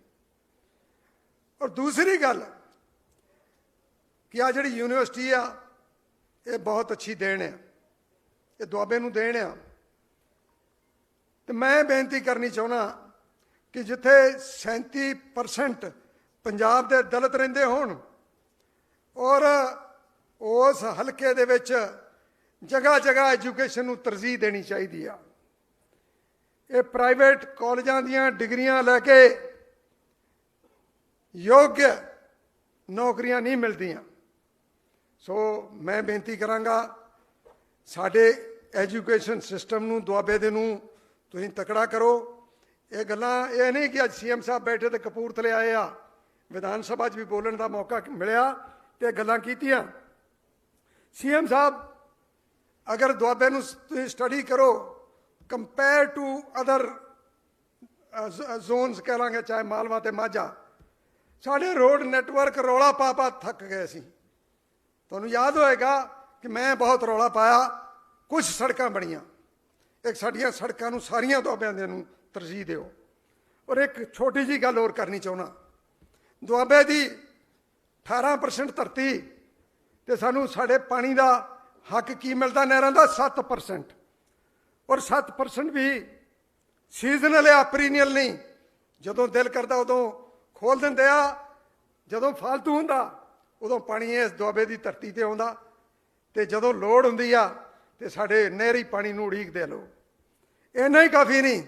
ਔਰ ਦੂਸਰੀ ਗੱਲ ਕਿ ਆ ਜਿਹੜੀ ਯੂਨੀਵਰਸਿਟੀ ਆ, ਇਹ ਬਹੁਤ ਅੱਛੀ ਦੇਣ ਹੈ, ਇਹ ਦੁਆਬੇ ਨੂੰ ਦੇਣ ਆ। ਤੇ ਮੈਂ ਬੇਨਤੀ ਕਰਨੀ ਚਾਹੁੰਦਾ ਕਿ ਜਿੱਥੇ 37% ਪੰਜਾਬ ਦੇ ਦਲਿਤ ਰਹਿੰਦੇ ਹੋਣ, ਔਰ ਉਸ ਹਲਕੇ ਦੇ ਵਿੱਚ ਜਗ੍ਹਾ ਜਗ੍ਹਾ ਐਜੂਕੇਸ਼ਨ ਨੂੰ ਤਰਜੀਹ ਦੇਣੀ ਚਾਹੀਦੀ ਆ। ਇਹ ਪ੍ਰਾਈਵੇਟ ਕਾਲਜਾਂ ਦੀਆਂ ਡਿਗਰੀਆਂ ਲੈ ਕੇ ਯੋਗ ਨੌਕਰੀਆਂ ਨਹੀਂ ਮਿਲਦੀਆਂ। ਸੋ ਮੈਂ ਬੇਨਤੀ ਕਰਾਂਗਾ, ਸਾਡੇ ਐਜੂਕੇਸ਼ਨ ਸਿਸਟਮ ਨੂੰ, ਦੁਆਬੇ ਦੇ ਨੂੰ ਤੁਸੀਂ ਤਕੜਾ ਕਰੋ। ਇਹ ਗੱਲਾਂ ਇਹ ਨਹੀਂ ਕਿ ਅੱਜ ਸੀਐਮ ਸਾਹਿਬ ਬੈਠੇ ਤੇ ਕਪੂਰਥਲੇ ਆਏ ਆ, ਵਿਧਾਨ ਸਭਾ 'ਚ ਵੀ ਬੋਲਣ ਦਾ ਮੌਕਾ ਮਿਲਿਆ। ਤੇ ਗੱਲਾਂ ਕੀਤੀਆਂ। ਸੀਐਮ ਸਾਹਿਬ, ਅਗਰ ਦੁਆਬੇ ਨੂੰ ਤੁਸੀਂ ਸਟੱਡੀ ਕਰੋ ਕੰਪੇਅਰ ਟੂ ਅਦਰ ਜ਼ੋਨਸ ਕਹਿ ਲਾਂਗੇ, ਚਾਹੇ ਮਾਲਵਾ ਤੇ ਮਾਝਾ, ਸਾਡੇ ਰੋਡ ਨੈਟਵਰਕ ਰੌਲਾ ਪਾ ਪਾ ਥੱਕ ਗਏ ਸੀ। ਤੁਹਾਨੂੰ ਯਾਦ ਹੋਏਗਾ ਕਿ ਮੈਂ ਬਹੁਤ ਰੌਲਾ ਪਾਇਆ, ਕੁਝ ਸੜਕਾਂ ਬਣੀਆਂ। ਇੱਕ ਸਾਡੀਆਂ ਸੜਕਾਂ ਨੂੰ ਸਾਰੀਆਂ ਦੁਆਬਿਆਂ ਦੇ ਨੂੰ ਤਰਜੀਹ ਦਿਓ। ਔਰ ਇੱਕ ਛੋਟੀ ਜੀ ਗੱਲ ਹੋਰ ਕਰਨੀ ਚਾਹੁੰਦਾ, ਦੁਆਬੇ ਦੀ 18% ਧਰਤੀ ਤੇ ਸਾਨੂੰ ਸਾਡੇ ਪਾਣੀ ਦਾ ਹੱਕ ਕੀ ਮਿਲਦਾ? ਨਹਿਰਾਂ ਦਾ 7%। ਔਰ 7% ਵੀ ਸੀਜ਼ਨਲ ਆ, ਪੀਰੀਨੀਅਲ ਨਹੀਂ। ਜਦੋਂ ਦਿਲ ਕਰਦਾ ਉਦੋਂ ਖੋਲ ਦਿੰਦੇ ਆ, ਜਦੋਂ ਫਾਲਤੂ ਹੁੰਦਾ ਉਦੋਂ ਪਾਣੀ ਇਸ ਦੁਆਬੇ ਦੀ ਧਰਤੀ ਤੇ ਆਉਂਦਾ, ਤੇ ਜਦੋਂ ਲੋੜ ਹੁੰਦੀ ਆ ਤੇ ਸਾਡੇ ਨਹਿਰੀ ਪਾਣੀ ਨੂੰ ਉਡੀਕਦੇ ਲੋ। ਇੰਨਾ ਹੀ ਕਾਫੀ ਨਹੀਂ,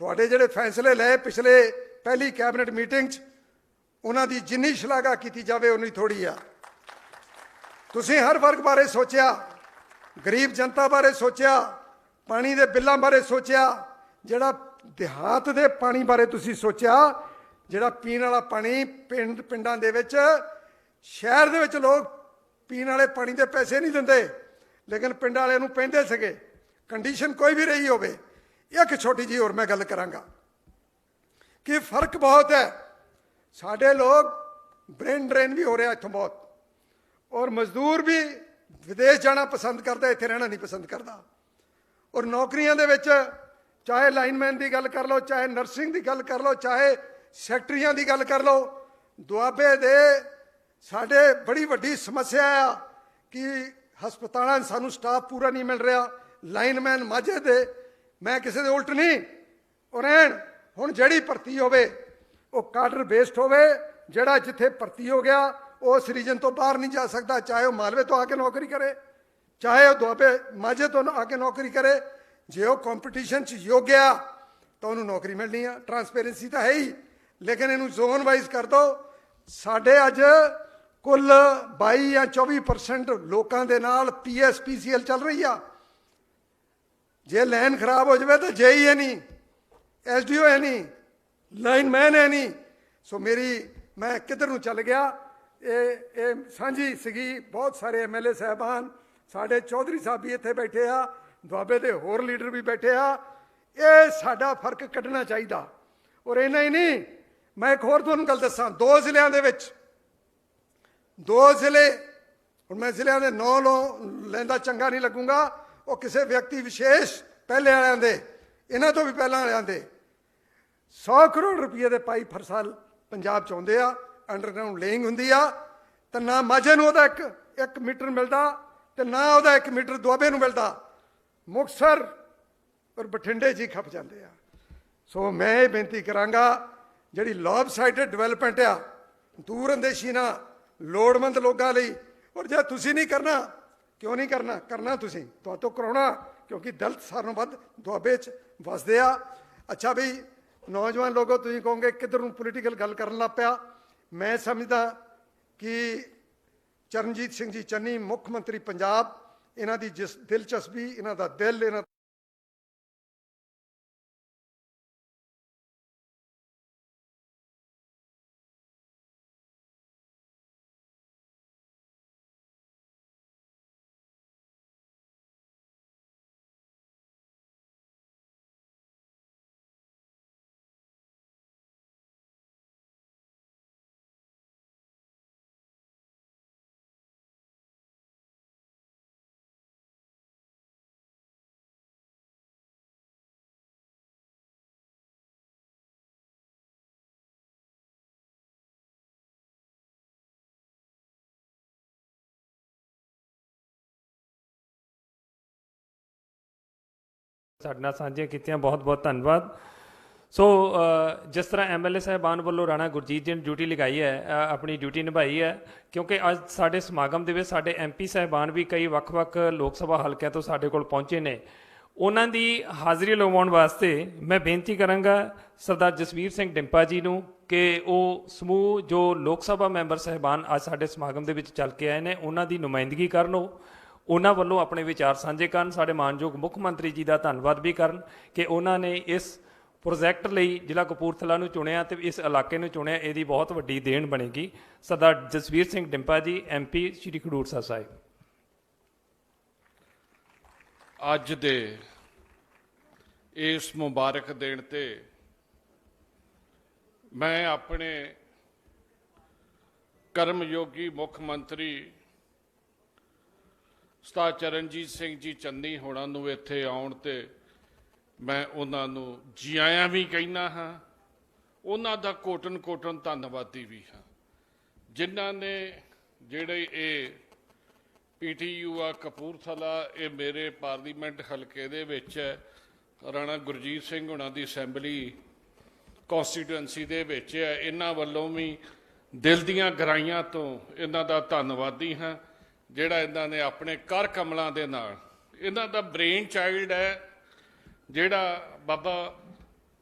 ਤੁਹਾਡੇ ਜਿਹੜੇ ਫੈਸਲੇ ਲਏ ਪਿਛਲੇ ਪਹਿਲੀ ਕੈਬਨਿਟ ਮੀਟਿੰਗ 'ਚ, ਉਹਨਾਂ ਦੀ ਜਿੰਨੀ ਸ਼ਲਾਘਾ ਕੀਤੀ ਜਾਵੇ ਉਨੀ ਥੋੜੀ ਆ। ਤੁਸੀਂ ਹਰ ਵਰਗ ਬਾਰੇ ਸੋਚਿਆ, ਗਰੀਬ ਜਨਤਾ ਬਾਰੇ ਸੋਚਿਆ, ਪਾਣੀ ਦੇ ਬਿੱਲਾਂ ਬਾਰੇ ਸੋਚਿਆ, ਜਿਹੜਾ ਦਿਹਾਤ ਦੇ ਪਾਣੀ ਬਾਰੇ ਤੁਸੀਂ ਸੋਚਿਆ, ਜਿਹੜਾ ਪੀਣ ਵਾਲਾ ਪਾਣੀ ਪਿੰਡਾਂ ਦੇ ਵਿੱਚ, ਸ਼ਹਿਰ ਦੇ ਵਿੱਚ ਲੋਕ ਪੀਣ ਵਾਲੇ ਪਾਣੀ ਦੇ ਪੈਸੇ ਨਹੀਂ ਦਿੰਦੇ, ਲੇਕਿਨ ਪਿੰਡ ਵਾਲਿਆਂ ਨੂੰ ਪੈਂਦੇ ਸੀਗੇ, ਕੰਡੀਸ਼ਨ ਕੋਈ ਵੀ ਰਹੀ ਹੋਵੇ। ਇੱਕ ਛੋਟੀ ਜਿਹੀ ਹੋਰ ਮੈਂ ਗੱਲ ਕਰਾਂਗਾ ਕਿ ਫਰਕ ਬਹੁਤ ਹੈ। ਸਾਡੇ ਲੋਕ ਬ੍ਰੇਨ ਡਰੇਨ ਵੀ ਹੋ ਰਿਹਾ ਇੱਥੋਂ ਬਹੁਤ, ਔਰ ਮਜ਼ਦੂਰ ਵੀ ਵਿਦੇਸ਼ ਜਾਣਾ ਪਸੰਦ ਕਰਦਾ, ਇੱਥੇ ਰਹਿਣਾ ਨਹੀਂ ਪਸੰਦ ਕਰਦਾ। ਔਰ ਨੌਕਰੀਆਂ ਦੇ ਵਿੱਚ ਚਾਹੇ ਲਾਈਨਮੈਨ ਦੀ ਗੱਲ ਕਰ ਲਓ, ਚਾਹੇ ਨਰਸਿੰਗ ਦੀ ਗੱਲ ਕਰ ਲਓ, ਚਾਹੇ ਸੈਕਟਰੀਆਂ ਦੀ ਗੱਲ ਕਰ ਲਓ, ਦੁਆਬੇ ਦੇ ਸਾਡੇ ਬੜੀ ਵੱਡੀ ਸਮੱਸਿਆ ਆ ਕਿ ਹਸਪਤਾਲਾਂ 'ਚ ਸਾਨੂੰ ਸਟਾਫ ਪੂਰਾ ਨਹੀਂ ਮਿਲ ਰਿਹਾ। ਲਾਈਨਮੈਨ ਮਾਝੇ ਦੇ, ਮੈਂ ਕਿਸੇ ਦੇ ਉਲਟ ਨਹੀਂ, ਉਹ ਰਹਿਣ। ਹੁਣ ਜਿਹੜੀ ਭਰਤੀ ਹੋਵੇ ਉਹ ਕਾਡਰ ਬੇਸਡ ਹੋਵੇ, ਜਿਹੜਾ ਜਿੱਥੇ ਭਰਤੀ ਹੋ ਗਿਆ ਉਹ ਉਸ ਰੀਜਨ ਤੋਂ ਬਾਹਰ ਨਹੀਂ ਜਾ ਸਕਦਾ, ਚਾਹੇ ਉਹ ਮਾਲਵੇ ਤੋਂ ਆ ਕੇ ਨੌਕਰੀ ਕਰੇ, ਚਾਹੇ ਉਹ ਦੁਆਬੇ ਮਾਝੇ ਤੋਂ ਆ ਕੇ ਨੌਕਰੀ ਕਰੇ। ਜੇ ਉਹ ਕੰਪੀਟੀਸ਼ਨ 'ਚ ਯੋਗ ਆ ਤਾਂ ਉਹਨੂੰ ਨੌਕਰੀ ਮਿਲਣੀ ਆ। ਟਰਾਂਸਪੇਰੈਂਸੀ ਤਾਂ ਹੈ ਹੀ, ਲੇਕਿਨ ਇਹਨੂੰ ਜ਼ੋਨ ਵਾਈਜ਼ ਕਰ ਦਿਓ। ਸਾਡੇ ਅੱਜ ਕੁੱਲ 22 ਜਾਂ 24% ਲੋਕਾਂ ਦੇ ਨਾਲ PSPCL ਚੱਲ ਰਹੀ ਆ। ਜੇ ਲਾਈਨ ਖਰਾਬ ਹੋ ਜਾਵੇ ਤਾਂ JE ਹੈ ਨਹੀਂ, SDO ਹੈ ਨਹੀਂ, ਲਾਈਨਮੈਨ ਹੈ ਨਹੀਂ। ਸੋ ਮੈਂ ਕਿੱਧਰ ਨੂੰ ਚੱਲ ਗਿਆ, ਇਹ ਸਾਂਝੀ ਸੀਗੀ। ਬਹੁਤ ਸਾਰੇ MLA ਸਾਹਿਬਾਨ, ਸਾਡੇ ਚੌਧਰੀ ਸਾਹਿਬ ਵੀ ਇੱਥੇ ਬੈਠੇ ਆ, ਦੁਆਬੇ ਦੇ ਹੋਰ ਲੀਡਰ ਵੀ ਬੈਠੇ ਆ। ਇਹ ਸਾਡਾ ਫਰਕ ਕੱਢਣਾ ਚਾਹੀਦਾ। ਔਰ ਇੰਨਾ ਹੀ ਨਹੀਂ, ਮੈਂ ਇੱਕ ਹੋਰ ਤੁਹਾਨੂੰ ਗੱਲ ਦੱਸਾਂ, 2 ਜ਼ਿਲ੍ਹਿਆਂ ਦੇ ਵਿੱਚ 2 ਜ਼ਿਲ੍ਹੇ, ਹੁਣ ਮੈਂ ਜ਼ਿਲ੍ਹਿਆਂ ਦੇ ਨਾਂ ਲੈਂਦਾ ਚੰਗਾ ਨਹੀਂ ਲੱਗੂਗਾ, ਉਹ ਕਿਸੇ ਵਿਅਕਤੀ ਵਿਸ਼ੇਸ਼ ਪਹਿਲੇ ਵਾਲਿਆਂ ਦੇ, ਇਹਨਾਂ ਤੋਂ ਵੀ ਪਹਿਲਾਂ ਵਾਲਿਆਂ ਦੇ 100 ਕਰੋੜ ਰੁਪਏ ਦੇ ਪਾਈਪ ਹਰ ਸਾਲ ਪੰਜਾਬ 'ਚ ਆਉਂਦੇ ਆ, ਅੰਡਰਗਰਾਊਂਡ ਲੇਇੰਗ ਹੁੰਦੀ ਆ, ਤਾਂ ਨਾ ਮਾਝੇ ਨੂੰ ਉਹਦਾ ਇੱਕ ਮੀਟਰ ਮਿਲਦਾ ਤੇ ਨਾ ਉਹਦਾ 1 ਮੀਟਰ ਦੁਆਬੇ ਨੂੰ ਮਿਲਦਾ। ਮੁਕਤਸਰ ਔਰ ਬਠਿੰਡੇ ਜੀ ਖੱਪ ਜਾਂਦੇ ਆ। ਸੋ ਮੈਂ ਇਹ ਬੇਨਤੀ ਕਰਾਂਗਾ, ਜਿਹੜੀ ਲੌਬਸਾਈਡਡ ਡਿਵੈਲਪਮੈਂਟ ਆ, ਦੂਰ ਅੰਦੇਸ਼ੀ ਨਾਲ ਲੋੜਵੰਦ ਲੋਕਾਂ ਲਈ, ਔਰ ਜੇ ਤੁਸੀਂ ਨਹੀਂ ਕਰਨਾ, ਕਿਉਂ ਨਹੀਂ ਕਰਨਾ? ਕਰਨਾ ਤੁਸੀਂ, ਤੁਹਾਤੋਂ ਕਰਾਉਣਾ, ਕਿਉਂਕਿ ਦਲਿਤ ਸਾਰਿਆਂ ਨਾਲੋਂ ਵੱਧ ਦੁਆਬੇ 'ਚ ਵਸਦੇ ਆ। ਅੱਛਾ ਬਈ ਨੌਜਵਾਨ ਲੋਕੋ, ਤੁਸੀਂ ਕਹੋਗੇ ਕਿੱਧਰ ਨੂੰ ਪੋਲੀਟੀਕਲ ਗੱਲ ਕਰਨ ਲੱਗ ਪਿਆ। ਮੈਂ ਸਮਝਦਾ ਕਿ ਚਰਨਜੀਤ ਸਿੰਘ ਜੀ ਚੰਨੀ ਮੁੱਖ ਮੰਤਰੀ ਪੰਜਾਬ, ਇਹਨਾਂ ਦੀ ਜਿਸ ਦਿਲਚਸਪੀ, ਇਹਨਾਂ ਦਾ ਦਿਲ, ਇਹਨਾਂ ਸਾਡੇ ਨਾਲ ਸਾਂਝੀਆਂ ਕੀਤੀਆਂ, ਬਹੁਤ ਬਹੁਤ ਧੰਨਵਾਦ। ਸੋ ਜਿਸ ਤਰ੍ਹਾਂ MLA ਸਾਹਿਬਾਨ ਵੱਲੋਂ ਰਾਣਾ ਗੁਰਜੀਤ ਜੀ ਨੇ ਡਿਊਟੀ ਲਗਾਈ ਹੈ, ਆਪਣੀ ਡਿਊਟੀ ਨਿਭਾਈ ਹੈ, ਕਿਉਂਕਿ ਅੱਜ ਸਾਡੇ ਸਮਾਗਮ ਦੇ ਵਿੱਚ ਸਾਡੇ MP ਸਾਹਿਬਾਨ ਵੀ ਕਈ ਵੱਖ-ਵੱਖ ਲੋਕ ਸਭਾ ਹਲਕਿਆਂ ਤੋਂ ਸਾਡੇ ਕੋਲ ਪਹੁੰਚੇ ਨੇ। ਉਹਨਾਂ ਦੀ ਹਾਜ਼ਰੀ ਲਗਵਾਉਣ ਵਾਸਤੇ ਮੈਂ ਬੇਨਤੀ ਕਰਾਂਗਾ ਸਰਦਾਰ ਜਸਵੀਰ ਸਿੰਘ ਡਿੰਪਾ ਜੀ ਨੂੰ ਕਿ ਉਹ ਸਮੂਹ ਜੋ ਲੋਕ ਸਭਾ ਮੈਂਬਰ ਸਾਹਿਬਾਨ ਅੱਜ ਸਾਡੇ ਸਮਾਗਮ ਦੇ ਵਿੱਚ ਚੱਲ ਕੇ ਆਏ ਨੇ, ਉਹਨਾਂ ਦੀ ਨੁਮਾਇੰਦਗੀ ਕਰਨ, ਉਹਨਾਂ ਵੱਲੋਂ ਆਪਣੇ ਵਿਚਾਰ ਸਾਂਝੇ ਕਰਨ, ਸਾਡੇ ਮਾਨਯੋਗ ਮੁੱਖ ਮੰਤਰੀ ਜੀ ਦਾ ਧੰਨਵਾਦ ਵੀ ਕਰਨ ਕਿ ਉਹਨਾਂ ਨੇ ਇਸ ਪ੍ਰੋਜੈਕਟ ਲਈ ਜ਼ਿਲ੍ਹਾ ਕਪੂਰਥਲਾ ਨੂੰ ਚੁਣਿਆ ਤੇ ਇਸ ਇਲਾਕੇ ਨੂੰ ਚੁਣਿਆ, ਇਹਦੀ ਬਹੁਤ ਵੱਡੀ ਦੇਣ ਬਣੇਗੀ। ਸਰਦਾਰ ਜਸਵੀਰ ਸਿੰਘ ਡਿੰਪਾ ਜੀ, MP ਸ਼੍ਰੀ ਖਡੂਰ ਸਾਹਿਬ। ਅੱਜ ਦੇ ਇਸ ਮੁਬਾਰਕ ਦਿਨ ਤੇ ਮੈਂ ਆਪਣੇ ਕਰਮਯੋਗੀ ਮੁੱਖ ਮੰਤਰੀ ਸਰਦਾਰ ਚਰਨਜੀਤ ਸਿੰਘ ਜੀ ਚੰਨੀ ਹੋਣਾ ਨੂੰ ਇੱਥੇ ਆਉਣ ਤੇ ਮੈਂ ਉਹਨਾਂ ਨੂੰ ਜੀ ਆਇਆਂ ਵੀ ਕਹਿਣਾ ਹਾਂ, ਉਹਨਾਂ ਦਾ ਕੋਟਨ ਕੋਟਨ ਧੰਨਵਾਦੀ ਵੀ ਹਾਂ, ਜਿਨ੍ਹਾਂ ਨੇ ਜਿਹੜੇ ਇਹ PTU ਆ ਕਪੂਰਥਲਾ, ਇਹ ਮੇਰੇ ਪਾਰਲੀਮੈਂਟ ਹਲਕੇ ਦੇ ਵਿੱਚ ਹੈ, ਰਾਣਾ ਗੁਰਜੀਤ ਸਿੰਘ ਹੋਣਾ ਦੀ ਅਸੈਂਬਲੀ ਕੌਂਸਟੀਟੂਐਂਸੀ ਦੇ ਵਿੱਚ ਹੈ। ਇਹਨਾਂ ਵੱਲੋਂ ਵੀ ਦਿਲ ਦੀਆਂ ਗਹਿਰਾਈਆਂ ਤੋਂ ਇਹਨਾਂ ਦਾ ਧੰਨਵਾਦੀ ਹਾਂ, ਜਿਹੜਾ ਇਹਨਾਂ ਨੇ ਆਪਣੇ ਕਰ ਕਮਲਾਂ ਦੇ ਨਾਲ, ਇਹਨਾਂ ਦਾ ਬ੍ਰੇਨ ਚਾਈਲਡ ਹੈ ਜਿਹੜਾ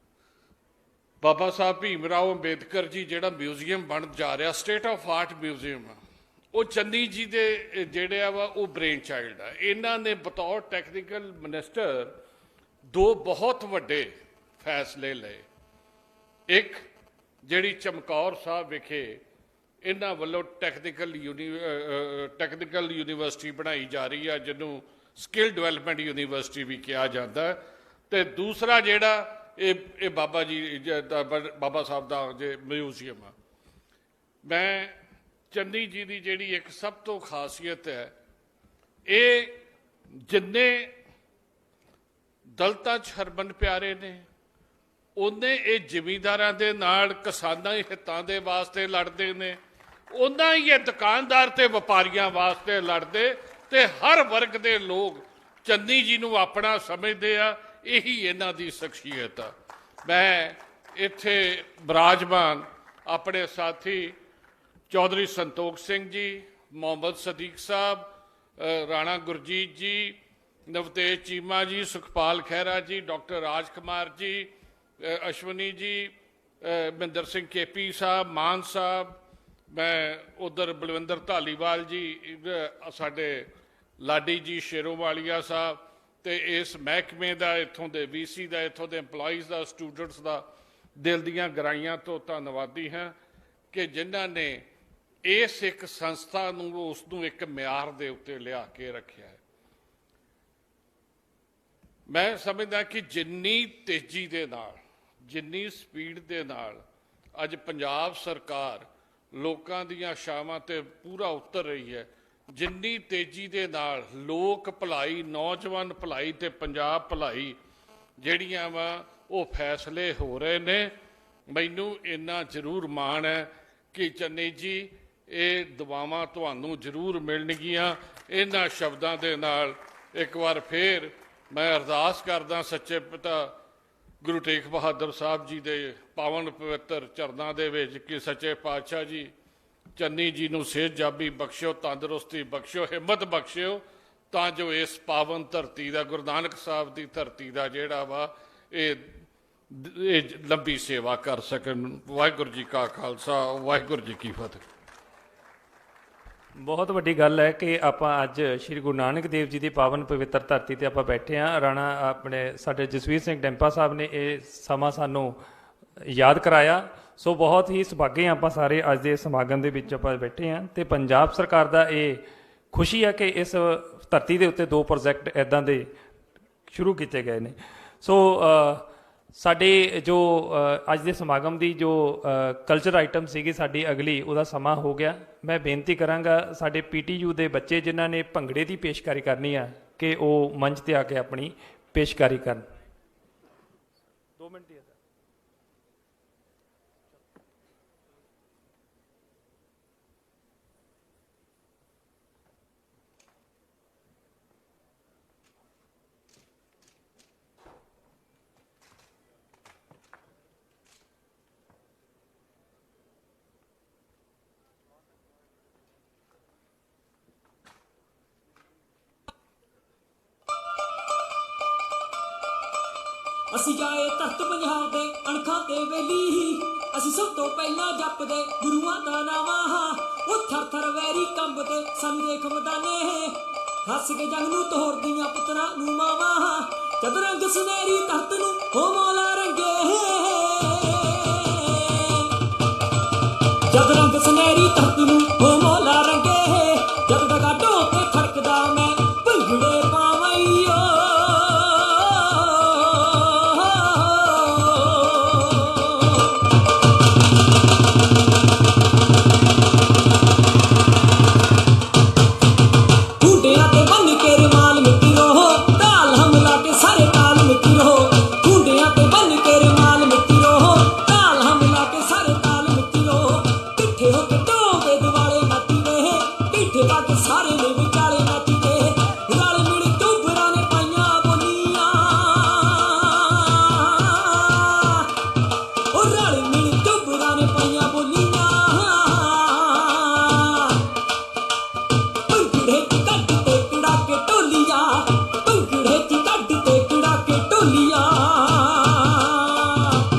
ਬਾਬਾ ਸਾਹਿਬ ਭੀਮ ਰਾਓ ਅੰਬੇਦਕਰ ਜੀ, ਜਿਹੜਾ ਮਿਊਜ਼ੀਅਮ ਬਣ ਜਾ ਰਿਹਾ, ਸਟੇਟ ਆਫ ਆਰਟ ਮਿਊਜ਼ੀਅਮ ਆ, ਉਹ ਚੰਨੀ ਜੀ ਦੇ ਜਿਹੜੇ ਵਾ ਉਹ ਬ੍ਰੇਨ ਚਾਈਲਡ ਆ। ਇਹਨਾਂ ਨੇ ਬਤੌਰ ਟੈਕਨੀਕਲ ਮਿਨਿਸਟਰ ਦੋ ਬਹੁਤ ਵੱਡੇ ਫੈਸਲੇ ਲਏ। ਇੱਕ ਜਿਹੜੀ ਚਮਕੌਰ ਸਾਹਿਬ ਵਿਖੇ ਇਹਨਾਂ ਵੱਲੋਂ ਟੈਕਨੀਕਲ ਯੂਨੀਵਰਸਿਟੀ ਬਣਾਈ ਜਾ ਰਹੀ ਆ, ਜਿਹਨੂੰ ਸਕਿੱਲ ਡਿਵੈਲਪਮੈਂਟ ਯੂਨੀਵਰਸਿਟੀ ਵੀ ਕਿਹਾ ਜਾਂਦਾ, ਤੇ ਦੂਸਰਾ ਜਿਹੜਾ ਇਹ ਬਾਬਾ ਸਾਹਿਬ ਦਾ ਜੇ ਮਿਊਜ਼ੀਅਮ ਆ। ਮੈਂ ਚੰਨੀ ਜੀ ਦੀ ਜਿਹੜੀ ਇੱਕ ਸਭ ਤੋਂ ਖਾਸੀਅਤ ਹੈ, ਇਹ ਜਿੰਨੇ ਦਲਿਤਾਂ 'ਚ ਹਰਮਨ ਪਿਆਰੇ ਨੇ, ਉਹਨੇ ਇਹ ਜ਼ਿਮੀਂਦਾਰਾਂ ਦੇ ਨਾਲ ਕਿਸਾਨਾਂ ਹਿੱਤਾਂ ਦੇ ਵਾਸਤੇ ਲੜਦੇ ਨੇ, ਉਹਨਾਂ ਹੀ ਇਹ ਦੁਕਾਨਦਾਰ ਤੇ ਵਪਾਰੀਆਂ ਵਾਸਤੇ ਲੜਦੇ, ਤੇ ਹਰ ਵਰਗ ਦੇ ਲੋਕ ਚੰਨੀ ਜੀ ਨੂੰ ਆਪਣਾ ਸਮਝਦੇ ਆ। ਇਹੀ ਇਹਨਾਂ ਦੀ ਸ਼ਖਸੀਅਤ ਆ। ਮੈਂ ਇੱਥੇ ਬਿਰਾਜਮਾਨ ਆਪਣੇ ਸਾਥੀ ਚੌਧਰੀ ਸੰਤੋਖ ਸਿੰਘ ਜੀ, ਮੁਹੰਮਦ ਸਦੀਕ ਸਾਹਿਬ, ਰਾਣਾ ਗੁਰਜੀਤ ਜੀ, ਨਵਤੇਜ ਚੀਮਾ ਜੀ, ਸੁਖਪਾਲ ਖਹਿਰਾ ਜੀ, ਡਾਕਟਰ ਰਾਜ ਕੁਮਾਰ ਜੀ, ਅਸ਼ਵਨੀ ਜੀ, ਮਹਿੰਦਰ ਸਿੰਘ KP ਸਾਹਿਬ, ਮਾਨ ਸਾਹਿਬ, ਮੈਂ ਉਧਰ ਬਲਵਿੰਦਰ ਧਾਲੀਵਾਲ ਜੀ, ਸਾਡੇ ਲਾਡੀ ਜੀ ਸ਼ੇਰੋਵਾਲੀਆ ਸਾਹਿਬ, ਤੇ ਇਸ ਮਹਿਕਮੇ ਦਾ, ਇੱਥੋਂ ਦੇ VC ਦਾ, ਇੱਥੋਂ ਦੇ EMPLOYEES ਦਾ, ਸਟੂਡੈਂਟਸ ਦਾ ਦਿਲ ਦੀਆਂ ਗਹਿਰਾਈਆਂ ਤੋਂ ਧੰਨਵਾਦੀ ਹਾਂ ਕਿ ਜਿਨ੍ਹਾਂ ਨੇ ਇਸ ਇੱਕ ਸੰਸਥਾ ਨੂੰ, ਉਸ ਨੂੰ ਇੱਕ ਮਿਆਰ ਦੇ ਉੱਤੇ ਲਿਆ ਕੇ ਰੱਖਿਆ ਹੈ। ਮੈਂ ਸਮਝਦਾ ਕਿ ਜਿੰਨੀ ਤੇਜ਼ੀ ਦੇ ਨਾਲ, ਜਿੰਨੀ ਸਪੀਡ ਦੇ ਨਾਲ ਅੱਜ ਪੰਜਾਬ ਸਰਕਾਰ ਲੋਕਾਂ ਦੀਆਂ ਆਸ਼ਾਵਾਂ ਤੇ ਪੂਰਾ ਉਤਰ ਰਹੀ ਹੈ, ਜਿੰਨੀ ਤੇਜ਼ੀ ਦੇ ਨਾਲ ਲੋਕ ਭਲਾਈ, ਨੌਜਵਾਨ ਭਲਾਈ ਤੇ ਪੰਜਾਬ ਭਲਾਈ ਜਿਹੜੀਆਂ ਵਾ ਉਹ ਫੈਸਲੇ ਹੋ ਰਹੇ ਨੇ, ਮੈਨੂੰ ਇੰਨਾ ਜ਼ਰੂਰ ਮਾਣ ਹੈ ਕਿ ਚੰਨੀ ਜੀ ਇਹ ਦੁਆਵਾਂ ਤੁਹਾਨੂੰ ਜ਼ਰੂਰ ਮਿਲਣਗੀਆਂ। ਇਹਨਾਂ ਸ਼ਬਦਾਂ ਦੇ ਨਾਲ ਇੱਕ ਵਾਰ ਫੇਰ ਮੈਂ ਅਰਦਾਸ ਕਰਦਾ ਸੱਚੇ ਪਿਤਾ ਗੁਰੂ ਤੇਗ ਬਹਾਦਰ ਸਾਹਿਬ ਜੀ ਦੇ ਪਾਵਨ ਪਵਿੱਤਰ ਚਰਨਾਂ ਦੇ ਵਿੱਚ ਕਿ ਸੱਚੇ ਪਾਤਸ਼ਾਹ ਜੀ ਚੰਨੀ ਜੀ ਨੂੰ ਸਿਹਤ ਜਾਬੀ ਬਖਸ਼ਿਓ, ਤੰਦਰੁਸਤੀ ਬਖਸ਼ਿਓ, ਹਿੰਮਤ ਬਖਸ਼ਿਓ, ਤਾਂ ਜੋ ਇਸ ਪਾਵਨ ਧਰਤੀ ਦਾ, ਗੁਰੂ ਨਾਨਕ ਸਾਹਿਬ ਦੀ ਧਰਤੀ ਦਾ ਜਿਹੜਾ ਵਾ ਇਹ ਲੰਬੀ ਸੇਵਾ ਕਰ ਸਕਣ। ਵਾਹਿਗੁਰੂ ਜੀ ਕਾ ਖਾਲਸਾ, ਵਾਹਿਗੁਰੂ ਜੀ ਕੀ ਫਤਿਹ। ਬਹੁਤ ਵੱਡੀ ਗੱਲ ਹੈ ਕਿ ਆਪਾਂ ਅੱਜ ਸ਼੍ਰੀ ਗੁਰੂ ਨਾਨਕ ਦੇਵ ਜੀ ਦੀ ਪਾਵਨ ਪਵਿੱਤਰ ਧਰਤੀ ਤੇ ਆਪਾਂ ਬੈਠੇ ਹਾਂ। ਰਾਣਾ ਆਪਣੇ ਸਾਡੇ ਜਸਵੀਰ ਸਿੰਘ ਡਿੰਪਾ ਸਾਹਿਬ ਨੇ ਇਹ ਸਮਾਂ ਸਾਨੂੰ ਯਾਦ ਕਰਾਇਆ। ਸੋ ਬਹੁਤ ਹੀ ਸੁਭਾਗੇ ਆਪਾਂ ਸਾਰੇ ਅੱਜ ਦੇ ਸਮਾਗਮ ਦੇ ਵਿੱਚ ਆਪਾਂ ਬੈਠੇ ਹਾਂ, ਤੇ ਪੰਜਾਬ ਸਰਕਾਰ ਦਾ ਇਹ ਖੁਸ਼ੀ ਹੈ ਕਿ ਇਸ ਧਰਤੀ ਦੇ ਉੱਤੇ 2 ਪ੍ਰੋਜੈਕਟ ਇੱਦਾਂ ਦੇ ਸ਼ੁਰੂ ਕੀਤੇ ਗਏ ਨੇ। ਸੋ ਸਾਡੇ ਜੋ ਅੱਜ ਦੇ ਸਮਾਗਮ ਦੀ ਜੋ ਕਲਚਰ ਆਈਟਮ ਸੀਗੀ ਸਾਡੀ ਅਗਲੀ, ਉਹਦਾ ਸਮਾਂ ਹੋ ਗਿਆ। ਮੈਂ ਬੇਨਤੀ ਕਰਾਂਗਾ ਸਾਡੇ PTU ਦੇ ਬੱਚੇ ਜਿਨ੍ਹਾਂ ਨੇ ਭੰਗੜੇ ਦੀ ਪੇਸ਼ਕਾਰੀ ਕਰਨੀ ਆ ਕਿ ਉਹ ਮੰਚ ਤੇ ਆ ਕੇ ਆਪਣੀ ਪੇਸ਼ਕਾਰੀ ਕਰਨ। 2 ਮਿੰਟ ਦੀ ਅਸੀਂ ਜਾਏ ਧਰਤ ਪੰਜਾਬ ਦੇ ਅਣਖਾਂ ਤੇ ਵੇਲੀ, ਅਸੀਂ ਸਭ ਤੋਂ ਪਹਿਲਾਂ ਜਪਦੇ ਗੁਰੂਆਂ ਦਾ ਨਾਵਾਂ। ਉਹ ਥਰ ਥਰ ਵੈਰੀ ਕੰਬਦੇ ਸਾਨੂੰ ਦੇਖ ਮਦਾਨੇ, ਹੱਸ ਕੇ ਜੰਗ ਨੂੰ ਤੋੜਦੀਆਂ ਪੁੱਤਰਾਂ ਨੂੰ ਮਾਵਾਂ। ਜਦ ਰੰਗ ਸੁਨਹਿਰੀ ਧਰਤ ਨੂੰ ਹੋ ਮੌਲਾ ਰੰਗੇ,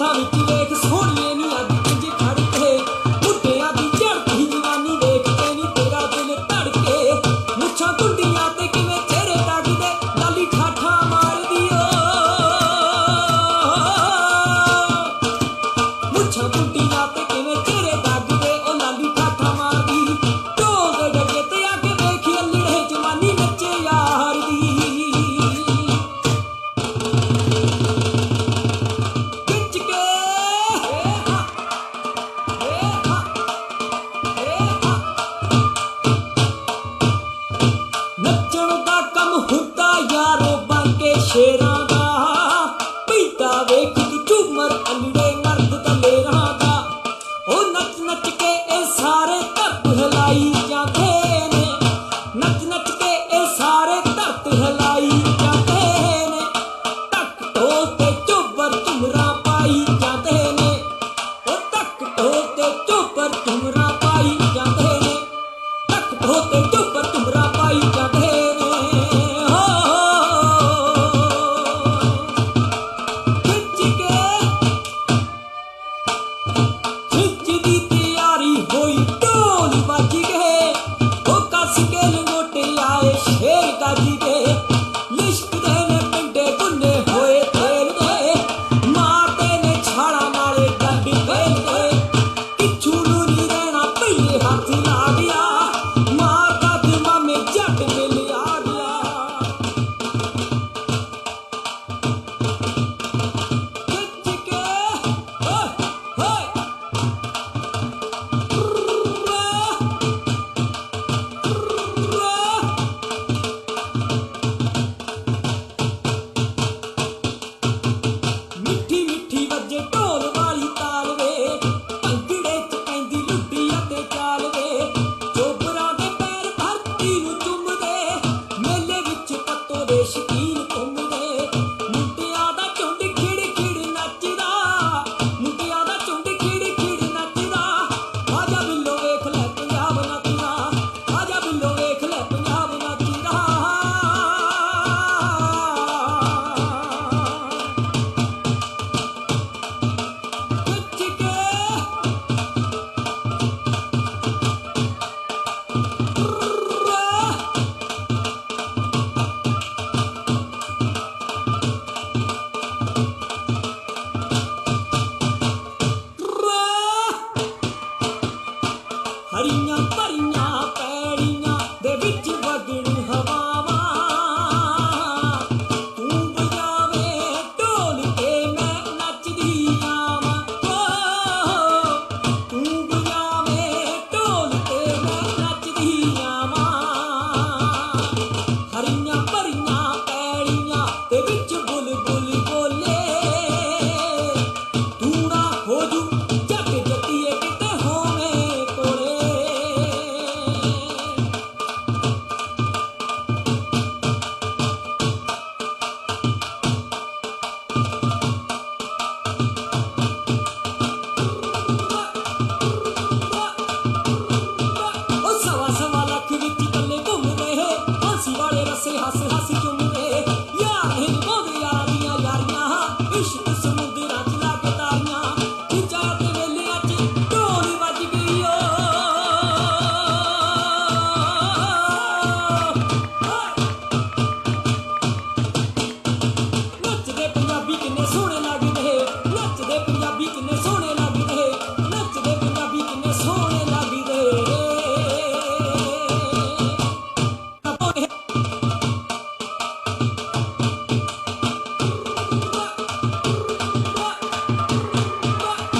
ਅੱਖਾਂ ਵਿੱਚ ਵੇਖ ਸੋਹਣੀਏ ਨੀ ਅੱਜ ਕਿੰਜ ਖੜ ਕੇ ਬੁੱਢਿਆਂ ਦੀ ਝੜਦੀ ਜਵਾਨੀ ਵੇਖ ਕੇ ਨੀ ਤੇਰਾ ਦਿਲ ਧੜਕੇ ਮੁੱਛਾਂ ਕੁੰਡੀਆਂ ਤੇ ਕਿਵੇਂ ਚਿਹਰੇ ਲੱਗਦੇ ਲਾਲੀ ਠਾਠਾਂ ਮਾਰਦੀ ਓ ਮੁੱਛਾਂ ਕੁੰਡੀਆਂ ਤੇ ਕਿਵੇਂ ਚਿਹਰੇ ਲੱਗਦੇ ਓ ਲਾਲੀ ਠਾਠਾਂ ਮਾਰਦੀ ਢੋਲ ਦੇ ਡੱਗੇ ਤੇ ਆ ਕੇ ਵੇਖੀ ਅੱਲੜੇ ਜਵਾਨੀ ਨੱਚੇ ਯਾਰ ਦੀ ਖਿੱਚ ਕੇ ਨੱਚਣ ਦਾ ਕੰਮ ਹੁੰਦਾ ਯਾਰੋ ਬਣ ਕੇ ਸ਼ੇਰਾਂ ਦਾ ਪੀਤਾ ਵੇਖ ਤੂੰ ਝੂਮਰ ਅੱਲੜੇ ਮਰਦ ਦਲੇਰਾਂ ਦਾ ਉਹ ਨੱਚ ਨੱਚ ਕੇ ਇਹ ਸਾਰੇ ਧਰਤ ਹਿਲਾਈ ਜਾਂਦੇ ਨੇ ਨੱਚ ਨੱਚ ਕੇ ਇਹ ਸਾਰੇ ਧਰਤ ਹਿਲਾਈ ਜਾਂਦੇ ਨੇ ਟੱਕ ਢੋਲ ਤੇ ਝੂਮਰ ਝੁਮਰਾਂ ਪਾਈ ਜਾਂਦੇ ਨੇ ਉਹ ਟੱਕ ਢੋਲ ਤੇ ਝੂਮਰ ਝੁਮਰਾਂ ਪਾਈ ਜਾਂਦੇ ਨੇ ਟੱਕ ਢੋਲ ਤੇ ਝੂਮਰ ਝੁਮਰਾਂ ਪਾਈ ਜਾਂਦੇ ਨੇ ਹੋ ਖਿੱਚ ਕੇ ਖਿੱਚ ਦੀ ਤਿਆਰੀ ਹੋਈ ਢੋਲ ਵੱਜ ਗਏ ਉਹ ਕੱਸ ਕੇ ਲੰਗੋਟੇ ਆਏ ਸ਼ੇਰ ਗੱਜ ਗਏ ਲਿਸ਼ਕਦੇ ਨੇ ਪਿੰਡੇ ਗੁੰਨੇ ਹੋਏ ਤੇਲ ਦੇ ਮਾਰਦੇ ਨੇ ਛਾਲਾਂ ਨਾਲੇ ਡੰਡ ਖੇਲਦੇ ਕਿਛੂ ਨੂੰ ਨੀ ਰਹਿਣਾ ਪਈਏ ਹੱਥ ਲਾ ਗਿਆ ਮਾਰਦਾ ਤੇ ਮਾਮੇ ਜੱਟ ਮਿਲ ਆ ਗਿਆ ਖਿੱਚ ਕੇ ਓਏ ਹੋਏ ਮਿੱਠੀ ਮਿੱਠੀ ਵੱਜੇ ਢੋਲ ਵਾਲੀ ਤਾਲ ਵੇ ਭੰਗੜੇ ਚ ਪੈਂਦੀ ਲੁੱਡੀ ਅਤੇ ਚਾਲ ਵੇ ਚੋਬਰਾਂ ਦੇ ਪੈਰ ਧਰਤੀ ਨੂੰ ਚੁੰਮਦੇ ਮੇਲੇ ਵਿੱਚ ਪੱਤੋ ਦੇ ਸ਼ਕੀਨ ਘੁੰਮਦੇ ਮੁੰਡਿਆਂ ਦਾ ਝੁੰਡ ਖਿੜ ਖਿੜ ਨੱਚਦਾ ਮੁੰਡਿਆਂ ਦਾ ਝੁੰਡ ਖਿੜ ਖਿੜ ਨੱਚਦਾ ਆਜਾ ਬਿੱਲੋ ਵੇਖ ਲੈ ਪੰਜਾਬ ਨੱਚਦਾ ਆਜਾ ਬਿੱਲੋ ਵੇਖ ਲੈ ਪੰਜਾਬ ਨੱਚਦਾ ਖਿੱਚ ਕੇ ਹਰੀਆਂ ਭਰੀਆਂ ਪੈੜੀਆਂ ਦੇ ਵਿੱਚ ਵਗਣ ਹਵਾਵਾਂ ਤੂੰ ਵਜਾਵੇਂ ਢੋਲ ਤੇ ਮੈਂ ਨੱਚਦੀ ਆਵਾਂ ਤੂੰ ਵਜਾਵੇਂ ਢੋਲ ਤੇ ਮੈਂ ਨੱਚਦੀ ਆਵਾਂ ਹਰੀਆਂ ਭਰੀਆਂ ਪੈੜੀਆਂ ਦੇ ਵਿੱਚ ਬੁਲਬੁਲ ਬੋਲੇ ਤੂੰ ਨਾ ਹੋ ਜੂ ਜੱਟ ਜੱਟੀਏ ਕਿਤੇ ਹੋਵੇਂ ਕੋਲੇ ਉਹ ਸਵਾ ਲੱਖ ਵਿੱਚ ਇਕੱਲੇ ਘੁੰਮ ਰਹੇ ਹਾਂਸੀ ਵਾਲੇ ਰਸੇ ਹੱਸ ਹੱਸ ਚੁੰਮ ਰਹੇ ਯਾਰ ਇਹ ਨਿਭਾਉਂਦੇ ਯਾਰਾਂ ਦੀਆਂ ਯਾਰੀਆਂ ਇਸ਼ਕ ਸਮੁੰਦਰਾਂ ਚ ਲਾ ਕੇ ਤਾਰੀਆਂ ਖਿੱਚਾਂ ਤੇ ਵੇਲਿਆਂ ਚ ਢੋਲ ਵੱਜ ਗਈ ਓ ਨੱਚਦੇ ਪੰਜਾਬੀ ਕਿੰਨੇ ਸੋਹਣੇ ਲੱਗਦੇ ਨੱਚਦੇ ਪੰਜਾਬੀ ਕਿੰਨੇ ਸੋਹਣੇ ਲੱਗਦੇ ਨੱਚਦੇ ਪੰਜਾਬੀ ਕਿੰਨੇ ਸੋਹਣੇ ਲੱਗਦੇ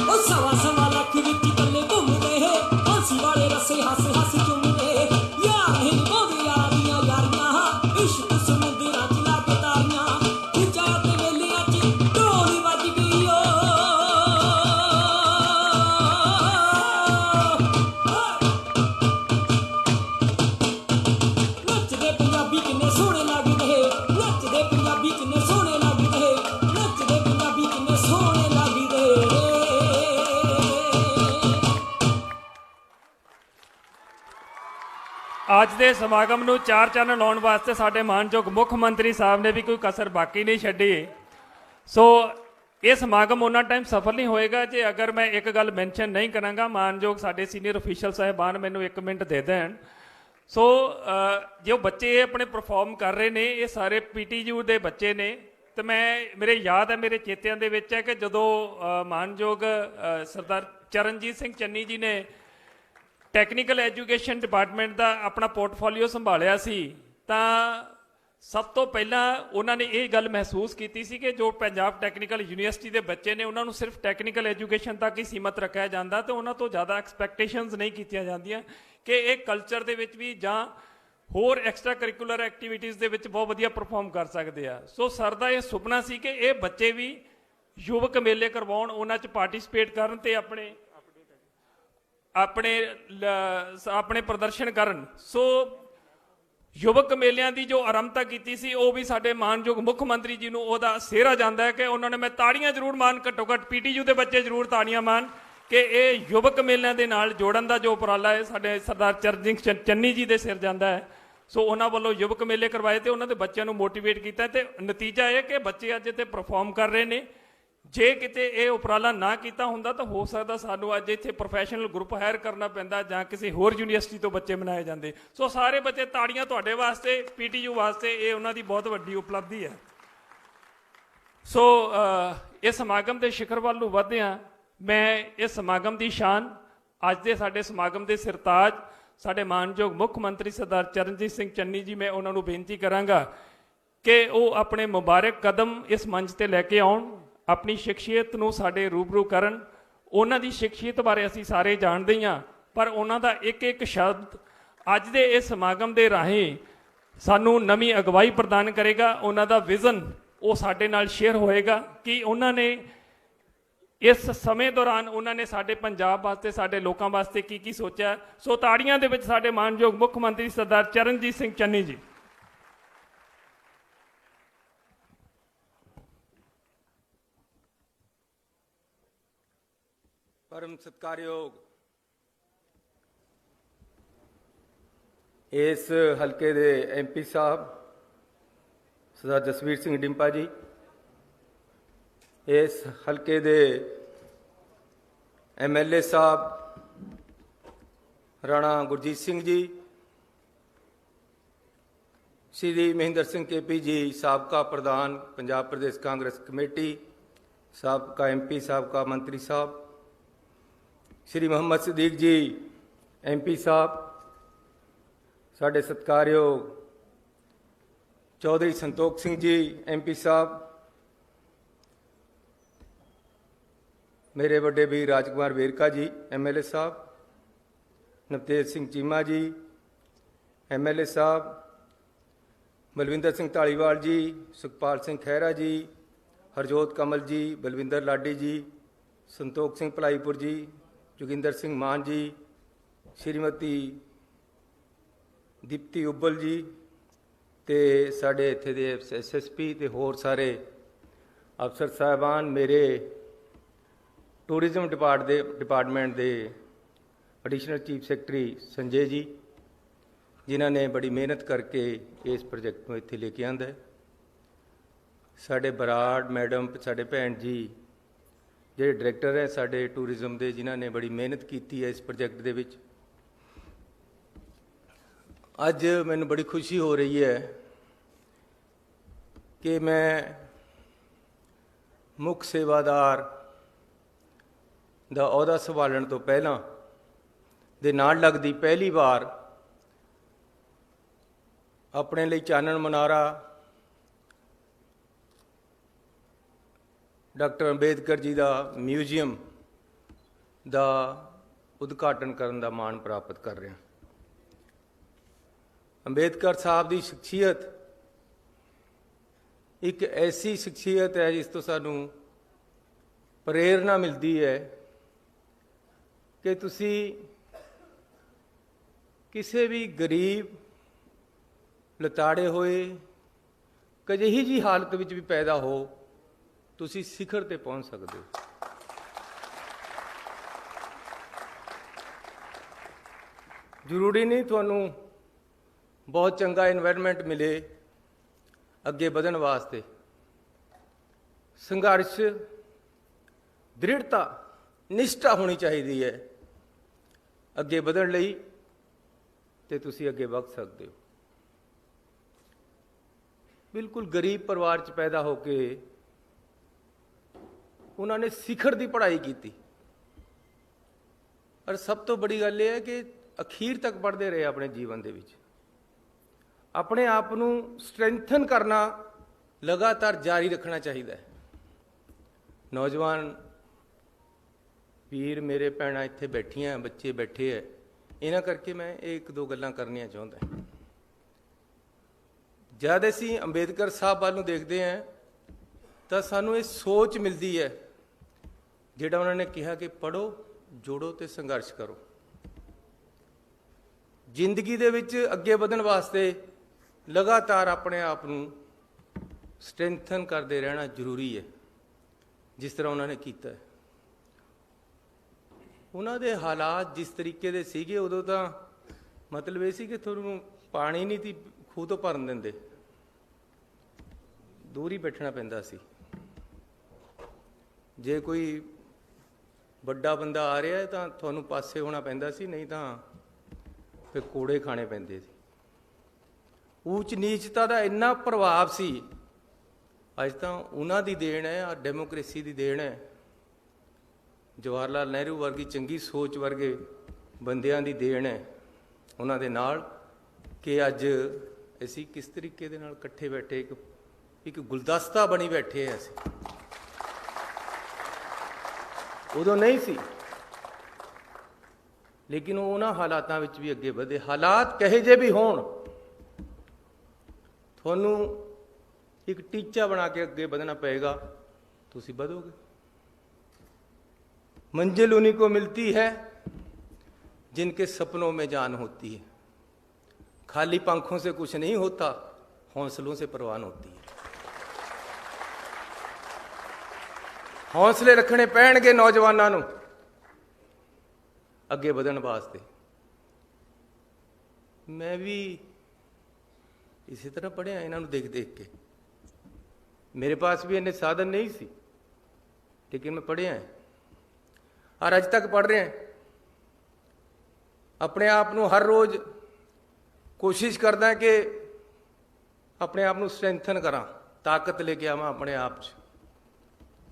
ਉਹ ਸਵਾ ਲੱਖ ਵਿੱਚ ਇਕੱਲੇ ਘੁੰਮ ਰਹੇ ਹਾਂਸੀ ਵਾਲੇ ਰਸੇ ਹੱਸ ਹੱਸ ਚੁੰਮ ਰਹੇ ਯਾਰ ਇਹ ਨਿਭਾਉਂਦੇ ਯਾਰਾਂ ਦੀਆਂ ਯਾਰੀਆਂ ਇਸ਼ਕ ਸਮੁੰਦਰਾਂ ਚ ਲਾ ਕੇ ਤਾਰੀਆਂ ਖਿੱਚਾਂ ਤੇ ਵੇਲਿਆਂ ਚ ਢੋਲ ਵੱਜ ਗਈ ਓ ਨੱਚਦੇ ਪੰਜਾਬੀ ਕਿੰਨੇ ਸੋਹਣੇ ਲੱਗਦੇ ਨੱਚਦੇ ਪੰਜਾਬੀ ਕਿੰਨੇ ਸੋਹਣੇ ਲੱਗਦੇ ਨੱਚਦੇ ਪੰਜਾਬੀ ਕਿੰਨੇ ਸੋਹਣੇ ਲੱਗਦੇ ਅੱਜ ਦੇ ਸਮਾਗਮ ਨੂੰ ਚਾਰ ਚੰਨ ਲਾਉਣ ਵਾਸਤੇ ਸਾਡੇ ਮਾਨਯੋਗ ਮੁੱਖ ਮੰਤਰੀ ਸਾਹਿਬ ਨੇ ਵੀ ਕੋਈ ਕਸਰ ਬਾਕੀ ਨਹੀਂ ਛੱਡੀ। ਸੋ ਇਹ ਸਮਾਗਮ ਉਹਨਾਂ ਟਾਈਮ ਸਫਲ ਨਹੀਂ ਹੋਏਗਾ ਜੇ ਅਗਰ ਮੈਂ ਇੱਕ ਗੱਲ ਮੈਂਸ਼ਨ ਨਹੀਂ ਕਰਾਂਗਾ। ਮਾਨਯੋਗ ਸਾਡੇ ਸੀਨੀਅਰ ਅਫੀਸ਼ੀਅਲ ਸਾਹਿਬਾਨ ਮੈਨੂੰ 1 ਮਿੰਟ ਦੇ ਦੇਣ। ਸੋ ਜੋ ਬੱਚੇ ਆਪਣੇ ਪਰਫਾਰਮ ਕਰ ਰਹੇ ਨੇ ਇਹ ਸਾਰੇ PTU ਦੇ ਬੱਚੇ ਨੇ, ਤੇ ਮੇਰੇ ਯਾਦ ਹੈ, ਮੇਰੇ ਚੇਤਿਆਂ ਦੇ ਵਿੱਚ ਹੈ ਕਿ ਜਦੋਂ ਮਾਨਯੋਗ ਸਰਦਾਰ ਚਰਨਜੀਤ ਸਿੰਘ ਚੰਨੀ ਜੀ ਨੇ ਟੈਕਨੀਕਲ ਐਜੂਕੇਸ਼ਨ ਡਿਪਾਰਟਮੈਂਟ ਦਾ ਆਪਣਾ ਪੋਰਟਫੋਲੀਓ ਸੰਭਾਲਿਆ ਸੀ, ਤਾਂ ਸਭ ਤੋਂ ਪਹਿਲਾਂ ਉਹਨਾਂ ਨੇ ਇਹ ਗੱਲ ਮਹਿਸੂਸ ਕੀਤੀ ਸੀ ਕਿ ਜੋ ਪੰਜਾਬ ਟੈਕਨੀਕਲ ਯੂਨੀਵਰਸਿਟੀ ਦੇ ਬੱਚੇ ਨੇ ਉਹਨਾਂ ਨੂੰ ਸਿਰਫ ਟੈਕਨੀਕਲ ਐਜੂਕੇਸ਼ਨ ਤੱਕ ਹੀ ਸੀਮਤ ਰੱਖਿਆ ਜਾਂਦਾ ਤੇ ਉਹਨਾਂ ਤੋਂ ਜ਼ਿਆਦਾ ਐਕਸਪੈਕਟੇਸ਼ਨਸ ਨਹੀਂ ਕੀਤੀਆਂ ਜਾਂਦੀਆਂ ਕਿ ਇਹ ਕਲਚਰ ਦੇ ਵਿੱਚ ਵੀ ਜਾਂ ਹੋਰ ਐਕਸਟਰਾ ਕਰਿਕੂਲਰ ਐਕਟੀਵਿਟੀਜ਼ ਦੇ ਵਿੱਚ ਬਹੁਤ ਵਧੀਆ ਪਰਫਾਰਮ ਕਰ ਸਕਦੇ ਆ। ਸੋ ਸਰ ਦਾ ਇਹ ਸੁਪਨਾ ਸੀ ਕਿ ਇਹ ਬੱਚੇ ਵੀ ਯੁਵਕ ਮੇਲੇ ਕਰਵਾਉਣ, ਉਹਨਾਂ 'ਚ ਪਾਰਟਿਸਿਪੇਟ ਕਰਨ ਤੇ ਆਪਣੇ ਪ੍ਰਦਰਸ਼ਨ ਕਰਨ। ਸੋ ਯੁਵਕ ਮੇਲਿਆਂ ਦੀ ਜੋ ਆਰੰਭਤਾ ਕੀਤੀ ਸੀ ਉਹ ਵੀ ਸਾਡੇ ਮਾਨਯੋਗ ਮੁੱਖ ਮੰਤਰੀ ਜੀ ਨੂੰ ਉਹਦਾ ਸਿਹਰਾ ਜਾਂਦਾ ਹੈ ਕਿ ਉਹਨਾਂ ਨੇ, ਮੈਂ ਤਾੜੀਆਂ ਜ਼ਰੂਰ ਮਾਨ, ਘੱਟੋ ਘੱਟ PTU ਦੇ ਬੱਚੇ ਜ਼ਰੂਰ ਤਾੜੀਆਂ ਮਾਨ ਕਿ ਇਹ ਯੁਵਕ ਮੇਲਿਆਂ ਦੇ ਨਾਲ ਜੋੜਨ ਦਾ ਜੋ ਉਪਰਾਲਾ ਹੈ ਸਾਡੇ ਸਰਦਾਰ ਚਰਨਜੀਤ ਸਿੰਘ ਚੰਨੀ ਜੀ ਦੇ ਸਿਰ ਜਾਂਦਾ ਹੈ। ਸੋ ਉਹਨਾਂ ਵੱਲੋਂ ਯੁਵਕ ਮੇਲੇ ਕਰਵਾਏ ਤੇ ਉਹਨਾਂ ਦੇ ਬੱਚਿਆਂ ਨੂੰ ਮੋਟੀਵੇਟ ਕੀਤਾ ਤੇ ਨਤੀਜਾ ਇਹ ਕਿ ਬੱਚੇ ਅੱਜ ਇੱਥੇ ਪਰਫਾਰਮ ਕਰ ਰਹੇ ਨੇ। ਜੇ ਕਿਤੇ ਇਹ ਉਪਰਾਲਾ ਨਾ ਕੀਤਾ ਹੁੰਦਾ ਤਾਂ ਹੋ ਸਕਦਾ ਸਾਨੂੰ ਅੱਜ ਇੱਥੇ ਪ੍ਰੋਫੈਸ਼ਨਲ ਗਰੁੱਪ ਹਾਇਰ ਕਰਨਾ ਪੈਂਦਾ ਜਾਂ ਕਿਸੇ ਹੋਰ ਯੂਨੀਵਰਸਿਟੀ ਤੋਂ ਬੱਚੇ ਬਣਾਏ ਜਾਂਦੇ। ਸੋ ਸਾਰੇ ਬੱਚੇ ਤਾੜੀਆਂ ਤੁਹਾਡੇ ਵਾਸਤੇ, PTU ਵਾਸਤੇ, ਇਹ ਉਹਨਾਂ ਦੀ ਬਹੁਤ ਵੱਡੀ ਉਪਲਬਧੀ ਹੈ। ਸੋ ਇਹ ਸਮਾਗਮ ਦੇ ਸਿਖਰ ਵੱਲ ਨੂੰ ਵਧਦੇ ਹਾਂ। ਮੈਂ ਇਸ ਸਮਾਗਮ ਦੀ ਸ਼ਾਨ, ਅੱਜ ਦੇ ਸਾਡੇ ਸਮਾਗਮ ਦੇ ਸਿਰਤਾਜ ਸਾਡੇ ਮਾਨਯੋਗ ਮੁੱਖ ਮੰਤਰੀ ਸਰਦਾਰ ਚਰਨਜੀਤ ਸਿੰਘ ਚੰਨੀ ਜੀ, ਮੈਂ ਉਹਨਾਂ ਨੂੰ ਬੇਨਤੀ ਕਰਾਂਗਾ ਕਿ ਉਹ ਆਪਣੇ ਮੁਬਾਰਕ ਕਦਮ ਇਸ ਮੰਚ ਤੇ ਲੈ ਕੇ ਆਉਣ, ਆਪਣੀ ਸ਼ਖਸੀਅਤ ਨੂੰ ਸਾਡੇ ਰੂਬਰੂ ਕਰਨ। ਉਹਨਾਂ ਦੀ ਸ਼ਖਸੀਅਤ ਬਾਰੇ ਅਸੀਂ ਸਾਰੇ ਜਾਣਦੇ ਹੀ ਹਾਂ, ਪਰ ਉਹਨਾਂ ਦਾ ਇੱਕ ਇੱਕ ਸ਼ਬਦ ਅੱਜ ਦੇ ਇਸ ਸਮਾਗਮ ਦੇ ਰਾਹੀਂ ਸਾਨੂੰ ਨਵੀਂ ਅਗਵਾਈ ਪ੍ਰਦਾਨ ਕਰੇਗਾ। ਉਹਨਾਂ ਦਾ ਵਿਜ਼ਨ ਉਹ ਸਾਡੇ ਨਾਲ ਸ਼ੇਅਰ ਹੋਏਗਾ ਕਿ ਉਹਨਾਂ ਨੇ ਇਸ ਸਮੇਂ ਦੌਰਾਨ ਉਹਨਾਂ ਨੇ ਸਾਡੇ ਪੰਜਾਬ ਵਾਸਤੇ, ਸਾਡੇ ਲੋਕਾਂ ਵਾਸਤੇ ਕੀ ਕੀ ਸੋਚਿਆ। ਸੋ ਤਾੜੀਆਂ ਦੇ ਵਿੱਚ ਸਾਡੇ ਮਾਨਯੋਗ ਮੁੱਖ ਮੰਤਰੀ ਸਰਦਾਰ ਚਰਨਜੀਤ ਸਿੰਘ ਚੰਨੀ ਜੀ। परम सत्कारयोग इस हल्के दे MP साहब सरदार जसवीर सिंह डिंपा जी, इस हल्के दे MLA साहब राणा गुरजीत सिंह जी, श्री महेंद्र सिंह KP जी, साबका प्रधान पंजाब प्रदेश कांग्रेस कमेटी, साबका MP, साबका मंत्री साहब, श्री मोहम्मद सदीक जी MP साहब, साढ़े सत्कारयोग चौधरी संतोख सिंह जी MP साहब, मेरे बड़े भी राजकुमार वेरका जी MLA साहब, नवतेज सिंह चीमा जी MLA साहब, बलविंदर सिंह धालीवाल जी, सुखपाल सिंह खैरा जी, हरजोत कमल जी, बलविंदर लाडी जी, संतोख सिंह भलाईपुर जी, जोगिंदर सिंह मान जी, श्रीमती दीप्ति उब्बल जी, ते साढ़े इत्थे दे SSP ते होर सारे अफसर साहबान, मेरे टूरिज्म डिपार्टमेंट दे additional chief secretary Sanjay ji, जिन्हों ने बड़ी मेहनत करके इस प्रोजेक्ट को इत्थे लेके आंदा है। साढ़े बराड़ मैडम, साढ़े भैन जी ਜਿਹੜੇ ਡਾਇਰੈਕਟਰ ਹੈ ਸਾਡੇ ਟੂਰਿਜ਼ਮ ਦੇ, ਜਿਨ੍ਹਾਂ ਨੇ ਬੜੀ ਮਿਹਨਤ ਕੀਤੀ ਹੈ ਇਸ ਪ੍ਰੋਜੈਕਟ ਦੇ ਵਿੱਚ। ਅੱਜ ਮੈਨੂੰ ਬੜੀ ਖੁਸ਼ੀ ਹੋ ਰਹੀ ਹੈ ਕਿ ਮੈਂ ਮੁੱਖ ਸੇਵਾਦਾਰ ਦਾ ਅਹੁਦਾ ਸੰਭਾਲਣ ਤੋਂ ਪਹਿਲਾਂ ਦੇ ਨਾਲ ਲੱਗਦੀ ਪਹਿਲੀ ਵਾਰ ਆਪਣੇ ਲਈ ਚਾਨਣ ਮਨਾਰਾ डॉक्टर अंबेडकर जी का म्यूजियम का उद्घाटन करने का मान प्राप्त कर रहे हैं। अंबेडकर साहब की शख्सियत एक ऐसी शख्सियत है जिस तो सानू प्रेरणा मिलती है कि तुसी किसी भी गरीब लताड़े होए कजिही जी हालत विच भी पैदा हो, ਤੁਸੀਂ ਸਿਖਰ ਤੇ ਪਹੁੰਚ ਸਕਦੇ ਹੋ। ਜ਼ਰੂਰੀ ਨਹੀਂ ਤੁਹਾਨੂੰ ਬਹੁਤ ਚੰਗਾ এনवायरमेंट ਮਿਲੇ ਅੱਗੇ ਵਧਣ ਵਾਸਤੇ। ਸੰਘਰਸ਼ ਦ੍ਰਿੜਤਾ ਨਿਸ਼ਠਾ ਹੋਣੀ ਚਾਹੀਦੀ ਹੈ ਅੱਗੇ ਵਧਣ ਲਈ, ਤੇ ਤੁਸੀਂ ਅੱਗੇ ਵਧ ਸਕਦੇ ਹੋ। ਬਿਲਕੁਲ ਗਰੀਬ ਪਰਿਵਾਰ 'ਚ ਪੈਦਾ ਹੋ ਕੇ ਉਹਨਾਂ ਨੇ ਸਿਖਰ ਦੀ ਪੜ੍ਹਾਈ ਕੀਤੀ, ਔਰ ਸਭ ਤੋਂ ਬੜੀ ਗੱਲ ਇਹ ਹੈ ਕਿ ਅਖੀਰ ਤੱਕ ਪੜ੍ਹਦੇ ਰਹੇ ਆਪਣੇ ਜੀਵਨ ਦੇ ਵਿੱਚ। ਆਪਣੇ ਆਪ ਨੂੰ ਸਟਰੈਂਥਨ ਕਰਨਾ ਲਗਾਤਾਰ ਜਾਰੀ ਰੱਖਣਾ ਚਾਹੀਦਾ ਹੈ। ਨੌਜਵਾਨ ਵੀਰ ਮੇਰੇ ਭੈਣਾਂ ਇੱਥੇ ਬੈਠੀਆਂ, ਬੱਚੇ ਬੈਠੇ ਹੈ, ਇਹਨਾਂ ਕਰਕੇ ਮੈਂ ਇਹ ਇੱਕ ਦੋ ਗੱਲਾਂ ਕਰਨੀਆਂ ਚਾਹੁੰਦਾ। ਜਦ ਅਸੀਂ ਅੰਬੇਦਕਰ ਸਾਹਿਬ ਵੱਲ ਨੂੰ ਦੇਖਦੇ ਹਾਂ ਤਾਂ ਸਾਨੂੰ ਇਹ ਸੋਚ ਮਿਲਦੀ ਹੈ ਜਿਹੜਾ ਉਹਨਾਂ ਨੇ ਕਿਹਾ ਕਿ ਪੜ੍ਹੋ, ਜੋੜੋ ਤੇ ਸੰਘਰਸ਼ ਕਰੋ। ਜ਼ਿੰਦਗੀ ਦੇ ਵਿੱਚ ਅੱਗੇ ਵਧਣ ਵਾਸਤੇ ਲਗਾਤਾਰ ਆਪਣੇ ਆਪ ਨੂੰ ਸਟਰੈਂਥਨ ਕਰਦੇ ਰਹਿਣਾ ਜ਼ਰੂਰੀ ਹੈ, ਜਿਸ ਤਰ੍ਹਾਂ ਉਹਨਾਂ ਨੇ ਕੀਤਾ ਹੈ। ਉਹਨਾਂ ਦੇ ਹਾਲਾਤ ਜਿਸ ਤਰੀਕੇ ਦੇ ਸੀਗੇ, ਉਦੋਂ ਤਾਂ ਮਤਲਬ ਇਹ ਸੀ ਕਿ ਤੁਹਾਨੂੰ ਪਾਣੀ ਨਹੀਂ ਸੀ ਖੂਹ ਤੋਂ ਭਰਨ ਦਿੰਦੇ, ਦੂਰ ਹੀ ਬੈਠਣਾ ਪੈਂਦਾ ਸੀ। ਜੇ ਕੋਈ ਵੱਡਾ ਬੰਦਾ ਆ ਰਿਹਾ ਤਾਂ ਤੁਹਾਨੂੰ ਪਾਸੇ ਹੋਣਾ ਪੈਂਦਾ ਸੀ, ਨਹੀਂ ਤਾਂ ਫਿਰ ਕੋੜੇ ਖਾਣੇ ਪੈਂਦੇ ਸੀ। ਊਚ ਨੀਚਤਾ ਦਾ ਇੰਨਾ ਪ੍ਰਭਾਵ ਸੀ। ਅੱਜ ਤਾਂ ਉਹਨਾਂ ਦੀ ਦੇਣ ਹੈ, ਆ ਡੈਮੋਕ੍ਰੇਸੀ ਦੀ ਦੇਣ ਹੈ, ਜਵਾਹਰ ਲਾਲ ਨਹਿਰੂ ਵਰਗੀ ਚੰਗੀ ਸੋਚ ਵਰਗੇ ਬੰਦਿਆਂ ਦੀ ਦੇਣ ਹੈ ਉਹਨਾਂ ਦੇ ਨਾਲ, ਕਿ ਅੱਜ ਅਸੀਂ ਕਿਸ ਤਰੀਕੇ ਦੇ ਨਾਲ ਇਕੱਠੇ ਬੈਠੇ ਇੱਕ ਗੁਲਦਸਤਾ ਬਣੀ ਬੈਠੇ ਹਾਂ। ਅਸੀਂ ਉਦੋਂ ਨਹੀਂ ਸੀ, ਲੇਕਿਨ ਉਹਨਾਂ ਹਾਲਾਤਾਂ ਵਿੱਚ ਵੀ ਅੱਗੇ ਵਧੇ। ਹਾਲਾਤ ਕਹੇ ਜੇ ਵੀ ਹੋਣ, ਤੁਹਾਨੂੰ ਇੱਕ ਟੀਚਾ ਬਣਾ ਕੇ ਅੱਗੇ ਵਧਣਾ ਪਏਗਾ, ਤੁਸੀਂ ਵਧੋਗੇ। मंजिल उन्हीं को मिलती है जिनके सपनों में जान होती है। खाली पंखों से कुछ नहीं होता, हौसलों से परवान होती है। हौसले रखने पैणगे नौजवानों नूं अगे बढ़न वास्ते। मैं भी इसी तरह पढ़िया इन्हां नूं देख देख के। मेरे पास भी इन्ने साधन नहीं सी, लेकिन मैं पढ़िया है और अज तक पढ़ रहे हैं। अपने आप को हर रोज़ कोशिश करदा कि अपने आप को स्ट्रैंथन करा, ताकत लेके आवां अपने आप च।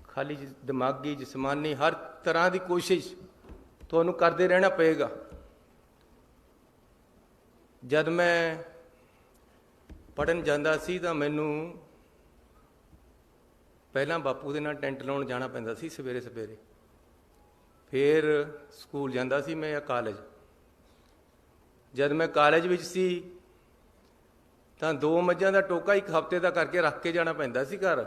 खाली दिमागी जिस्मानी हर तरह की कोशिश तुहानूं करते रहना पेगा। जब मैं पढ़न जांदा सी तां मैनूं पहलां बापू दे नाल टेंट लाउण जाना पैंदा सी सवेरे सवेरे, फिर स्कूल जांदा सी मैं या कालेज। जब मैं कालेज विच सी तां 2 मੱਝਾਂ ਦਾ टोका एक हफ्ते का करके रख के जाना पैंदा सी घर,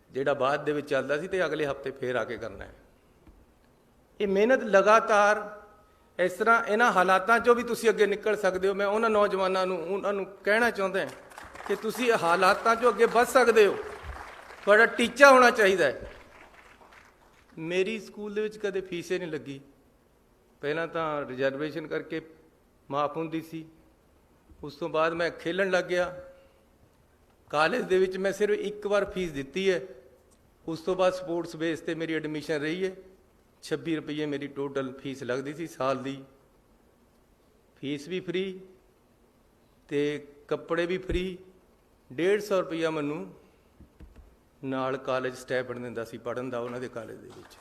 ਜਿਹੜਾ ਬਾਅਦ ਦੇ ਵਿੱਚ ਚੱਲਦਾ ਸੀ ਤੇ ਅਗਲੇ ਹਫਤੇ ਫੇਰ ਆ ਕੇ ਕਰਨਾ ਹੈ। ਇਹ ਮਿਹਨਤ ਲਗਾਤਾਰ ਇਸ ਤਰ੍ਹਾਂ ਇਹਨਾਂ ਹਾਲਾਤਾਂ 'ਚੋਂ ਵੀ ਤੁਸੀਂ ਅੱਗੇ ਨਿਕਲ ਸਕਦੇ ਹੋ। ਮੈਂ ਉਹਨਾਂ ਨੌਜਵਾਨਾਂ ਨੂੰ ਉਹਨਾਂ ਨੂੰ ਕਹਿਣਾ ਚਾਹੁੰਦਾ ਕਿ ਤੁਸੀਂ ਹਾਲਾਤਾਂ 'ਚੋਂ ਅੱਗੇ ਵੱਧ ਸਕਦੇ ਹੋ, ਤੁਹਾਡਾ ਟੀਚਾ ਹੋਣਾ ਚਾਹੀਦਾ ਹੈ। ਮੇਰੀ ਸਕੂਲ ਦੇ ਵਿੱਚ ਕਦੇ ਫੀਸ ਹੀ ਨਹੀਂ ਲੱਗੀ। ਪਹਿਲਾਂ ਤਾਂ ਰਿਜ਼ਰਵੇਸ਼ਨ ਕਰਕੇ ਮਾਫ ਹੁੰਦੀ ਸੀ, ਉਸ ਤੋਂ ਬਾਅਦ ਮੈਂ ਖੇਲਣ ਲੱਗ ਗਿਆ। ਕਾਲਜ ਦੇ ਵਿੱਚ ਮੈਂ ਸਿਰਫ ਇੱਕ ਵਾਰ ਫੀਸ ਦਿੱਤੀ ਹੈ, ਉਸ ਤੋਂ ਬਾਅਦ ਸਪੋਰਟਸ ਬੇਸ ਤੇ ਮੇਰੀ ਐਡਮਿਸ਼ਨ ਰਹੀ ਹੈ। 26 ਰੁਪਏ ਮੇਰੀ ਟੋਟਲ ਫੀਸ ਲੱਗਦੀ ਸੀ ਸਾਲ ਦੀ। ਫੀਸ ਵੀ ਫ੍ਰੀ ਤੇ ਕੱਪੜੇ ਵੀ ਫ੍ਰੀ। 150 ਰੁਪਇਆ ਮੈਨੂੰ ਨਾਲ ਕਾਲਜ ਸਟੈਪੈਂਡ ਦਿੰਦਾ ਸੀ ਪੜ੍ਹਨ ਦਾ ਉਹਨਾਂ ਦੇ ਕਾਲਜ ਦੇ ਵਿੱਚ।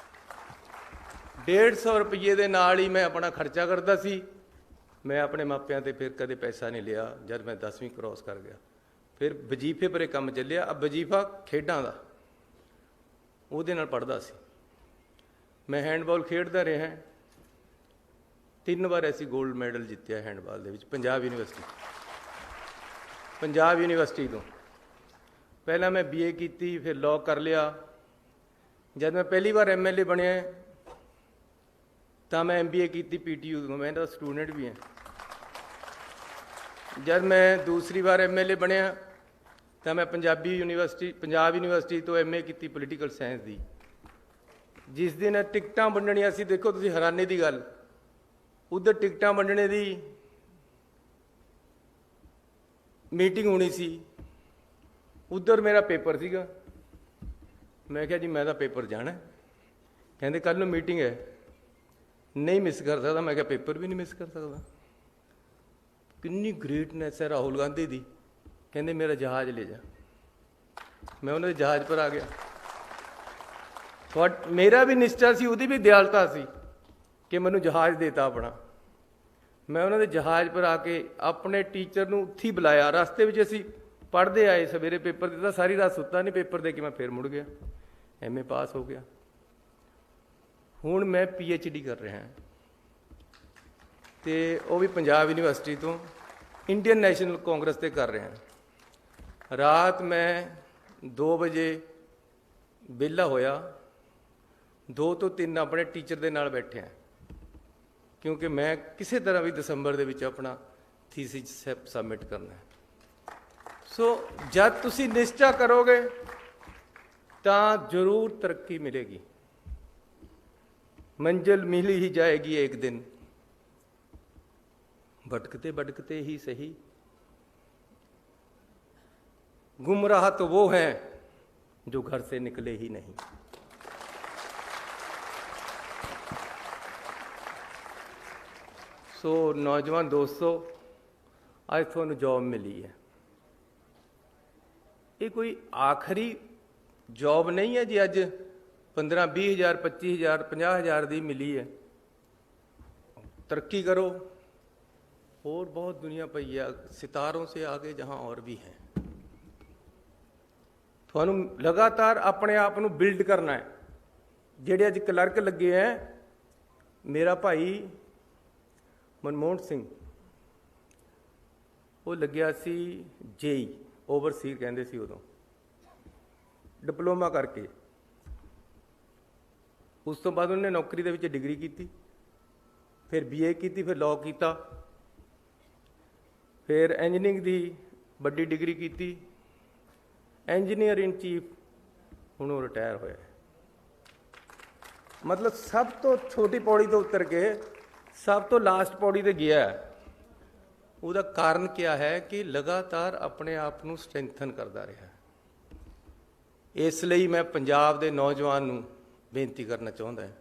150 ਰੁਪਏ ਦੇ ਨਾਲ ਹੀ ਮੈਂ ਆਪਣਾ ਖਰਚਾ ਕਰਦਾ ਸੀ। ਮੈਂ ਆਪਣੇ ਮਾਪਿਆਂ ਤੇ ਫਿਰ ਕਦੇ ਪੈਸਾ ਨਹੀਂ ਲਿਆ। ਜਦ ਮੈਂ 10ਵੀਂ ਕ੍ਰੋਸ ਕਰ ਗਿਆ ਫਿਰ ਵਜ਼ੀਫੇ ਪਰੇ ਕੰਮ ਚੱਲਿਆ। ਅਬ ਵਜ਼ੀਫਾ ਖੇਡਾਂ ਦਾ, ਉਹਦੇ ਨਾਲ ਪੜ੍ਹਦਾ ਸੀ ਮੈਂ। ਹੈਂਡਬਾਲ ਖੇਡਦਾ ਰਿਹਾ, 3 ਵਾਰ ਅਸੀਂ 골ਡ ਮੈਡਲ ਜਿੱਤਿਆ ਹੈਂਡਬਾਲ ਦੇ ਵਿੱਚ ਪੰਜਾਬ ਯੂਨੀਵਰਸਿਟੀ ਤੋਂ। ਪਹਿਲਾਂ ਮੈਂ BA ਕੀਤੀ, ਫਿਰ ਲਾਅ ਕਰ ਲਿਆ। ਜਦ ਮੈਂ ਪਹਿਲੀ ਵਾਰ MLA ਬਣਿਆ ਤਾਂ ਮੈਂ MBA ਕੀਤੀ PTU ਤੋਂ, ਮੈਂ ਤਾਂ ਸਟੂਡੈਂਟ ਵੀ ਹਾਂ। ਜਦ ਮੈਂ ਦੂਸਰੀ ਵਾਰ MLA ਬਣਿਆ ਤਾਂ ਮੈਂ ਪੰਜਾਬ ਯੂਨੀਵਰਸਿਟੀ ਤੋਂ MA ਕੀਤੀ ਪੋਲੀਟੀਕਲ ਸਾਇੰਸ ਦੀ। ਜਿਸ ਦਿਨ ਟਿਕਟਾਂ ਵੰਡਣੀਆਂ ਸੀ, ਦੇਖੋ ਤੁਸੀਂ ਹੈਰਾਨੀ ਦੀ ਗੱਲ, ਉੱਧਰ ਟਿਕਟਾਂ ਵੰਡਣੇ ਦੀ ਮੀਟਿੰਗ ਹੋਣੀ ਸੀ, ਉੱਧਰ ਮੇਰਾ ਪੇਪਰ ਸੀਗਾ। ਮੈਂ ਕਿਹਾ ਜੀ ਮੈਂ ਤਾਂ ਪੇਪਰ ਜਾਣਾ ਹੈ। ਕਹਿੰਦੇ ਕੱਲ੍ਹ ਨੂੰ ਮੀਟਿੰਗ ਹੈ, ਨਹੀਂ ਮਿਸ ਕਰ ਸਕਦਾ। ਮੈਂ ਕਿਹਾ ਪੇਪਰ ਵੀ ਨਹੀਂ ਮਿਸ ਕਰ ਸਕਦਾ। ਕਿੰਨੀ ਗ੍ਰੇਟਨੈਸ ਹੈ ਰਾਹੁਲ ਗਾਂਧੀ ਦੀ। ਕਹਿੰਦੇ ਮੇਰਾ ਜਹਾਜ਼ ਲੈ ਜਾ। ਮੈਂ ਉਹਨਾਂ ਦੇ ਜਹਾਜ਼ ਪਰ ਆ ਗਿਆ। ਮੇਰਾ ਵੀ ਨਿਸ਼ਚਾ ਸੀ, ਉਹਦੀ ਵੀ ਦਿਆਲਤਾ ਸੀ ਕਿ ਮੈਨੂੰ ਜਹਾਜ਼ ਦੇਤਾ ਆਪਣਾ। ਮੈਂ ਉਹਨਾਂ ਦੇ ਜਹਾਜ਼ ਪਰ ਆ ਕੇ ਆਪਣੇ ਟੀਚਰ ਨੂੰ ਉੱਥੇ ਹੀ ਬੁਲਾਇਆ। ਰਸਤੇ ਵਿੱਚ ਅਸੀਂ ਪੜ੍ਹਦੇ ਆਏ, ਸਵੇਰੇ ਪੇਪਰ ਦਿੱਤਾ, ਸਾਰੀ ਰਾਤ ਸੁੱਤਾ ਨਹੀਂ। ਪੇਪਰ ਦੇ ਕੇ ਮੈਂ ਫਿਰ ਮੁੜ ਗਿਆ, MA ਪਾਸ ਹੋ ਗਿਆ। ਹੁਣ ਮੈਂ PhD ਕਰ ਰਿਹਾ ਤੇ ਉਹ ਵੀ ਪੰਜਾਬ ਯੂਨੀਵਰਸਿਟੀ ਤੋਂ ਇੰਡੀਅਨ ਨੈਸ਼ਨਲ ਕਾਂਗਰਸ ਤੇ ਕਰ ਰਿਹਾ। ਰਾਤ ਮੈਂ 2 ਵਜੇ ਵਿਹਲਾ ਹੋਇਆ, 2 ਤੋਂ 3 ਆਪਣੇ ਟੀਚਰ ਦੇ ਨਾਲ ਬੈਠਿਆ, ਕਿਉਂਕਿ ਮੈਂ ਕਿਸੇ ਤਰ੍ਹਾਂ ਵੀ ਦਸੰਬਰ ਦੇ ਵਿੱਚ ਆਪਣਾ ਥੀਸਿਸ ਸਬਮਿਟ ਕਰਨਾ ਹੈ। ਸੋ ਜਦ ਤੁਸੀਂ ਨਿਸ਼ਚਾ ਕਰੋਗੇ ਤਾਂ ਜ਼ਰੂਰ ਤਰੱਕੀ ਮਿਲੇਗੀ। मंजिल मिल ही जाएगी एक दिन, भटकते भटकते ही सही। गुमराह तो वो हैं जो घर से निकले ही नहीं। सो नौजवान दोस्तों, आज थानू जॉब मिली है। ये कोई आखिरी जॉब नहीं है जी। अज 15-20 हज़ार 25 हज़ार 50 हज़ार दी मिली है। तरक्की करो, और बहुत दुनिया पई है, सितारों से आगे जहां और भी हैं। थानू लगातार अपने आप नू बिल्ड करना है। जेडे अज क्लर्क लगे हैं, मेरा भाई मनमोहन सिंह वो लग्या सी JE ओवरसीर कहते सी, उदों डिप्लोमा करके। उस तो बाद उन्हें नौकरी दे विच डिग्री की, फिर BA की, फिर लॉ किया, फिर इंजीनियरिंग की बड़ी डिग्री की, इंजीनियर इन चीफ हुण रिटायर होया। मतलब सब तो छोटी पौड़ी तो उतर के सब तो लास्ट पौड़ी ते गया है। उसका कारण क्या है कि लगातार अपने आप नू स्ट्रेंथन करता रहा। इसलिए मैं पंजाब के नौजवान नू बेनती करना चाहता है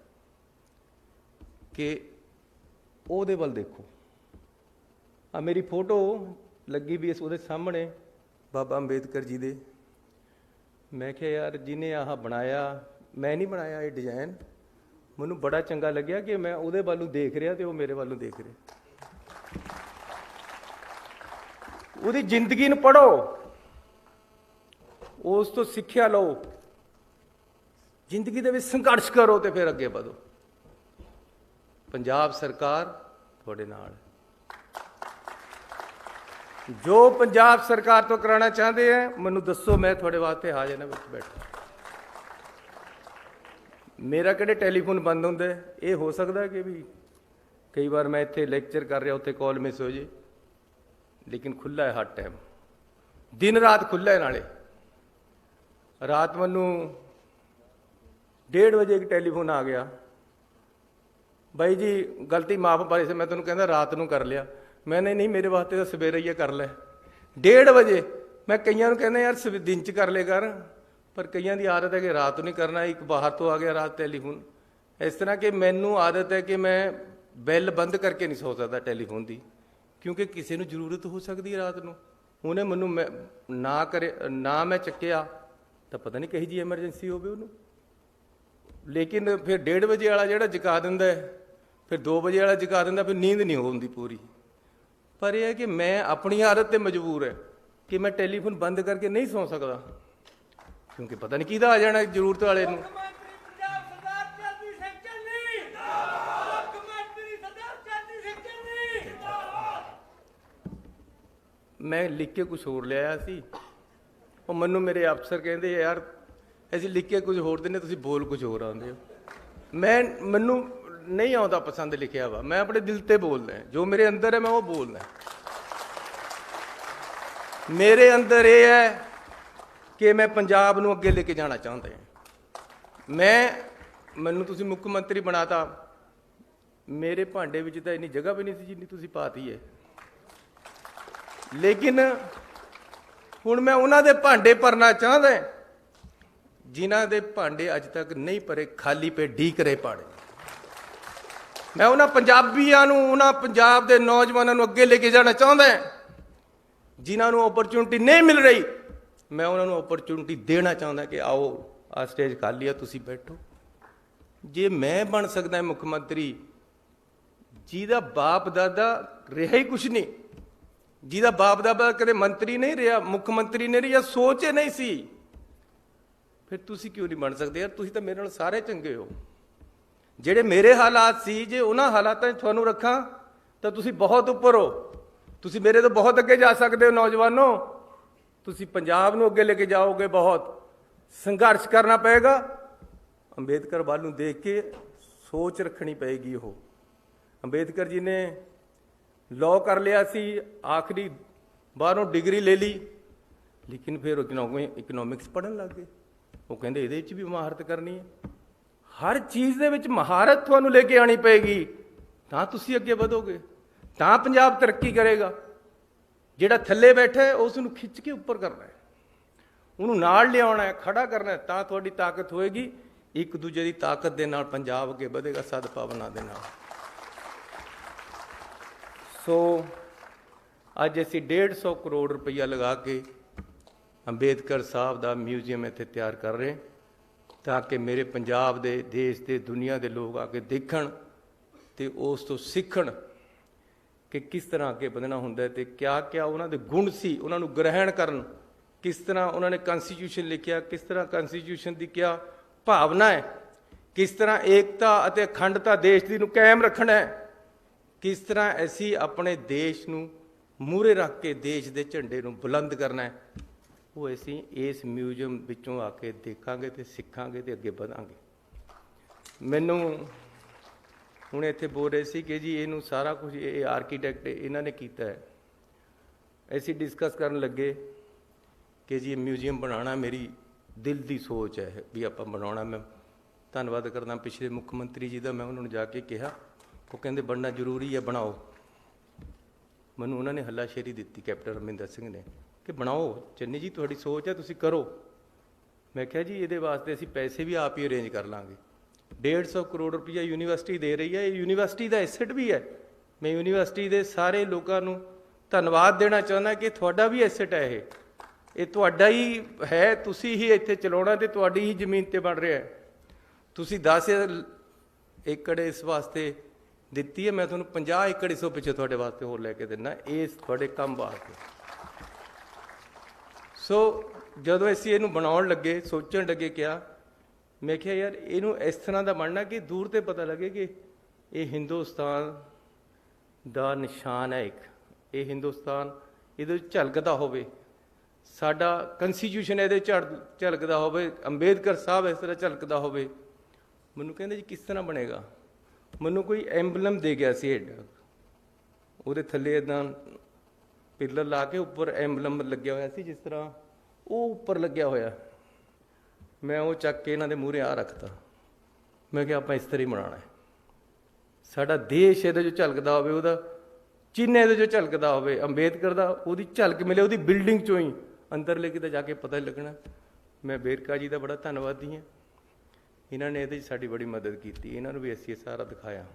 कि ਉਹਦੇ ਵੱਲ देखो। आ मेरी फोटो लगी भी इस ਉਹਦੇ सामने बाबा अंबेडकर जी दे। मैं क्या यार जिन्हें आह बनाया, मैं नहीं बनाया ये डिजाइन, मैनू बड़ा चंगा लग्या कि मैं ਉਹਦੇ ਵੱਲ ਨੂੰ देख रहा तो वो मेरे ਵੱਲ ਨੂੰ देख रहे। ਉਹਦੀ ਜ਼ਿੰਦਗੀ ਨੂੰ ਪੜ੍ਹੋ, ਉਸ ਤੋਂ ਸਿੱਖਿਆ ਲਓ, ਜ਼ਿੰਦਗੀ ਦੇ ਵਿੱਚ ਸੰਘਰਸ਼ ਕਰੋ ਤੇ ਫਿਰ ਅੱਗੇ ਵਧੋ। ਪੰਜਾਬ ਸਰਕਾਰ ਤੁਹਾਡੇ ਨਾਲ। ਜੋ ਪੰਜਾਬ ਸਰਕਾਰ ਤੋਂ ਕਰਾਉਣਾ ਚਾਹੁੰਦੇ ਹੈ ਮੈਨੂੰ ਦੱਸੋ, ਮੈਂ ਤੁਹਾਡੇ ਵਾਸਤੇ ਹਾਜ਼ਰ ਹਾਂ ਵਿੱਚ ਬੈਠਾ। ਮੇਰਾ ਕਿਹੜੇ ਟੈਲੀਫੋਨ ਬੰਦ ਹੁੰਦੇ? ਇਹ ਹੋ ਸਕਦਾ ਕਿ ਵੀ ਕਈ ਵਾਰ ਮੈਂ ਇੱਥੇ ਲੈਕਚਰ ਕਰ ਰਿਹਾ, ਉੱਥੇ ਕਾਲ ਮਿਸ ਹੋ ਜੇ, ਲੇਕਿਨ ਖੁੱਲ੍ਹਾ ਹੈ ਹਰ ਟਾਈਮ, ਦਿਨ ਰਾਤ ਖੁੱਲ੍ਹਾ ਹੈ। ਨਾਲੇ ਰਾਤ ਮੈਨੂੰ 1:30 ਵਜੇ ਇੱਕ ਟੈਲੀਫੋਨ ਆ ਗਿਆ, ਬਾਈ ਜੀ ਗਲਤੀ ਮਾਫ ਪਾਈ ਸੀ, ਮੈਂ ਤੁਹਾਨੂੰ ਕਹਿੰਦਾ ਰਾਤ ਨੂੰ ਕਰ ਲਿਆ। ਮੈਂ ਨਹੀਂ ਮੇਰੇ ਵਾਸਤੇ ਤਾਂ ਸਵੇਰੇ ਹੀ ਕਰ ਲੈ। 1:30 ਵਜੇ ਮੈਂ ਕਈਆਂ ਨੂੰ ਕਹਿੰਦਾ ਯਾਰ ਦਿਨ 'ਚ ਕਰ ਲਿਆ ਕਰ, ਪਰ ਕਈਆਂ ਦੀ ਆਦਤ ਹੈ ਕਿ ਰਾਤ ਨੂੰ ਨਹੀਂ ਕਰਨਾ। ਇੱਕ ਬਾਹਰ ਤੋਂ ਆ ਗਿਆ ਰਾਤ ਟੈਲੀਫੋਨ। ਇਸ ਤਰ੍ਹਾਂ ਕਿ ਮੈਨੂੰ ਆਦਤ ਹੈ ਕਿ ਮੈਂ ਬੈਲ ਬੰਦ ਕਰਕੇ ਨਹੀਂ ਸੌ ਸਕਦਾ ਟੈਲੀਫੋਨ ਦੀ, ਕਿਉਂਕਿ ਕਿਸੇ ਨੂੰ ਜ਼ਰੂਰਤ ਹੋ ਸਕਦੀ ਹੈ ਰਾਤ ਨੂੰ। ਉਹਨੇ ਮੈਨੂੰ ਨਾ ਮੈਂ ਚੱਕਿਆ ਤਾਂ ਪਤਾ ਨਹੀਂ ਕਹੀ ਜੀ ਐਮਰਜੈਂਸੀ ਹੋਵੇ ਉਹਨੂੰ। ਲੇਕਿਨ ਫਿਰ 1:30 ਵਜੇ ਵਾਲਾ ਜਿਹੜਾ ਜਗਾ ਦਿੰਦਾ, ਫਿਰ 2 ਵਜੇ ਵਾਲਾ ਜਗਾ ਦਿੰਦਾ, ਫਿਰ ਨੀਂਦ ਨਹੀਂ ਹੁੰਦੀ ਪੂਰੀ। ਪਰ ਇਹ ਹੈ ਕਿ ਮੈਂ ਆਪਣੀ ਆਦਤ 'ਤੇ ਮਜਬੂਰ ਹੈ ਕਿ ਮੈਂ ਟੈਲੀਫੋਨ ਬੰਦ ਕਰਕੇ ਨਹੀਂ ਸੌ ਸਕਦਾ, ਕਿਉਂਕਿ ਪਤਾ ਨਹੀਂ ਕਿਹਦਾ ਆ ਜਾਣਾ ਜ਼ਰੂਰਤ ਵਾਲੇ ਨੂੰ। ਮੈਂ ਲਿਖ ਕੇ ਕੁਝ ਹੋਰ ਲਿਆਇਆ ਸੀ, ਉਹ ਮੈਨੂੰ ਮੇਰੇ ਅਫਸਰ ਕਹਿੰਦੇ ਯਾਰ ਅਸੀਂ ਲਿਖ ਕੇ ਕੁਝ ਹੋਰ ਦਿੰਦੇ, ਤੁਸੀਂ ਬੋਲ ਕੁਝ ਹੋਰ ਆਉਂਦੇ ਹੋ। ਮੈਨੂੰ ਨਹੀਂ ਆਉਂਦਾ ਪਸੰਦ ਲਿਖਿਆ ਵਾ, ਮੈਂ ਆਪਣੇ ਦਿਲ ਤੇ ਬੋਲਦਾ, ਜੋ ਮੇਰੇ ਅੰਦਰ ਹੈ ਮੈਂ ਉਹ ਬੋਲਦਾ। ਮੇਰੇ ਅੰਦਰ ਇਹ ਹੈ ਕਿ ਮੈਂ ਪੰਜਾਬ ਨੂੰ ਅੱਗੇ ਲੈ ਕੇ ਜਾਣਾ ਚਾਹੁੰਦਾ ਹਾਂ। ਮੈਨੂੰ ਤੁਸੀਂ ਮੁੱਖ ਮੰਤਰੀ ਬਣਾਤਾ, ਮੇਰੇ ਭਾਂਡੇ ਵਿੱਚ ਤਾਂ ਇੰਨੀ ਜਗ੍ਹਾ ਵੀ ਨਹੀਂ ਸੀ ਜਿੰਨੀ ਤੁਸੀਂ ਪਾਤੀ ਹੈ, ਲੇਕਿਨ ਹੁਣ ਮੈਂ ਉਹਨਾਂ ਦੇ ਭਾਂਡੇ ਭਰਨਾ ਚਾਹੁੰਦਾ ਜਿਨ੍ਹਾਂ ਦੇ ਭਾਂਡੇ ਅੱਜ ਤੱਕ ਨਹੀਂ ਭਰੇ, ਖਾਲੀ ਪੇ ਢੀਕ ਰਹੇ ਪਾੜੇ। ਮੈਂ ਉਹਨਾਂ ਪੰਜਾਬੀਆਂ ਨੂੰ, ਉਹਨਾਂ ਪੰਜਾਬ ਦੇ ਨੌਜਵਾਨਾਂ ਨੂੰ ਅੱਗੇ ਲੈ ਕੇ ਜਾਣਾ ਚਾਹੁੰਦਾ ਜਿਨ੍ਹਾਂ ਨੂੰ ਓਪਰਚੁਨਿਟੀ ਨਹੀਂ ਮਿਲ ਰਹੀ। ਮੈਂ ਉਹਨਾਂ ਨੂੰ ਓਪਰਚੁਨਿਟੀ ਦੇਣਾ ਚਾਹੁੰਦਾ ਕਿ ਆਓ, ਆ ਸਟੇਜ ਖਾਲੀ ਆ, ਤੁਸੀਂ ਬੈਠੋ। ਜੇ ਮੈਂ ਬਣ ਸਕਦਾ ਮੁੱਖ ਮੰਤਰੀ ਜਿਹਦਾ ਬਾਪ ਦਾਦਾ ਰਿਹਾ ਹੀ ਕੁਛ ਨਹੀਂ, ਜਿਹਦਾ ਬਾਪ ਦਾਦਾ ਕਦੇ ਮੰਤਰੀ ਨਹੀਂ ਰਿਹਾ, ਮੁੱਖ ਮੰਤਰੀ ਨਹੀਂ ਰਿਹਾ, ਸੋਚ ਹੀ ਨਹੀਂ ਸੀ, ਫਿਰ ਤੁਸੀਂ ਕਿਉਂ ਨਹੀਂ ਬਣ ਸਕਦੇ ਯਾਰ? ਤੁਸੀਂ ਤਾਂ ਮੇਰੇ ਨਾਲ ਸਾਰੇ ਚੰਗੇ ਹੋ। ਜਿਹੜੇ ਮੇਰੇ ਹਾਲਾਤ ਸੀ, ਜੇ ਉਹਨਾਂ ਹਾਲਾਤਾਂ 'ਚ ਤੁਹਾਨੂੰ ਰੱਖਾਂ ਤਾਂ ਤੁਸੀਂ ਬਹੁਤ ਉੱਪਰ ਹੋ। ਤੁਸੀਂ ਮੇਰੇ ਤੋਂ ਬਹੁਤ ਅੱਗੇ ਜਾ ਸਕਦੇ ਹੋ। ਨੌਜਵਾਨੋ, ਤੁਸੀਂ ਪੰਜਾਬ ਨੂੰ ਅੱਗੇ ਲੈ ਕੇ ਜਾਓਗੇ। ਬਹੁਤ ਸੰਘਰਸ਼ ਕਰਨਾ ਪਏਗਾ। ਅੰਬੇਦਕਰ ਵੱਲ ਨੂੰ ਦੇਖ ਕੇ ਸੋਚ ਰੱਖਣੀ ਪਏਗੀ। ਉਹ ਅੰਬੇਦਕਰ ਜੀ ਨੇ ਲਾਅ ਕਰ ਲਿਆ ਸੀ, ਆਖਰੀ ਬਾਹਰੋਂ ਡਿਗਰੀ ਲੈ ਲਈ, ਲੇਕਿਨ ਫਿਰ ਇਕਨੋਮਿਕਸ ਪੜ੍ਹਨ ਲੱਗ ਗਏ। ਉਹ ਕਹਿੰਦੇ ਇਹਦੇ 'ਚ ਵੀ ਮਹਾਰਤ ਕਰਨੀ ਹੈ। ਹਰ ਚੀਜ਼ ਦੇ ਵਿੱਚ ਮਹਾਰਤ ਤੁਹਾਨੂੰ ਲੈ ਕੇ ਆਉਣੀ ਪਏਗੀ, ਤਾਂ ਤੁਸੀਂ ਅੱਗੇ ਵਧੋਗੇ, ਤਾਂ ਪੰਜਾਬ ਤਰੱਕੀ ਕਰੇਗਾ। ਜਿਹੜਾ ਥੱਲੇ ਬੈਠਾ ਹੈ ਉਸ ਨੂੰ ਖਿੱਚ ਕੇ ਉੱਪਰ ਕਰਨਾ ਹੈ, ਉਹਨੂੰ ਨਾਲ ਲਿਆਉਣਾ ਹੈ, ਖੜਾ ਕਰਨਾ ਹੈ, ਤਾਂ ਤੁਹਾਡੀ ਤਾਕਤ ਹੋਏਗੀ। ਇੱਕ ਦੂਜੇ ਦੀ ਤਾਕਤ ਦੇ ਨਾਲ ਪੰਜਾਬ ਅੱਗੇ ਵਧੇਗਾ, ਸਦਭਾਵਨਾ ਦੇ ਨਾਲ। ਸੋ ਅੱਜ ਅਸੀਂ 150 ਕਰੋੜ ਰੁਪਈਆ ਲਗਾ ਕੇ ਅੰਬੇਦਕਰ ਸਾਹਿਬ ਦਾ ਮਿਊਜ਼ੀਅਮ ਇੱਥੇ ਤਿਆਰ ਕਰ ਰਹੇ, ਤਾਂ ਕਿ ਮੇਰੇ ਪੰਜਾਬ ਦੇ, ਦੇਸ਼ ਦੇ, ਦੁਨੀਆ ਦੇ ਲੋਕ ਆ ਕੇ ਦੇਖਣ ਤੇ ਉਸ ਤੋਂ ਸਿੱਖਣ ਕਿ ਕਿਸ ਤਰ੍ਹਾਂ ਅੱਗੇ ਵਧਣਾ ਹੁੰਦਾ ਹੈ ਤੇ ਕਿਆ ਕਿਆ ਉਹਨਾਂ ਦੇ ਗੁਣ ਸੀ, ਉਹਨਾਂ ਨੂੰ ਗ੍ਰਹਿਣ ਕਰਨ। ਕਿਸ ਤਰ੍ਹਾਂ ਉਹਨਾਂ ਨੇ ਕਨਸਟੀਟਿਊਸ਼ਨ ਲਿਖਿਆ, ਕਿਸ ਤਰ੍ਹਾਂ ਕਨਸਟੀਟਿਊਸ਼ਨ ਦੀ ਕਿਆ ਭਾਵਨਾ ਹੈ, ਕਿਸ ਤਰ੍ਹਾਂ ਏਕਤਾ ਅਤੇ ਅਖੰਡਤਾ ਦੇਸ਼ ਦੀ ਨੂੰ ਕਾਇਮ ਰੱਖਣਾ ਹੈ, ਕਿਸ ਤਰ੍ਹਾਂ ਅਸੀਂ ਆਪਣੇ ਦੇਸ਼ ਨੂੰ ਮੂਹਰੇ ਰੱਖ ਕੇ ਦੇਸ਼ ਦੇ ਝੰਡੇ ਨੂੰ ਬੁਲੰਦ ਕਰਨਾ ਹੈ। ਉਹ ਅਸੀਂ ਇਸ ਮਿਊਜ਼ੀਅਮ ਵਿੱਚੋਂ ਆ ਕੇ ਦੇਖਾਂਗੇ ਤੇ ਸਿੱਖਾਂਗੇ ਤੇ ਅੱਗੇ ਵਧਾਂਗੇ। ਮੈਨੂੰ ਹੁਣ ਇੱਥੇ ਬੋਲ ਰਹੇ ਸੀ ਕਿ ਜੀ ਇਹਨੂੰ ਸਾਰਾ ਕੁਝ ਇਹ ਆਰਕੀਟੈਕਟ ਇਹਨਾਂ ਨੇ ਕੀਤਾ ਹੈ। ਅਸੀਂ ਡਿਸਕਸ ਕਰਨ ਲੱਗੇ ਕਿ ਜੀ ਇਹ ਮਿਊਜ਼ੀਅਮ ਬਣਾਉਣਾ ਮੇਰੀ ਦਿਲ ਦੀ ਸੋਚ ਹੈ ਵੀ ਆਪਾਂ ਬਣਾਉਣਾ। ਮੈਂ ਧੰਨਵਾਦ ਕਰਦਾ ਪਿਛਲੇ ਮੁੱਖ ਮੰਤਰੀ ਜੀ ਦਾ। ਮੈਂ ਉਹਨਾਂ ਨੂੰ ਜਾ ਕੇ ਕਿਹਾ, ਉਹ ਕਹਿੰਦੇ ਬਣਨਾ ਜ਼ਰੂਰੀ ਹੈ, ਬਣਾਓ। ਮੈਨੂੰ ਉਹਨਾਂ ਨੇ ਹੱਲਾਸ਼ੇਰੀ ਦਿੱਤੀ, ਕੈਪਟਨ ਅਮਰਿੰਦਰ ਸਿੰਘ ਨੇ, ਕਿ ਬਣਾਓ ਚੰਨੀ ਜੀ, ਤੁਹਾਡੀ ਸੋਚ ਹੈ, ਤੁਸੀਂ ਕਰੋ। ਮੈਂ ਕਿਹਾ ਜੀ ਇਹਦੇ ਵਾਸਤੇ ਅਸੀਂ ਪੈਸੇ ਵੀ ਆਪ ਹੀ ਅਰੇਂਜ ਕਰ ਲਾਂਗੇ। 150 ਕਰੋੜ ਰੁਪਈਆ ਯੂਨੀਵਰਸਿਟੀ ਦੇ ਰਹੀ ਹੈ। ਇਹ ਯੂਨੀਵਰਸਿਟੀ ਦਾ ਐਸੈਟ ਵੀ ਹੈ। ਮੈਂ ਯੂਨੀਵਰਸਿਟੀ ਦੇ ਸਾਰੇ ਲੋਕਾਂ ਨੂੰ ਧੰਨਵਾਦ ਦੇਣਾ ਚਾਹੁੰਦਾ ਕਿ ਤੁਹਾਡਾ ਵੀ ਐਸੈਟ ਹੈ, ਇਹ ਤੁਹਾਡਾ ਹੀ ਹੈ, ਤੁਸੀਂ ਹੀ ਇੱਥੇ ਚਲਾਉਣਾ ਤੇ ਤੁਹਾਡੀ ਹੀ ਜ਼ਮੀਨ ਤੇ ਬਣ ਰਿਹਾ ਹੈ। ਤੁਸੀਂ 10 ਏਕੜ ਇਸ ਵਾਸਤੇ ਦਿੱਤੀ ਹੈ, ਮੈਂ ਤੁਹਾਨੂੰ 50 ਏਕੜ ਇਸ ਤੋਂ ਪਿੱਛੇ ਤੁਹਾਡੇ ਵਾਸਤੇ ਹੋਰ ਲੈ ਕੇ ਦੇਣਾ, ਇਸ ਤੁਹਾਡੇ ਕੰਮ ਵਾਸਤੇ। ਸੋ ਜਦੋਂ ਅਸੀਂ ਇਹਨੂੰ ਬਣਾਉਣ ਲੱਗੇ, ਸੋਚਣ ਲੱਗੇ, ਕਿਹਾ ਮੈਂ ਕਿਹਾ ਯਾਰ ਇਹਨੂੰ ਇਸ ਤਰ੍ਹਾਂ ਦਾ ਬਣਨਾ ਕਿ ਦੂਰ ਤੇ ਪਤਾ ਲੱਗੇ ਕਿ ਇਹ ਹਿੰਦੁਸਤਾਨ ਦਾ ਨਿਸ਼ਾਨ ਹੈ। ਇੱਕ ਇਹ ਹਿੰਦੁਸਤਾਨ ਇਹਦੇ ਵਿੱਚ ਝਲਕਦਾ ਹੋਵੇ, ਸਾਡਾ ਕਨਸਟੀਟਿਊਸ਼ਨ ਇਹਦੇ ਝਲਕਦਾ ਹੋਵੇ, ਅੰਬੇਦਕਰ ਸਾਹਿਬ ਇਸ ਤਰ੍ਹਾਂ ਝਲਕਦਾ ਹੋਵੇ। ਮੈਨੂੰ ਕਹਿੰਦੇ ਜੀ ਕਿਸ ਤਰ੍ਹਾਂ ਬਣੇਗਾ? ਮੈਨੂੰ ਕੋਈ ਐਂਬਲਮ ਦੇ ਗਿਆ ਸੀ ਐਡਾ, ਉਹਦੇ ਥੱਲੇ ਇੱਦਾਂ ਪਿੱਲਰ ਲਾ ਕੇ ਉੱਪਰ ਐਂਬਲਮ ਲੱਗਿਆ ਹੋਇਆ ਸੀ, ਜਿਸ ਤਰ੍ਹਾਂ ਉਹ ਉੱਪਰ ਲੱਗਿਆ ਹੋਇਆ। ਮੈਂ ਉਹ ਚੱਕ ਕੇ ਇਹਨਾਂ ਦੇ ਮੂਹਰੇ ਆ ਰੱਖਤਾ। ਮੈਂ ਕਿਹਾ ਆਪਾਂ ਇਸ ਤਰ੍ਹਾਂ ਹੀ ਬਣਾਉਣਾ ਹੈ, ਸਾਡਾ ਦੇਸ਼ ਇਹਦੇ 'ਚ ਝਲਕਦਾ ਹੋਵੇ, ਉਹਦਾ ਚਿੰਨ੍ਹ ਇਹਦੇ 'ਚ ਝਲਕਦਾ ਹੋਵੇ, ਅੰਬੇਦਕਰ ਦਾ ਉਹਦੀ ਝਲਕ ਮਿਲੇ ਉਹਦੀ ਬਿਲਡਿੰਗ 'ਚੋਂ ਹੀ। ਅੰਦਰਲੇ ਕਿਤੇ ਜਾ ਕੇ ਪਤਾ ਹੀ ਲੱਗਣਾ। ਮੈਂ ਵੇਰਕਾ ਜੀ ਦਾ ਬੜਾ ਧੰਨਵਾਦੀ ਹਾਂ, ਇਹਨਾਂ ਨੇ ਇਹਦੇ 'ਚ ਸਾਡੀ ਬੜੀ ਮਦਦ ਕੀਤੀ, ਇਹਨਾਂ ਨੂੰ ਵੀ ਅਸੀਂ ਇਹ ਸਾਰਾ ਦਿਖਾਇਆ।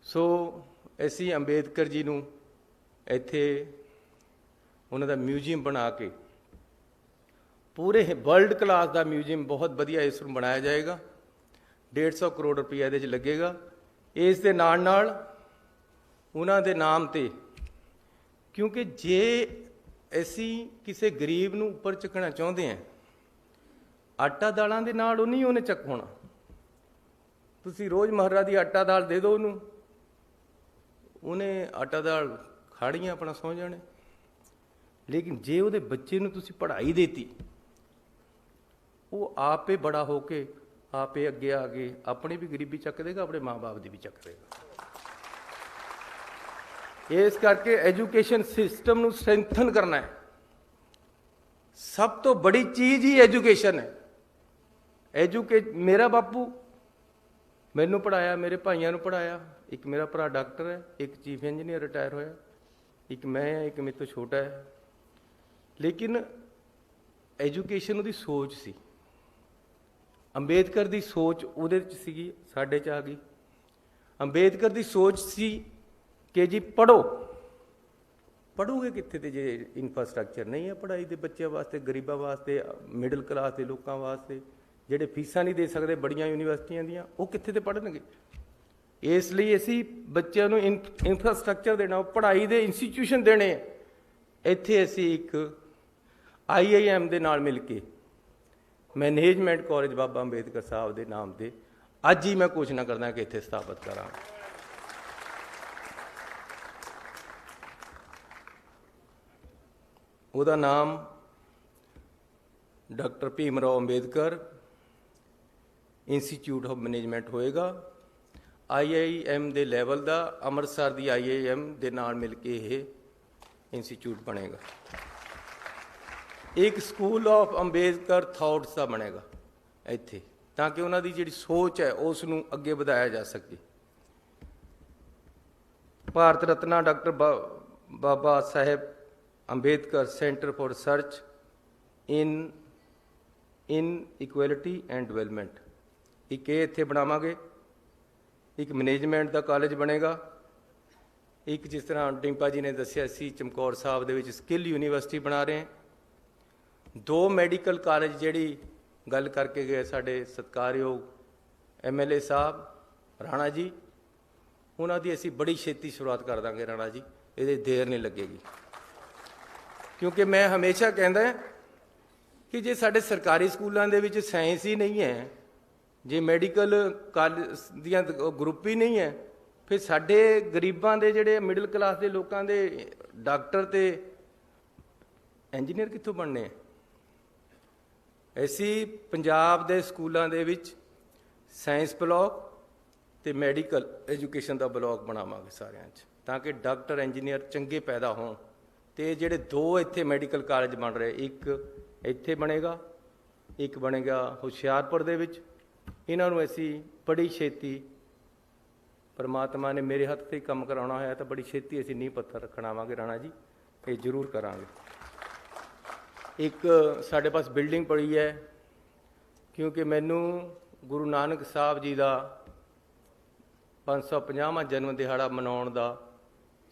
ਸੋ ਅਸੀਂ ਅੰਬੇਦਕਰ ਜੀ ਨੂੰ ਇੱਥੇ ਉਹਨਾਂ ਦਾ ਮਿਊਜ਼ੀਅਮ ਬਣਾ ਕੇ, ਪੂਰੇ ਵਰਲਡ ਕਲਾਸ ਦਾ ਮਿਊਜ਼ੀਅਮ, ਬਹੁਤ ਵਧੀਆ ਇਸ ਨੂੰ ਬਣਾਇਆ ਜਾਏਗਾ। 150 ਕਰੋੜ ਰੁਪਈਆ ਇਹਦੇ 'ਚ ਲੱਗੇਗਾ। ਇਸ ਦੇ ਨਾਲ ਨਾਲ ਉਹਨਾਂ ਦੇ ਨਾਮ ਤੇ, ਕਿਉਂਕਿ ਜੇ ਅਸੀਂ ਕਿਸੇ ਗਰੀਬ ਨੂੰ ਉੱਪਰ ਚੱਕਣਾ ਚਾਹੁੰਦੇ ਹਾਂ, ਆਟਾ ਦਾਲਾਂ ਦੇ ਨਾਲ ਉਹਨੇ ਚੱਕ ਹੋਣਾ। ਤੁਸੀਂ ਰੋਜ਼ ਮਹਾਰਾ ਦੀ ਆਟਾ ਦਾਲ ਦੇ ਦਿਓ ਉਹਨੂੰ, ਉਹਨੇ ਆਟਾ ਦਾਲ ਖਾੜੀਆਂ ਆਪਣਾ ਸੌਂ ਜਾਣੇ। ਲੇਕਿਨ ਜੇ ਉਹਦੇ ਬੱਚੇ ਨੂੰ ਤੁਸੀਂ ਪੜ੍ਹਾਈ ਦੇਤੀ, ਉਹ ਆਪੇ ਬੜਾ ਹੋ ਕੇ ਆਪੇ ਅੱਗੇ ਆ ਕੇ ਆਪਣੀ ਵੀ ਗਰੀਬੀ ਚੱਕ ਦੇਗਾ, ਆਪਣੇ ਮਾਂ-ਬਾਪ ਦੀ ਵੀ ਚੱਕ ਦੇਗਾ। ਇਸ ਕਰਕੇ ਐਜੂਕੇਸ਼ਨ ਸਿਸਟਮ ਨੂੰ ਸਟਰੈਂਥਨ ਕਰਨਾ ਹੈ। ਸਭ ਤੋਂ ਬੜੀ ਚੀਜ਼ ਹੀ ਐਜੂਕੇਸ਼ਨ ਹੈ। ਮੇਰਾ ਬਾਪੂ ਮੈਨੂੰ ਪੜ੍ਹਾਇਆ, ਮੇਰੇ ਭਾਈਆਂ ਨੂੰ ਪੜ੍ਹਾਇਆ। ਇੱਕ ਮੇਰਾ ਭਰਾ ਡਾਕਟਰ ਹੈ, ਇੱਕ ਚੀਫ ਇੰਜੀਨੀਅਰ ਰਿਟਾਇਰ ਹੋਇਆ, ਇੱਕ ਮੈਂ ਹਾਂ, ਇੱਕ ਮੇਰੇ ਤੋਂ ਛੋਟਾ ਹੈ। ਲੇਕਿਨ ਐਜੂਕੇਸ਼ਨ ਉਹਦੀ ਸੋਚ ਸੀ। ਅੰਬੇਦਕਰ ਦੀ ਸੋਚ ਉਹਦੇ 'ਚ ਸੀਗੀ, ਸਾਡੇ 'ਚ ਆ ਗਈ। ਅੰਬੇਦਕਰ ਦੀ ਸੋਚ ਸੀ ਕਿ ਜੀ ਪੜ੍ਹੋਗੇ ਕਿੱਥੇ ਤੇ ਜੇ ਇਨਫਰਾਸਟ੍ਰਕਚਰ ਨਹੀਂ ਹੈ ਪੜ੍ਹਾਈ ਦੇ ਬੱਚਿਆਂ ਵਾਸਤੇ, ਗਰੀਬਾਂ ਵਾਸਤੇ, ਮਿਡਲ ਕਲਾਸ ਦੇ ਲੋਕਾਂ ਵਾਸਤੇ, ਜਿਹੜੇ ਫੀਸਾਂ ਨਹੀਂ ਦੇ ਸਕਦੇ ਬੜੀਆਂ ਯੂਨੀਵਰਸਿਟੀਆਂ ਦੀਆਂ, ਉਹ ਕਿੱਥੇ ਤੇ ਪੜ੍ਹਨਗੇ। ਇਸ ਲਈ ਅਸੀਂ ਬੱਚਿਆਂ ਨੂੰ ਇਨਫਰਾਸਟ੍ਰਕਚਰ ਦੇਣਾ, ਪੜ੍ਹਾਈ ਦੇ ਇੰਸਟੀਟਿਊਸ਼ਨ ਦੇਣੇ। ਇੱਥੇ ਅਸੀਂ ਇੱਕ IIM ਦੇ ਨਾਲ ਮਿਲ ਕੇ ਮੈਨੇਜਮੈਂਟ ਕਾਲਜ ਬਾਬਾ ਅੰਬੇਦਕਰ ਸਾਹਿਬ ਦੇ ਨਾਮ ਤੇ ਅੱਜ ਹੀ ਮੈਂ ਘੋਸ਼ਣਾ ਕਰਦਾ ਕਿ ਇੱਥੇ ਸਥਾਪਿਤ ਕਰਾਂ। ਉਹਦਾ ਨਾਮ doctor Bhim Rao Ambedkar institute of management ਹੋਏਗਾ। IIM ਦੇ ਲੈਵਲ ਦਾ, ਅੰਮ੍ਰਿਤਸਰ ਦੀ IIM ਦੇ ਨਾਲ ਮਿਲ ਕੇ ਇਹ ਇੰਸਟੀਚਿਊਟ ਬਣੇਗਾ। ਇੱਕ ਸਕੂਲ ਆਫ ਅੰਬੇਦਕਰ ਥਾਟਸ ਦਾ ਬਣੇਗਾ ਇੱਥੇ, ਤਾਂ ਕਿ ਉਹਨਾਂ ਦੀ ਜਿਹੜੀ ਸੋਚ ਹੈ ਉਸ ਨੂੰ ਅੱਗੇ ਵਧਾਇਆ ਜਾ ਸਕੇ। Bharat Ratna doctor Baba Sahib Ambedkar centre for research in equality and development, ਇੱਕ ਇਹ ਇੱਥੇ ਬਣਾਵਾਂਗੇ। ਇੱਕ ਮੈਨੇਜਮੈਂਟ ਦਾ ਕਾਲਜ ਬਣੇਗਾ। ਇੱਕ ਜਿਸ ਤਰ੍ਹਾਂ ਡਿੰਪਾ ਜੀ ਨੇ ਦੱਸਿਆ ਸੀ ਚਮਕੌਰ ਸਾਹਿਬ ਦੇ ਵਿੱਚ ਸਕਿੱਲ ਯੂਨੀਵਰਸਿਟੀ ਬਣਾ ਰਹੇ ਹਾਂ। 2 ਮੈਡੀਕਲ ਕਾਲਜ ਜਿਹੜੀ ਗੱਲ ਕਰਕੇ ਗਏ ਸਾਡੇ ਸਤਿਕਾਰਯੋਗ MLA ਸਾਹਿਬ ਰਾਣਾ ਜੀ, ਉਹਨਾਂ ਦੀ ਅਸੀਂ ਬੜੀ ਛੇਤੀ ਸ਼ੁਰੂਆਤ ਕਰ ਦਾਂਗੇ ਰਾਣਾ ਜੀ, ਇਹਦੇ ਦੇਰ ਨਹੀਂ ਲੱਗੇਗੀ। ਕਿਉਂਕਿ ਮੈਂ ਹਮੇਸ਼ਾ ਕਹਿੰਦਾ ਕਿ ਜੇ ਸਾਡੇ ਸਰਕਾਰੀ ਸਕੂਲਾਂ ਦੇ ਵਿੱਚ ਸਾਇੰਸ ਹੀ ਨਹੀਂ ਹੈ, ਜੇ ਮੈਡੀਕਲ ਕਾਲਜ ਦੀਆਂ ਗਰੁੱਪ ਹੀ ਨਹੀਂ ਹੈ, ਫਿਰ ਸਾਡੇ ਗਰੀਬਾਂ ਦੇ ਜਿਹੜੇ ਮਿਡਲ ਕਲਾਸ ਦੇ ਲੋਕਾਂ ਦੇ ਡਾਕਟਰ ਤੇ ਇੰਜੀਨੀਅਰ ਕਿੱਥੋਂ ਬਣਨੇ? ਅਸੀਂ ਪੰਜਾਬ ਦੇ ਸਕੂਲਾਂ ਦੇ ਵਿੱਚ ਸਾਇੰਸ ਬਲਾਕ ਤੇ ਮੈਡੀਕਲ ਐਜੂਕੇਸ਼ਨ ਦਾ ਬਲਾਕ ਬਣਾਵਾਂਗੇ ਸਾਰਿਆਂ 'ਚ, ਤਾਂ ਕਿ ਡਾਕਟਰ ਇੰਜੀਨੀਅਰ ਚੰਗੇ ਪੈਦਾ ਹੋਣ। ਤੇ ਜਿਹੜੇ 2 ਇੱਥੇ ਮੈਡੀਕਲ ਕਾਲਜ ਬਣ ਰਹੇ, ਇੱਕ ਇੱਥੇ ਬਣੇਗਾ, ਇੱਕ ਬਣੇਗਾ ਹੁਸ਼ਿਆਰਪੁਰ ਦੇ ਵਿੱਚ। ਇਹਨਾਂ ਨੂੰ ਅਸੀਂ ਬੜੀ ਛੇਤੀ, ਪਰਮਾਤਮਾ ਨੇ ਮੇਰੇ ਹੱਥ 'ਤੇ ਕੰਮ ਕਰਾਉਣਾ ਹੋਇਆ ਤਾਂ ਬੜੀ ਛੇਤੀ ਅਸੀਂ ਨੀਂਹ ਪੱਥਰ ਰੱਖਣ ਆਵਾਂਗੇ ਰਾਣਾ ਜੀ, ਇਹ ਜ਼ਰੂਰ ਕਰਾਂਗੇ। ਇੱਕ ਸਾਡੇ ਪਾਸ ਬਿਲਡਿੰਗ ਪੜੀ ਹੈ, ਕਿਉਂਕਿ ਮੈਨੂੰ ਗੁਰੂ ਨਾਨਕ ਸਾਹਿਬ ਜੀ ਦਾ 550ਵਾਂ ਜਨਮ ਦਿਹਾੜਾ ਮਨਾਉਣ ਦਾ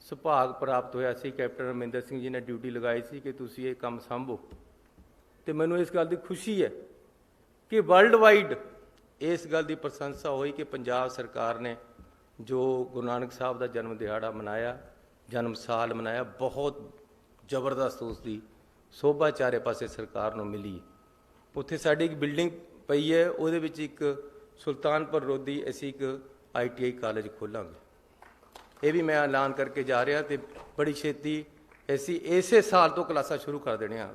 ਸੁਭਾਗ ਪ੍ਰਾਪਤ ਹੋਇਆ ਸੀ। ਕੈਪਟਨ ਅਮਰਿੰਦਰ ਸਿੰਘ ਜੀ ਨੇ ਡਿਊਟੀ ਲਗਾਈ ਸੀ ਕਿ ਤੁਸੀਂ ਇਹ ਕੰਮ ਸੰਭੋ, ਤੇ ਮੈਨੂੰ ਇਸ ਗੱਲ ਦੀ ਖੁਸ਼ੀ ਹੈ ਕਿ ਵਰਲਡ ਵਾਈਡ ਇਸ ਗੱਲ ਦੀ ਪ੍ਰਸ਼ੰਸਾ ਹੋਈ ਕਿ ਪੰਜਾਬ ਸਰਕਾਰ ਨੇ ਜੋ ਗੁਰੂ ਨਾਨਕ ਸਾਹਿਬ ਦਾ ਜਨਮ ਦਿਹਾੜਾ ਮਨਾਇਆ, ਜਨਮ ਸਾਲ ਮਨਾਇਆ, ਬਹੁਤ ਜ਼ਬਰਦਸਤ ਉਸ ਦੀ ਸ਼ੋਭਾ ਚਾਰੇ ਪਾਸੇ ਸਰਕਾਰ ਨੂੰ ਮਿਲੀ। ਉੱਥੇ ਸਾਡੀ ਇੱਕ ਬਿਲਡਿੰਗ ਪਈ ਹੈ, ਉਹਦੇ ਵਿੱਚ ਇੱਕ ਸੁਲਤਾਨਪੁਰ ਲੋਧੀ ਅਸੀਂ ਇੱਕ ITI ਕਾਲਜ ਖੋਲਾਂਗੇ। ਇਹ ਵੀ ਮੈਂ ਐਲਾਨ ਕਰਕੇ ਜਾ ਰਿਹਾ, ਤੇ ਬੜੀ ਛੇਤੀ ਅਸੀਂ ਇਸੇ ਸਾਲ ਤੋਂ ਕਲਾਸਾਂ ਸ਼ੁਰੂ ਕਰ ਦੇਣੀਆਂ।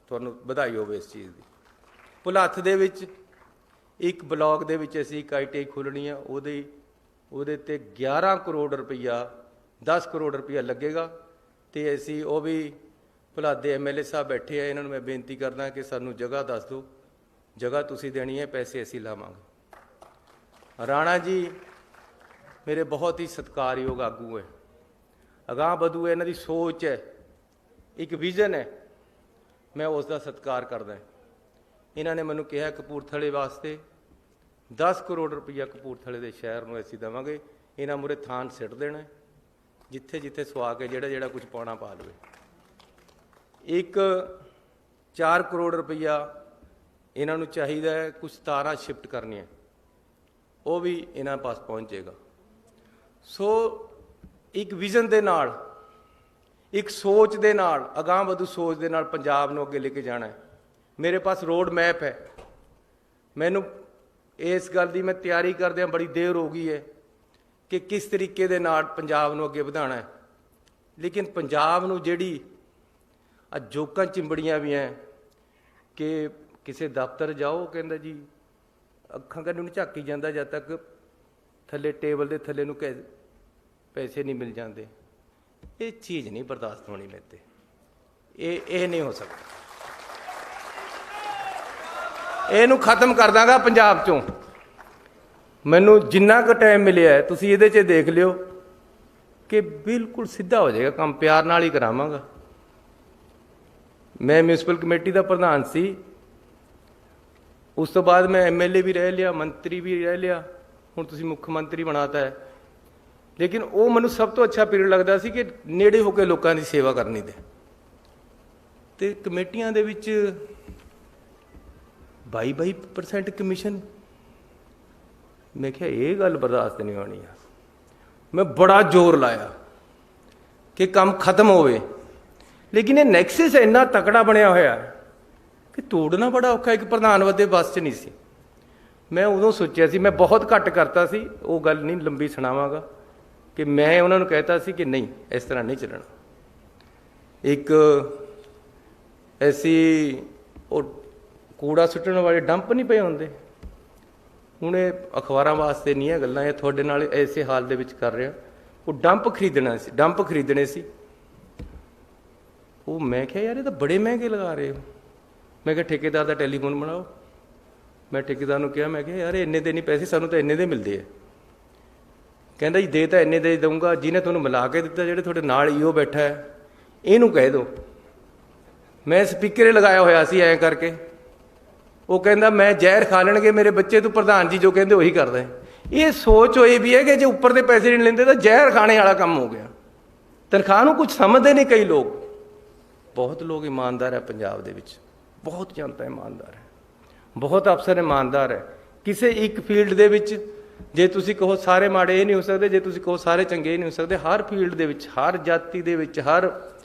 ਤੁਹਾਨੂੰ ਵਧਾਈ ਹੋਵੇ ਇਸ ਚੀਜ਼ ਦੀ। ਭੁਲੱਥ ਦੇ ਵਿੱਚ ਇੱਕ ਬਲਾਕ ਦੇ ਵਿੱਚ ਅਸੀਂ ਇੱਕ ITI ਖੋਲ੍ਹਣੀ ਆ, ਉਹਦੇ ਤੇ 11 ਕਰੋੜ ਰੁਪਈਆ, 10 ਕਰੋੜ ਰੁਪਈਆ ਲੱਗੇਗਾ। ਤੇ ਅਸੀਂ ਉਹ ਵੀ ਭੁਲੱਥ ਦੇ MLA ਸਾਹਿਬ ਬੈਠੇ ਆ, ਇਹਨਾਂ ਨੂੰ ਮੈਂ ਬੇਨਤੀ ਕਰਦਾ ਕਿ ਸਾਨੂੰ ਜਗ੍ਹਾ ਦੱਸ ਦਿਓ, ਜਗ੍ਹਾ ਤੁਸੀਂ ਦੇਣੀ ਹੈ, ਪੈਸੇ ਅਸੀਂ ਲਾਵਾਂਗੇ। ਰਾਣਾ ਜੀ ਮੇਰੇ ਬਹੁਤ ਹੀ ਸਤਿਕਾਰਯੋਗ ਆਗੂ ਹੈ, ਅਗਾਂਹ ਵਧੂ ਹੈ, ਇਹਨਾਂ ਦੀ ਸੋਚ ਹੈ, ਇੱਕ ਵਿਜ਼ਨ ਹੈ, ਮੈਂ ਉਸ ਦਾ ਸਤਿਕਾਰ ਕਰਦਾ। ਇਹਨਾਂ ਨੇ ਮੈਨੂੰ ਕਿਹਾ ਕਪੂਰਥਲੇ ਵਾਸਤੇ 10 ਕਰੋੜ ਰੁਪਈਆ ਕਪੂਰਥਲੇ ਦੇ ਸ਼ਹਿਰ ਨੂੰ ਅਸੀਂ ਦੇਵਾਂਗੇ। ਇਹਨਾਂ ਮੂਹਰੇ ਥਾਨ ਸਿੱਟ ਦੇਣਾ, ਜਿੱਥੇ ਜਿੱਥੇ ਸੁਆ ਕੇ ਜਿਹੜਾ ਕੁਝ ਪਾਉਣਾ ਪਾ ਲਵੇ। ਇੱਕ 4 ਕਰੋੜ ਰੁਪਈਆ ਇਹਨਾਂ ਨੂੰ ਚਾਹੀਦਾ ਹੈ, ਕੁਝ ਤਾਰਾਂ ਸ਼ਿਫਟ ਕਰਨੀਆਂ, ਉਹ ਵੀ ਇਹਨਾਂ ਪਾਸ ਪਹੁੰਚੇਗਾ। ਸੋ ਇੱਕ ਵਿਜ਼ਨ ਦੇ ਨਾਲ, ਇੱਕ ਸੋਚ ਦੇ ਨਾਲ, ਅਗਾਂਹ ਵਧੂ ਸੋਚ ਦੇ ਨਾਲ ਪੰਜਾਬ ਨੂੰ ਅੱਗੇ ਲੈ ਕੇ ਜਾਣਾ ਹੈ। ਮੇਰੇ ਪਾਸ ਰੋਡ ਮੈਪ ਹੈ। ਮੈਨੂੰ ਇਸ ਗੱਲ ਦੀ ਮੈਂ ਤਿਆਰੀ ਕਰਦਿਆਂ ਬੜੀ ਦੇਰ ਹੋ ਗਈ ਹੈ ਕਿ ਕਿਸ ਤਰੀਕੇ ਦੇ ਨਾਲ ਪੰਜਾਬ ਨੂੰ ਅੱਗੇ ਵਧਾਉਣਾ ਹੈ। ਲੇਕਿਨ ਪੰਜਾਬ ਨੂੰ ਜਿਹੜੀ ਜੋਕਾਂ ਚਿੰਬੜੀਆਂ ਵੀ ਹੈ ਕਿ ਕਿਸੇ ਦਫ਼ਤਰ ਜਾਓ, ਕਹਿੰਦਾ ਜੀ ਅੱਖਾਂ ਕੰਨ ਨੂੰ ਝਾਕੀ ਜਾਂਦਾ ਜਦ ਤੱਕ ਥੱਲੇ ਟੇਬਲ ਦੇ ਥੱਲੇ ਨੂੰ ਪੈਸੇ ਨਹੀਂ ਮਿਲ ਜਾਂਦੇ। ਇਹ ਚੀਜ਼ ਨਹੀਂ ਬਰਦਾਸ਼ਤ ਹੋਣੀ ਮੇਰੇ ਤੇ, ਇਹ ਨਹੀਂ ਹੋ ਸਕਦਾ। ਇਹਨੂੰ ਖਤਮ ਕਰ ਦਾਂਗਾ ਪੰਜਾਬ ਚੋਂ। ਮੈਨੂੰ ਜਿੰਨਾ ਕੁ ਟਾਈਮ ਮਿਲਿਆ ਤੁਸੀਂ ਇਹਦੇ 'ਚ ਦੇਖ ਲਿਓ ਕਿ ਬਿਲਕੁਲ ਸਿੱਧਾ ਹੋ ਜਾਏਗਾ ਕੰਮ, ਪਿਆਰ ਨਾਲ ਹੀ ਕਰਾਵਾਂਗਾ। ਮੈਂ ਮਿਊਨਿਸਪਲ ਕਮੇਟੀ ਦਾ ਪ੍ਰਧਾਨ ਸੀ, ਉਸ ਤੋਂ ਬਾਅਦ ਮੈਂ MLA ਵੀ ਰਹਿ ਲਿਆ, ਮੰਤਰੀ ਵੀ ਰਹਿ ਲਿਆ, ਹੁਣ ਤੁਸੀਂ ਮੁੱਖ ਮੰਤਰੀ ਬਣਾਤਾ ਹੈ। ਲੇਕਿਨ ਉਹ ਮੈਨੂੰ ਸਭ ਤੋਂ ਅੱਛਾ ਪੀਰੀਅਡ ਲੱਗਦਾ ਸੀ ਕਿ ਨੇੜੇ ਹੋ ਕੇ ਲੋਕਾਂ ਦੀ ਸੇਵਾ ਕਰਨੀ ਤੇ ਕਮੇਟੀਆਂ ਦੇ ਵਿੱਚ 22% ਕਮਿਸ਼ਨ। ਮੈਂ ਕਿਹਾ ਇਹ ਗੱਲ ਬਰਦਾਸ਼ਤ ਨਹੀਂ ਹੋਣੀ ਆ। ਮੈਂ ਬੜਾ ਜ਼ੋਰ ਲਾਇਆ ਕਿ ਕੰਮ ਖਤਮ ਹੋਵੇ, ਲੇਕਿਨ ਇਹ ਨੈਕਸਸ ਇੰਨਾ ਤਕੜਾ ਬਣਿਆ ਹੋਇਆ ਕਿ ਤੋੜਨਾ ਬੜਾ ਔਖਾ। ਇੱਕ ਪ੍ਰਧਾਨ ਵਦੇ ਬਸ 'ਚ ਨਹੀਂ ਸੀ। ਮੈਂ ਉਦੋਂ ਸੋਚਿਆ ਸੀ, ਮੈਂ ਬਹੁਤ ਘੱਟ ਕਰਤਾ ਸੀ, ਉਹ ਗੱਲ ਨਹੀਂ ਲੰਬੀ ਸੁਣਾਵਾਂਗਾ, ਕਿ ਮੈਂ ਉਹਨਾਂ ਨੂੰ ਕਹਿਤਾ ਸੀ ਕਿ ਨਹੀਂ ਇਸ ਤਰ੍ਹਾਂ ਨਹੀਂ ਚੱਲਣਾ। ਇੱਕ ਐਸੀ ਉਹ ਕੂੜਾ ਸੁੱਟਣ ਵਾਲੇ ਡੰਪ ਨਹੀਂ ਪਏ ਹੁੰਦੇ, ਹੁਣ ਇਹ ਅਖਬਾਰਾਂ ਵਾਸਤੇ ਨਹੀਂ ਹੈ ਗੱਲਾਂ, ਇਹ ਤੁਹਾਡੇ ਨਾਲ ਐਸੇ ਹਾਲ ਦੇ ਵਿੱਚ ਕਰ ਰਿਹਾ। ਉਹ ਡੰਪ ਖਰੀਦਣੇ ਸੀ। ਉਹ ਮੈਂ ਕਿਹਾ ਯਾਰ ਇਹ ਤਾਂ ਬੜੇ ਮਹਿੰਗੇ ਲਗਾ ਰਹੇ ਹੋ। ਮੈਂ ਕਿਹਾ ਠੇਕੇਦਾਰ ਦਾ ਟੈਲੀਫੋਨ ਬਣਾਓ। ਮੈਂ ਠੇਕੇਦਾਰ ਨੂੰ ਕਿਹਾ, ਮੈਂ ਕਿਹਾ ਯਾਰ ਇੰਨੇ ਦੇ ਨਹੀਂ ਪੈਸੇ, ਸਾਨੂੰ ਤਾਂ ਇੰਨੇ ਦੇ ਮਿਲਦੇ ਆ। ਕਹਿੰਦਾ ਜੀ ਦੇ ਤਾਂ ਇੰਨੇ ਦੇ ਦਊਂਗਾ, ਜਿਹਨੇ ਤੁਹਾਨੂੰ ਮਿਲਾ ਕੇ ਦਿੱਤਾ, ਜਿਹੜੇ ਤੁਹਾਡੇ ਨਾਲ ਈਓ ਬੈਠਾ ਹੈ, ਇਹਨੂੰ ਕਹਿ ਦਿਓ। ਮੈਂ ਸਪੀਕਰ ਲਗਾਇਆ ਹੋਇਆ ਸੀ ਐਂ ਕਰਕੇ। ਉਹ ਕਹਿੰਦਾ ਮੈਂ ਜ਼ਹਿਰ ਖਾ ਲੈਣਗੇ ਮੇਰੇ ਬੱਚੇ, ਤੂੰ ਪ੍ਰਧਾਨ ਜੀ ਜੋ ਕਹਿੰਦੇ ਉਹੀ ਕਰਦਾ। ਇਹ ਸੋਚ ਹੋਈ ਵੀ ਹੈ ਕਿ ਜੇ ਉੱਪਰ ਦੇ ਪੈਸੇ ਨਹੀਂ ਲੈਂਦੇ ਤਾਂ ਜ਼ਹਿਰ ਖਾਣੇ ਵਾਲਾ ਕੰਮ ਹੋ ਗਿਆ। ਤਨਖਾਹ ਨੂੰ ਕੁਝ ਸਮਝਦੇ ਨਹੀਂ ਕਈ ਲੋਕ। ਬਹੁਤ ਲੋਕ ਇਮਾਨਦਾਰ ਹੈ ਪੰਜਾਬ ਦੇ ਵਿੱਚ, ਬਹੁਤ ਜਨਤਾ ਇਮਾਨਦਾਰ ਹੈ, ਬਹੁਤ ਅਫਸਰ ਇਮਾਨਦਾਰ ਹੈ। ਕਿਸੇ ਇੱਕ ਫੀਲਡ ਦੇ ਵਿੱਚ ਜੇ ਤੁਸੀਂ ਕਹੋ ਸਾਰੇ ਮਾੜੇ ਇਹ ਨਹੀਂ ਹੋ ਸਕਦੇ, ਜੇ ਤੁਸੀਂ ਕਹੋ ਸਾਰੇ ਚੰਗੇ ਇਹ ਨਹੀਂ ਹੋ ਸਕਦੇ। ਹਰ ਫੀਲਡ ਦੇ ਵਿੱਚ, ਹਰ ਜਾਤੀ ਦੇ ਵਿੱਚ, ਹਰ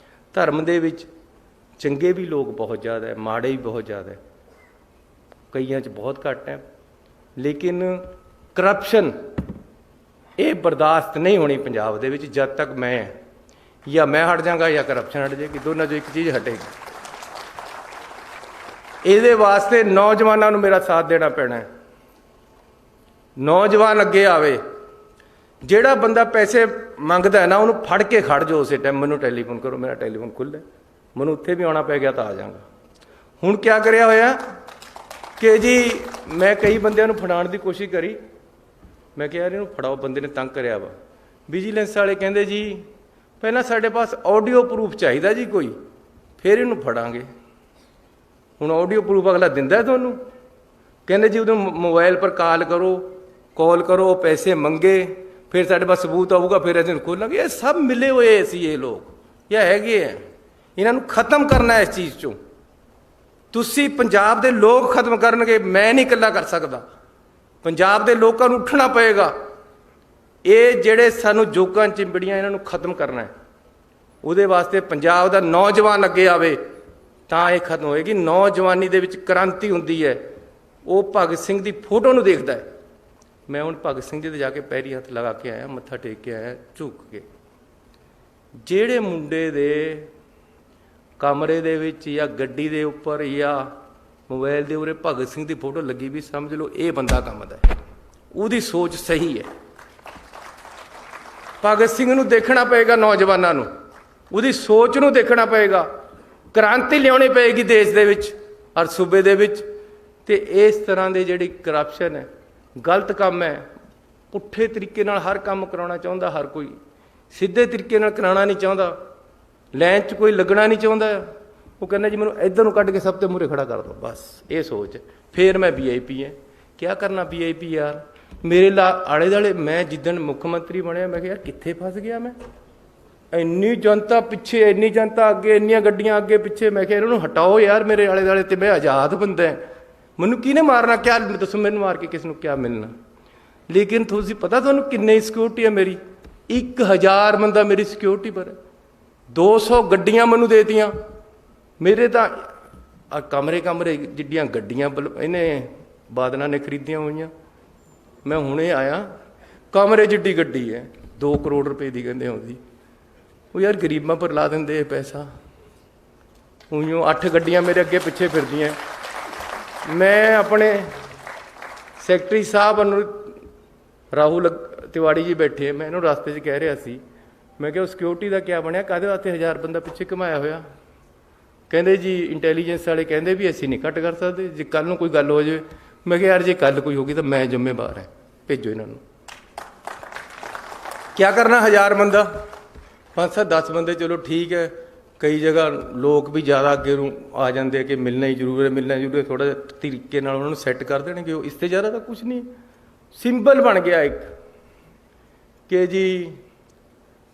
ਧਰਮ ਦੇ ਵਿੱਚ ਚੰਗੇ ਵੀ ਲੋਕ ਬਹੁਤ ਜ਼ਿਆਦਾ ਹੈ, ਮਾੜੇ ਵੀ ਬਹੁਤ ਜ਼ਿਆਦਾ ਹੈ, ਕਈਆਂ 'ਚ ਬਹੁਤ ਘੱਟ ਹੈ। ਲੇਕਿਨ ਕਰਪਸ਼ਨ ਇਹ ਬਰਦਾਸ਼ਤ ਨਹੀਂ ਹੋਣੀ ਪੰਜਾਬ ਦੇ ਵਿੱਚ ਜਦ ਤੱਕ ਮੈਂ ਹਟ ਜਾਵਾਂਗਾ ਜਾਂ ਕਰਪਸ਼ਨ ਹਟ ਜਾਏਗੀ, ਦੋਨਾਂ 'ਚੋਂ ਇੱਕ ਚੀਜ਼ ਹਟੇਗੀ। ਇਹਦੇ ਵਾਸਤੇ ਨੌਜਵਾਨਾਂ ਨੂੰ ਮੇਰਾ ਸਾਥ ਦੇਣਾ ਪੈਣਾ ਹੈ। ਨੌਜਵਾਨ ਅੱਗੇ ਆਵੇ। ਜਿਹੜਾ ਬੰਦਾ ਪੈਸੇ ਮੰਗਦਾ ਹੈ ਨਾ, ਉਹਨੂੰ ਫੜ ਕੇ ਖੜ ਜਾਓ ਉਸੇ ਟਾਈਮ। ਮੈਨੂੰ ਟੈਲੀਫੋਨ ਕਰੋ, ਮੇਰਾ ਟੈਲੀਫੋਨ ਖੁੱਲ੍ਹਾ, ਮੈਨੂੰ ਉੱਥੇ ਵੀ ਆਉਣਾ ਪੈ ਗਿਆ ਤਾਂ ਆ ਜਾਵਾਂਗਾ। ਹੁਣ ਕਿਆ ਕਰਿਆ ਹੋਇਆ ਕਿ ਜੀ ਮੈਂ ਕਈ ਬੰਦਿਆਂ ਨੂੰ ਫੜਾਉਣ ਦੀ ਕੋਸ਼ਿਸ਼ ਕਰੀ। ਮੈਂ ਕਿਹਾ ਯਾਰ ਇਹਨੂੰ ਫੜਾਓ, ਬੰਦੇ ਨੇ ਤੰਗ ਕਰਿਆ ਵਾ। ਵਿਜੀਲੈਂਸ ਵਾਲੇ ਕਹਿੰਦੇ ਜੀ ਪਹਿਲਾਂ ਸਾਡੇ ਪਾਸ ਆਡੀਓ ਪ੍ਰੂਫ ਚਾਹੀਦਾ ਜੀ ਕੋਈ, ਫਿਰ ਇਹਨੂੰ ਫੜਾਂਗੇ। ਹੁਣ ਆਡੀਓ ਪ੍ਰੂਫ ਅਗਲਾ ਦਿੰਦਾ ਤੁਹਾਨੂੰ? ਕਹਿੰਦੇ ਜੀ ਉਹਨੂੰ ਮੋਬਾਈਲ ਪਰ ਕਾਲ ਕਰੋ, ਪੈਸੇ ਮੰਗੇ, ਫਿਰ ਸਾਡੇ ਪਾਸ ਸਬੂਤ ਆਊਗਾ, ਫਿਰ ਅਸੀਂ ਖੋਲਾਂਗੇ। ਇਹ ਸਭ ਮਿਲੇ ਹੋਏ ਸੀ ਇਹ ਲੋਕ, ਇਹ ਹੈਗੇ ਹੈ। ਇਹਨਾਂ ਨੂੰ ਖਤਮ ਕਰਨਾ ਇਸ ਚੀਜ਼ 'ਚੋਂ। ਤੁਸੀਂ ਪੰਜਾਬ ਦੇ ਲੋਕ ਖਤਮ ਕਰਨਗੇ, ਮੈਂ ਨਹੀਂ ਇਕੱਲਾ ਕਰ ਸਕਦਾ। ਪੰਜਾਬ ਦੇ ਲੋਕਾਂ ਨੂੰ ਉੱਠਣਾ ਪਏਗਾ। ਇਹ ਜਿਹੜੇ ਸਾਨੂੰ ਜੋਕਾਂ ਚਿੰਬੜੀਆਂ, ਇਹਨਾਂ ਨੂੰ ਖਤਮ ਕਰਨਾ ਹੈ। ਉਹਦੇ ਵਾਸਤੇ ਪੰਜਾਬ ਦਾ ਨੌਜਵਾਨ ਅੱਗੇ ਆਵੇ ਤਾਂ ਇਹ ਖਤਮ ਹੋਏਗੀ। ਨੌਜਵਾਨੀ ਦੇ ਵਿੱਚ ਕ੍ਰਾਂਤੀ ਹੁੰਦੀ ਹੈ। ਉਹ ਭਗਤ ਸਿੰਘ ਦੀ ਫੋਟੋ ਨੂੰ ਦੇਖਦਾ ਹੈ। ਮੈਂ ਹੁਣ ਭਗਤ ਸਿੰਘ ਜੀ ਦੇ ਜਾ ਕੇ ਪੈਰੀ ਹੱਥ ਲਗਾ ਕੇ ਆਇਆ, ਮੱਥਾ ਟੇਕ ਕੇ ਆਇਆ ਝੁਕ ਕੇ। ਜਿਹੜੇ ਮੁੰਡੇ ਦੇ ਕਮਰੇ ਦੇ ਵਿੱਚ ਜਾਂ ਗੱਡੀ ਦੇ ਉੱਪਰ ਜਾਂ ਮੋਬਾਈਲ ਦੇ ਉਰੇ ਭਗਤ ਸਿੰਘ ਦੀ ਫੋਟੋ ਲੱਗੀ ਵੀ, ਸਮਝ ਲਓ ਇਹ ਬੰਦਾ ਕੰਮ ਦਾ ਹੈ, ਉਹਦੀ ਸੋਚ ਸਹੀ ਹੈ। ਭਗਤ ਸਿੰਘ ਨੂੰ ਦੇਖਣਾ ਪਏਗਾ, ਨੌਜਵਾਨਾਂ ਨੂੰ ਉਹਦੀ ਸੋਚ ਨੂੰ ਦੇਖਣਾ ਪਏਗਾ। ਕ੍ਰਾਂਤੀ ਲਿਆਉਣੀ ਪਏਗੀ ਦੇਸ਼ ਦੇ ਵਿੱਚ ਔਰ ਸੂਬੇ ਦੇ ਵਿੱਚ। ਤੇ ਇਸ ਤਰ੍ਹਾਂ ਦੇ ਜਿਹੜੀ ਕਰਪਸ਼ਨ ਹੈ, ਗਲਤ ਕੰਮ ਹੈ। ਪੁੱਠੇ ਤਰੀਕੇ ਨਾਲ ਹਰ ਕੰਮ ਕਰਾਉਣਾ ਚਾਹੁੰਦਾ ਹਰ ਕੋਈ, ਸਿੱਧੇ ਤਰੀਕੇ ਨਾਲ ਕਰਾਉਣਾ ਨਹੀਂ ਚਾਹੁੰਦਾ। ਲਾਈਨ 'ਚ ਕੋਈ ਲੱਗਣਾ ਨਹੀਂ ਚਾਹੁੰਦਾ। ਉਹ ਕਹਿੰਦਾ ਜੀ ਮੈਨੂੰ ਇੱਧਰ ਨੂੰ ਕੱਢ ਕੇ ਸਭ ਤੋਂ ਮੂਹਰੇ ਖੜਾ ਕਰ ਦਿਓ, ਬਸ ਇਹ ਸੋਚ। ਫਿਰ ਮੈਂ VIP ਹੈ, ਕਿਆ ਕਰਨਾ VIP ਯਾਰ। ਮੇਰੇ ਆਲੇ ਦੁਆਲੇ, ਮੈਂ ਜਿੱਦਣ ਮੁੱਖ ਮੰਤਰੀ ਬਣਿਆ, ਮੈਂ ਕਿਹਾ ਯਾਰ ਕਿੱਥੇ ਫਸ ਗਿਆ ਮੈਂ। ਇੰਨੀ ਜਨਤਾ ਪਿੱਛੇ, ਇੰਨੀ ਜਨਤਾ ਅੱਗੇ, ਇੰਨੀਆਂ ਗੱਡੀਆਂ ਅੱਗੇ ਪਿੱਛੇ। ਮੈਂ ਕਿਹਾ ਇਹਨਾਂ ਨੂੰ ਹਟਾਓ ਯਾਰ ਮੇਰੇ ਆਲੇ ਦੁਆਲੇ, ਤੇ ਮੈਂ ਆਜ਼ਾਦ ਬੰਦਾ। ਮੈਨੂੰ ਕਿਹਨੇ ਮਾਰਨਾ? ਕਿਆ ਦੱਸੋ ਮੈਨੂੰ, ਮਾਰ ਕੇ ਕਿਸ ਨੂੰ ਕਿਆ ਮਿਲਣਾ? ਲੇਕਿਨ ਤੁਸੀਂ ਪਤਾ ਤੁਹਾਨੂੰ ਕਿੰਨੀ ਸਿਕਿਉਰਿਟੀ ਹੈ ਮੇਰੀ? 1000 ਬੰਦਾ ਮੇਰੀ ਸਿਕਿਉਰਿਟੀ ਪਰ ਹੈ। 200 ਗੱਡੀਆਂ ਮੈਨੂੰ ਦੇਤੀਆਂ। ਮੇਰੇ ਤਾਂ ਕਮਰੇ ਜਿੱਡੀਆਂ ਗੱਡੀਆਂ ਇਹਨੇ ਬਾਦਲਾਂ ਨੇ ਖਰੀਦੀਆਂ ਹੋਈਆਂ। ਮੈਂ ਹੁਣੇ ਆਇਆ, ਕਮਰੇ ਜਿੱਡੀ ਗੱਡੀ ਹੈ, 2 ਕਰੋੜ ਰੁਪਏ ਦੀ ਕਹਿੰਦੇ ਆਉਂਦੀ। ਉਹ ਯਾਰ ਗਰੀਬਾਂ ਪਰ ਲਾ ਦਿੰਦੇ ਇਹ ਪੈਸਾ। ਉਈਓ 8 ਗੱਡੀਆਂ ਮੇਰੇ ਅੱਗੇ ਪਿੱਛੇ ਫਿਰਦੀਆਂ। ਮੈਂ ਆਪਣੇ ਸੈਕਟਰੀ ਸਾਹਿਬ ਨੂੰ, ਰਾਹੁਲ ਤਿਵਾੜੀ ਜੀ ਬੈਠੇ, ਮੈਂ ਇਹਨੂੰ ਰਸਤੇ 'ਚ ਕਹਿ ਰਿਹਾ ਸੀ, ਮੈਂ ਕਿਹਾ ਉਹ ਸਿਕਿਉਰਿਟੀ ਦਾ ਕਿਆ ਬਣਿਆ, ਕਾਹਦੇ ਵਾਸਤੇ 1000 ਬੰਦਾ ਪਿੱਛੇ ਘੁਮਾਇਆ ਹੋਇਆ? ਕਹਿੰਦੇ ਜੀ ਇੰਟੈਲੀਜੈਂਸ ਵਾਲੇ ਕਹਿੰਦੇ ਵੀ ਅਸੀਂ ਨਹੀਂ ਘੱਟ ਕਰ ਸਕਦੇ, ਜੇ ਕੱਲ੍ਹ ਨੂੰ ਕੋਈ ਗੱਲ ਹੋ ਜਾਵੇ। ਮੈਂ ਕਿਹਾ ਯਾਰ ਜੇ ਕੱਲ੍ਹ ਕੋਈ ਹੋਗੀ ਤਾਂ ਮੈਂ ਜ਼ਿੰਮੇਵਾਰ ਹੈ, ਭੇਜੋ ਇਹਨਾਂ ਨੂੰ। ਕਿਆ ਕਰਨਾ 1000 ਬੰਦਾ? 5-7-10 ਬੰਦੇ ਚਲੋ ਠੀਕ ਹੈ, ਕਈ ਜਗ੍ਹਾ ਲੋਕ ਵੀ ਜ਼ਿਆਦਾ ਅੱਗੇ ਨੂੰ ਆ ਜਾਂਦੇ ਕਿ ਮਿਲਣਾ ਹੀ ਜ਼ਰੂਰ ਹੈ, ਮਿਲਣਾ ਜ਼ਰੂਰ ਹੈ, ਥੋੜ੍ਹਾ ਜਿਹਾ ਤਰੀਕੇ ਨਾਲ ਉਹਨਾਂ ਨੂੰ ਸੈੱਟ ਕਰ ਦੇਣਗੇ। ਉਹ ਇਸ ਤੋਂ ਜ਼ਿਆਦਾ ਤਾਂ ਕੁਝ ਨਹੀਂ, ਸਿੰਬਲ ਬਣ ਗਿਆ ਇੱਕ ਕਿ ਜੀ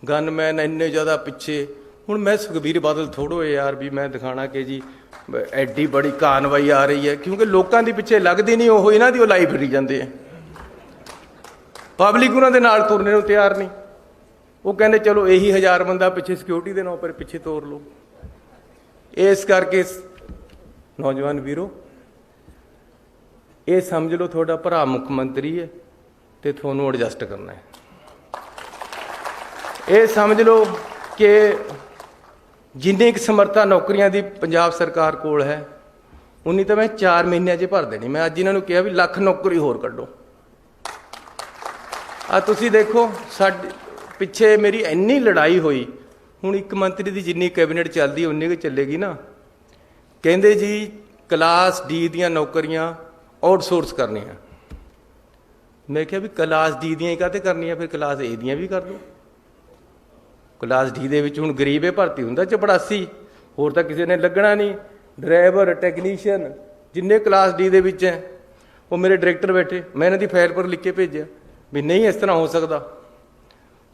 ਗਨਮੈਨ ਇੰਨੇ ਜ਼ਿਆਦਾ ਪਿੱਛੇ। ਹੁਣ ਮੈਂ ਸੁਖਬੀਰ ਬਾਦਲ ਥੋੜ੍ਹੋ ਯਾਰ ਵੀ ਮੈਂ ਦਿਖਾਣਾ ਕਿ ਜੀ ਐਡੀ ਬੜੀ ਕਾਰਵਾਈ ਆ ਰਹੀ ਹੈ, ਕਿਉਂਕਿ ਲੋਕਾਂ ਦੀ ਪਿੱਛੇ ਲੱਗਦੀ ਨਹੀਂ, ਉਹ ਇਹਨਾਂ ਦੀ ਉਹ ਲਾਈ ਫਿਰੀ ਜਾਂਦੇ ਆ। ਪਬਲਿਕ ਉਹਨਾਂ ਦੇ ਨਾਲ ਤੁਰਨੇ ਨੂੰ ਤਿਆਰ ਨਹੀਂ। ਉਹ ਕਹਿੰਦੇ ਚਲੋ ਇਹੀ 1000 ਬੰਦਾ ਪਿੱਛੇ ਸਿਕਿਉਰਿਟੀ ਦੇ ਨਾਂ ਪਰ ਪਿੱਛੇ ਤੋਰ ਲਓ। ਇਸ ਕਰਕੇ ਨੌਜਵਾਨ ਵੀਰੋ, ਇਹ ਸਮਝ ਲਓ ਤੁਹਾਡਾ ਭਰਾ ਮੁੱਖ ਮੰਤਰੀ ਹੈ ਤੇ ਤੁਹਾਨੂੰ ਐਡਜਸਟ ਕਰਨਾ ਹੈ। ਇਹ ਸਮਝ ਲਓ ਕਿ ਜਿੰਨੀ ਕੁ ਸਮਰੱਥਾ ਨੌਕਰੀਆਂ ਦੀ ਪੰਜਾਬ ਸਰਕਾਰ ਕੋਲ ਹੈ, ਉਨੀ ਤਾਂ ਮੈਂ 4 ਮਹੀਨਿਆਂ 'ਚ ਭਰ ਦੇਣੀ। ਮੈਂ ਅੱਜ ਇਹਨਾਂ ਨੂੰ ਕਿਹਾ ਵੀ 1,00,000 ਨੌਕਰੀ ਹੋਰ ਕੱਢੋ। ਆ ਤੁਸੀਂ ਦੇਖੋ, ਸਾਡੇ ਪਿੱਛੇ ਮੇਰੀ ਇੰਨੀ ਲੜਾਈ ਹੋਈ। ਹੁਣ ਇੱਕ ਮੰਤਰੀ ਦੀ ਜਿੰਨੀ ਕੈਬਨਿਟ ਚੱਲਦੀ ਉਨੀ ਕੁ ਚੱਲੇਗੀ ਨਾ। ਕਹਿੰਦੇ ਜੀ ਕਲਾਸ ਡੀ ਦੀਆਂ ਨੌਕਰੀਆਂ ਆਊਟਸੋਰਸ ਕਰਨੀਆਂ। ਮੈਂ ਕਿਹਾ ਵੀ ਕਲਾਸ ਡੀ ਦੀਆਂ ਹੀ ਕਾਹਤੇ ਕਰਨੀਆਂ, ਫਿਰ ਕਲਾਸ ਏ ਦੀਆਂ ਵੀ ਕਰ ਲਓ। ਕਲਾਸ ਡੀ ਦੇ ਵਿੱਚ ਹੁਣ ਗਰੀਬ ਇਹ ਭਰਤੀ ਹੁੰਦਾ ਚਪੜਾਸੀ, ਹੋਰ ਤਾਂ ਕਿਸੇ ਨੇ ਲੱਗਣਾ ਨਹੀਂ। ਡਰਾਈਵਰ, ਟੈਕਨੀਸ਼ੀਅਨ ਜਿੰਨੇ ਕਲਾਸ ਡੀ ਦੇ ਵਿੱਚ ਹੈ, ਉਹ ਮੇਰੇ ਡਾਇਰੈਕਟਰ ਬੈਠੇ, ਮੈਂ ਇਹਨਾਂ ਦੀ ਫਾਈਲ ਪਰ ਲਿਖ ਕੇ ਭੇਜਿਆ ਵੀ ਨਹੀਂ ਇਸ ਤਰ੍ਹਾਂ ਹੋ ਸਕਦਾ,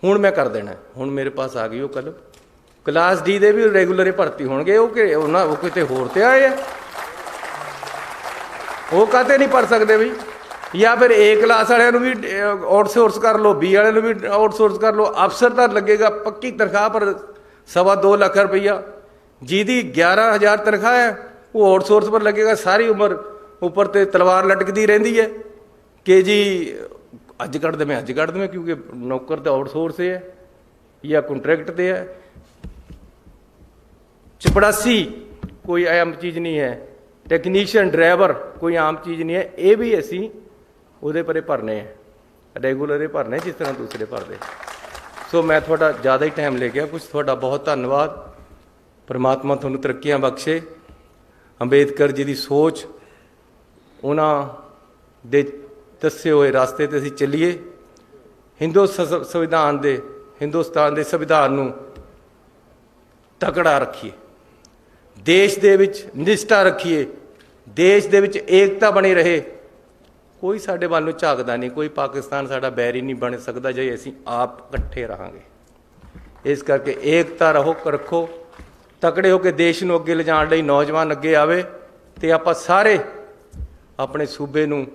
ਹੁਣ ਮੈਂ ਕਰ ਦੇਣਾ। ਹੁਣ ਮੇਰੇ ਪਾਸ ਆ ਗਈ ਉਹ ਕਲਮ। ਕਲਾਸ ਡੀ ਦੇ ਵੀ ਰੈਗੂਲਰ ਭਰਤੀ ਹੋਣਗੇ। ਉਹ ਕਿ ਉਹ ਕਿਤੇ ਹੋਰ ਤੇ ਆਏ ਆ, ਉਹ ਕਾਹਤੇ ਨਹੀਂ ਭਰ ਸਕਦੇ ਬਈ। ਜਾਂ ਫਿਰ ਏ ਕਲਾਸ ਵਾਲਿਆਂ ਨੂੰ ਵੀ ਆਊਟਸੋਰਸ ਕਰ ਲਓ, ਬੀ ਵਾਲਿਆਂ ਨੂੰ ਵੀ ਆਊਟਸੋਰਸ ਕਰ ਲਓ। ਅਫਸਰ ਤਾਂ ਲੱਗੇਗਾ ਪੱਕੀ ਤਨਖਾਹ ਪਰ 2.25 ਲੱਖ ਰੁਪਈਆ। ਜਿਹਦੀ 11,000 ਤਨਖਾਹ ਹੈ ਉਹ ਆਊਟਸੋਰਸ ਪਰ ਲੱਗੇਗਾ। ਸਾਰੀ ਉਮਰ ਉੱਪਰ ਤੇ ਤਲਵਾਰ ਲਟਕਦੀ ਰਹਿੰਦੀ ਹੈ ਕਿ ਜੀ ਅੱਜ ਕੱਢ ਦੇਵੇਂ, ਅੱਜ ਕੱਢ ਦੇਵੇਂ, ਕਿਉਂਕਿ ਨੌਕਰ ਤਾਂ ਆਊਟਸੋਰਸ ਹੈ ਜਾਂ ਕੰਟਰੈਕਟ ਤੇ ਹੈ। ਚਪੜਾਸੀ ਕੋਈ ਆਮ ਚੀਜ਼ ਨਹੀਂ ਹੈ, ਟੈਕਨੀਸ਼ੀਅਨ, ਡਰਾਈਵਰ ਕੋਈ ਆਮ ਚੀਜ਼ ਨਹੀਂ ਹੈ। ਇਹ ਵੀ ਅਸੀਂ ਉਹਦੇ ਪਰੇ ਭਰਨੇ ਹੈ, ਰੈਗੂਲਰ ਭਰਨੇ ਜਿਸ ਤਰ੍ਹਾਂ ਦੂਸਰੇ ਭਰਦੇ। ਸੋ ਮੈਂ ਤੁਹਾਡਾ ਜ਼ਿਆਦਾ ਹੀ ਟਾਈਮ ਲੈ ਗਿਆ ਕੁਛ। ਤੁਹਾਡਾ ਬਹੁਤ ਧੰਨਵਾਦ। ਪਰਮਾਤਮਾ ਤੁਹਾਨੂੰ ਤਰੱਕੀਆਂ ਬਖਸ਼ੇ। ਅੰਬੇਦਕਰ ਜੀ ਦੀ ਸੋਚ, ਉਹਨਾਂ ਦੇ ਦੱਸੇ ਹੋਏ ਰਸਤੇ 'ਤੇ ਅਸੀਂ ਚੱਲੀਏ। ਹਿੰਦੁਸਤਾਨ ਦੇ ਸੰਵਿਧਾਨ ਨੂੰ ਤਕੜਾ ਰੱਖੀਏ, ਦੇਸ਼ ਦੇ ਵਿੱਚ ਨਿਸ਼ਠਾ ਰੱਖੀਏ, ਦੇਸ਼ ਦੇ ਵਿੱਚ ਏਕਤਾ ਬਣੀ ਰਹੇ। ਕੋਈ ਸਾਡੇ ਵੱਲ ਨੂੰ ਝਾਕਦਾ ਨਹੀਂ, ਕੋਈ ਪਾਕਿਸਤਾਨ ਸਾਡਾ ਬੈਰੀ ਨਹੀਂ ਬਣ ਸਕਦਾ ਜੇ ਅਸੀਂ ਆਪ ਇਕੱਠੇ ਰਹਾਂਗੇ। ਇਸ ਕਰਕੇ ਏਕਤਾ ਰੱਖੋ, ਤਕੜੇ ਹੋ ਕੇ ਦੇਸ਼ ਨੂੰ ਅੱਗੇ ਲਿਜਾਣ ਲਈ ਨੌਜਵਾਨ ਅੱਗੇ ਆਵੇ ਤੇ ਆਪਾਂ ਸਾਰੇ ਆਪਣੇ ਸੂਬੇ ਨੂੰ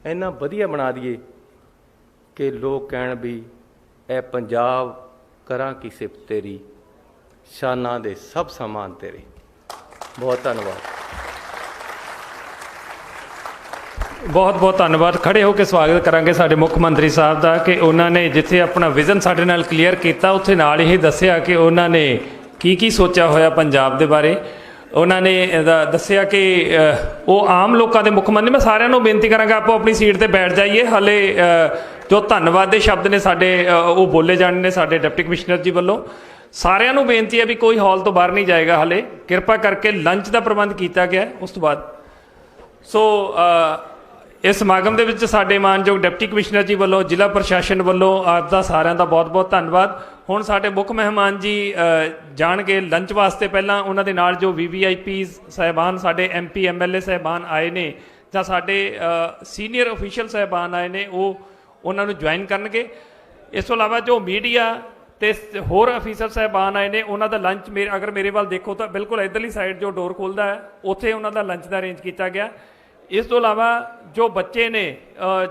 ਇੰਨਾ ਵਧੀਆ ਬਣਾ ਦਈਏ ਕਿ ਲੋਕ ਕਹਿਣ ਵੀ ਇਹ ਪੰਜਾਬ ਕਰਾਂ ਕੀ ਸਿਫਤ ਤੇਰੀ, ਸ਼ਾਨਾਂ ਦੇ ਸਭ ਸਮਾਨ ਤੇਰੇ। ਬਹੁਤ ਧੰਨਵਾਦ। ਬਹੁਤ ਬਹੁਤ ਧੰਨਵਾਦ। ਖੜੇ ਹੋ ਕੇ ਸਵਾਗਤ ਕਰਾਂਗੇ ਸਾਡੇ ਮੁੱਖ ਮੰਤਰੀ ਸਾਹਿਬ ਦਾ ਕਿ ਉਹਨਾਂ ਨੇ ਜਿੱਥੇ ਆਪਣਾ ਵਿਜ਼ਨ ਸਾਡੇ ਨਾਲ ਕਲੀਅਰ ਕੀਤਾ, ਉੱਥੇ ਨਾਲ ਇਹ ਦੱਸਿਆ ਕਿ ਉਹਨਾਂ ਨੇ ਕੀ ਕੀ ਸੋਚਿਆ ਹੋਇਆ ਪੰਜਾਬ ਦੇ ਬਾਰੇ। ਉਹਨਾਂ ਨੇ ਦੱਸਿਆ ਕਿ ਉਹ ਆਮ ਲੋਕਾਂ ਦੇ ਮੁੱਖ ਮੰਤਰੀ। ਮੈਂ ਸਾਰਿਆਂ ਨੂੰ ਬੇਨਤੀ ਕਰਾਂਗਾ ਆਪੋ ਆਪਣੀ ਸੀਟ 'ਤੇ ਬੈਠ ਜਾਈਏ। ਹਾਲੇ ਜੋ ਧੰਨਵਾਦ ਦੇ ਸ਼ਬਦ ਨੇ ਸਾਡੇ ਉਹ ਬੋਲੇ ਜਾਣੇ ਨੇ ਸਾਡੇ ਡਿਪਟੀ ਕਮਿਸ਼ਨਰ ਜੀ ਵੱਲੋਂ। ਸਾਰਿਆਂ ਨੂੰ ਬੇਨਤੀ ਹੈ ਵੀ ਕੋਈ ਹਾਲ ਤੋਂ ਬਾਹਰ ਨਹੀਂ ਜਾਏਗਾ। ਹਾਲੇ ਕਿਰਪਾ ਕਰਕੇ ਲੰਚ ਦਾ ਪ੍ਰਬੰਧ ਕੀਤਾ ਗਿਆ ਉਸ ਤੋਂ ਬਾਅਦ। ਸੋ ਇਸ ਸਮਾਗਮ ਦੇ ਵਿੱਚ ਸਾਡੇ ਮਾਨਯੋਗ ਡਿਪਟੀ ਕਮਿਸ਼ਨਰ ਜੀ ਵੱਲੋਂ, ਜ਼ਿਲ੍ਹਾ ਪ੍ਰਸ਼ਾਸਨ ਵੱਲੋਂ ਆਪ ਦਾ ਸਾਰਿਆਂ ਦਾ ਬਹੁਤ ਬਹੁਤ ਧੰਨਵਾਦ। ਹੁਣ ਸਾਡੇ ਮੁੱਖ ਮਹਿਮਾਨ ਜੀ ਜਾਣਗੇ ਲੰਚ ਵਾਸਤੇ। ਪਹਿਲਾਂ ਉਹਨਾਂ ਦੇ ਨਾਲ ਜੋ VVIPs ਸਾਹਿਬਾਨ, ਸਾਡੇ MP MLA ਸਾਹਿਬਾਨ ਆਏ ਨੇ ਜਾਂ ਸਾਡੇ ਸੀਨੀਅਰ ਅਫੀਸ਼ੀਅਲ ਸਾਹਿਬਾਨ ਆਏ ਨੇ, ਉਹ ਉਹਨਾਂ ਨੂੰ ਜੁਆਇਨ ਕਰਨਗੇ। ਇਸ ਤੋਂ ਇਲਾਵਾ ਜੋ ਮੀਡੀਆ ਤੇ ਹੋਰ ਅਫੀਸਰ ਸਾਹਿਬਾਨ ਆਏ ਨੇ, ਉਹਨਾਂ ਦਾ ਲੰਚ ਅਗਰ ਮੇਰੇ ਵੱਲ ਦੇਖੋ ਤਾਂ ਬਿਲਕੁਲ ਇੱਧਰਲੀ ਸਾਈਡ ਜੋ ਡੋਰ ਖੁੱਲ੍ਹਦਾ ਹੈ ਉੱਥੇ ਉਹਨਾਂ ਦਾ ਲੰਚ ਦਾ ਅਰੇਂਜ ਕੀਤਾ ਗਿਆ। ਇਸ ਤੋਂ ਇਲਾਵਾ ਜੋ ਬੱਚੇ ਨੇ,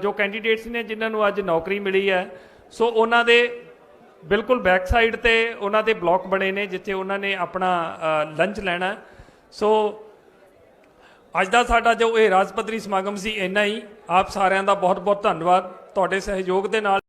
ਜੋ ਕੈਂਡੀਡੇਟਸ ਨੇ ਜਿਨ੍ਹਾਂ ਨੂੰ ਅੱਜ ਨੌਕਰੀ ਮਿਲੀ ਹੈ, ਸੋ ਉਹਨਾਂ ਦੇ ਬਿਲਕੁਲ ਬੈਕ ਸਾਈਡ 'ਤੇ ਉਹਨਾਂ ਦੇ ਬਲਾਕ ਬਣੇ ਨੇ ਜਿੱਥੇ ਉਹਨਾਂ ਨੇ ਆਪਣਾ ਲੰਚ ਲੈਣਾ। ਸੋ ਅੱਜ ਦਾ ਸਾਡਾ ਜੋ ਇਹ ਰਾਜ ਪੱਧਰੀ ਸਮਾਗਮ ਸੀ ਇੰਨਾ ਹੀ। ਆਪ ਸਾਰਿਆਂ ਦਾ ਬਹੁਤ ਬਹੁਤ ਧੰਨਵਾਦ। ਤੁਹਾਡੇ ਸਹਿਯੋਗ ਦੇ ਨਾਲ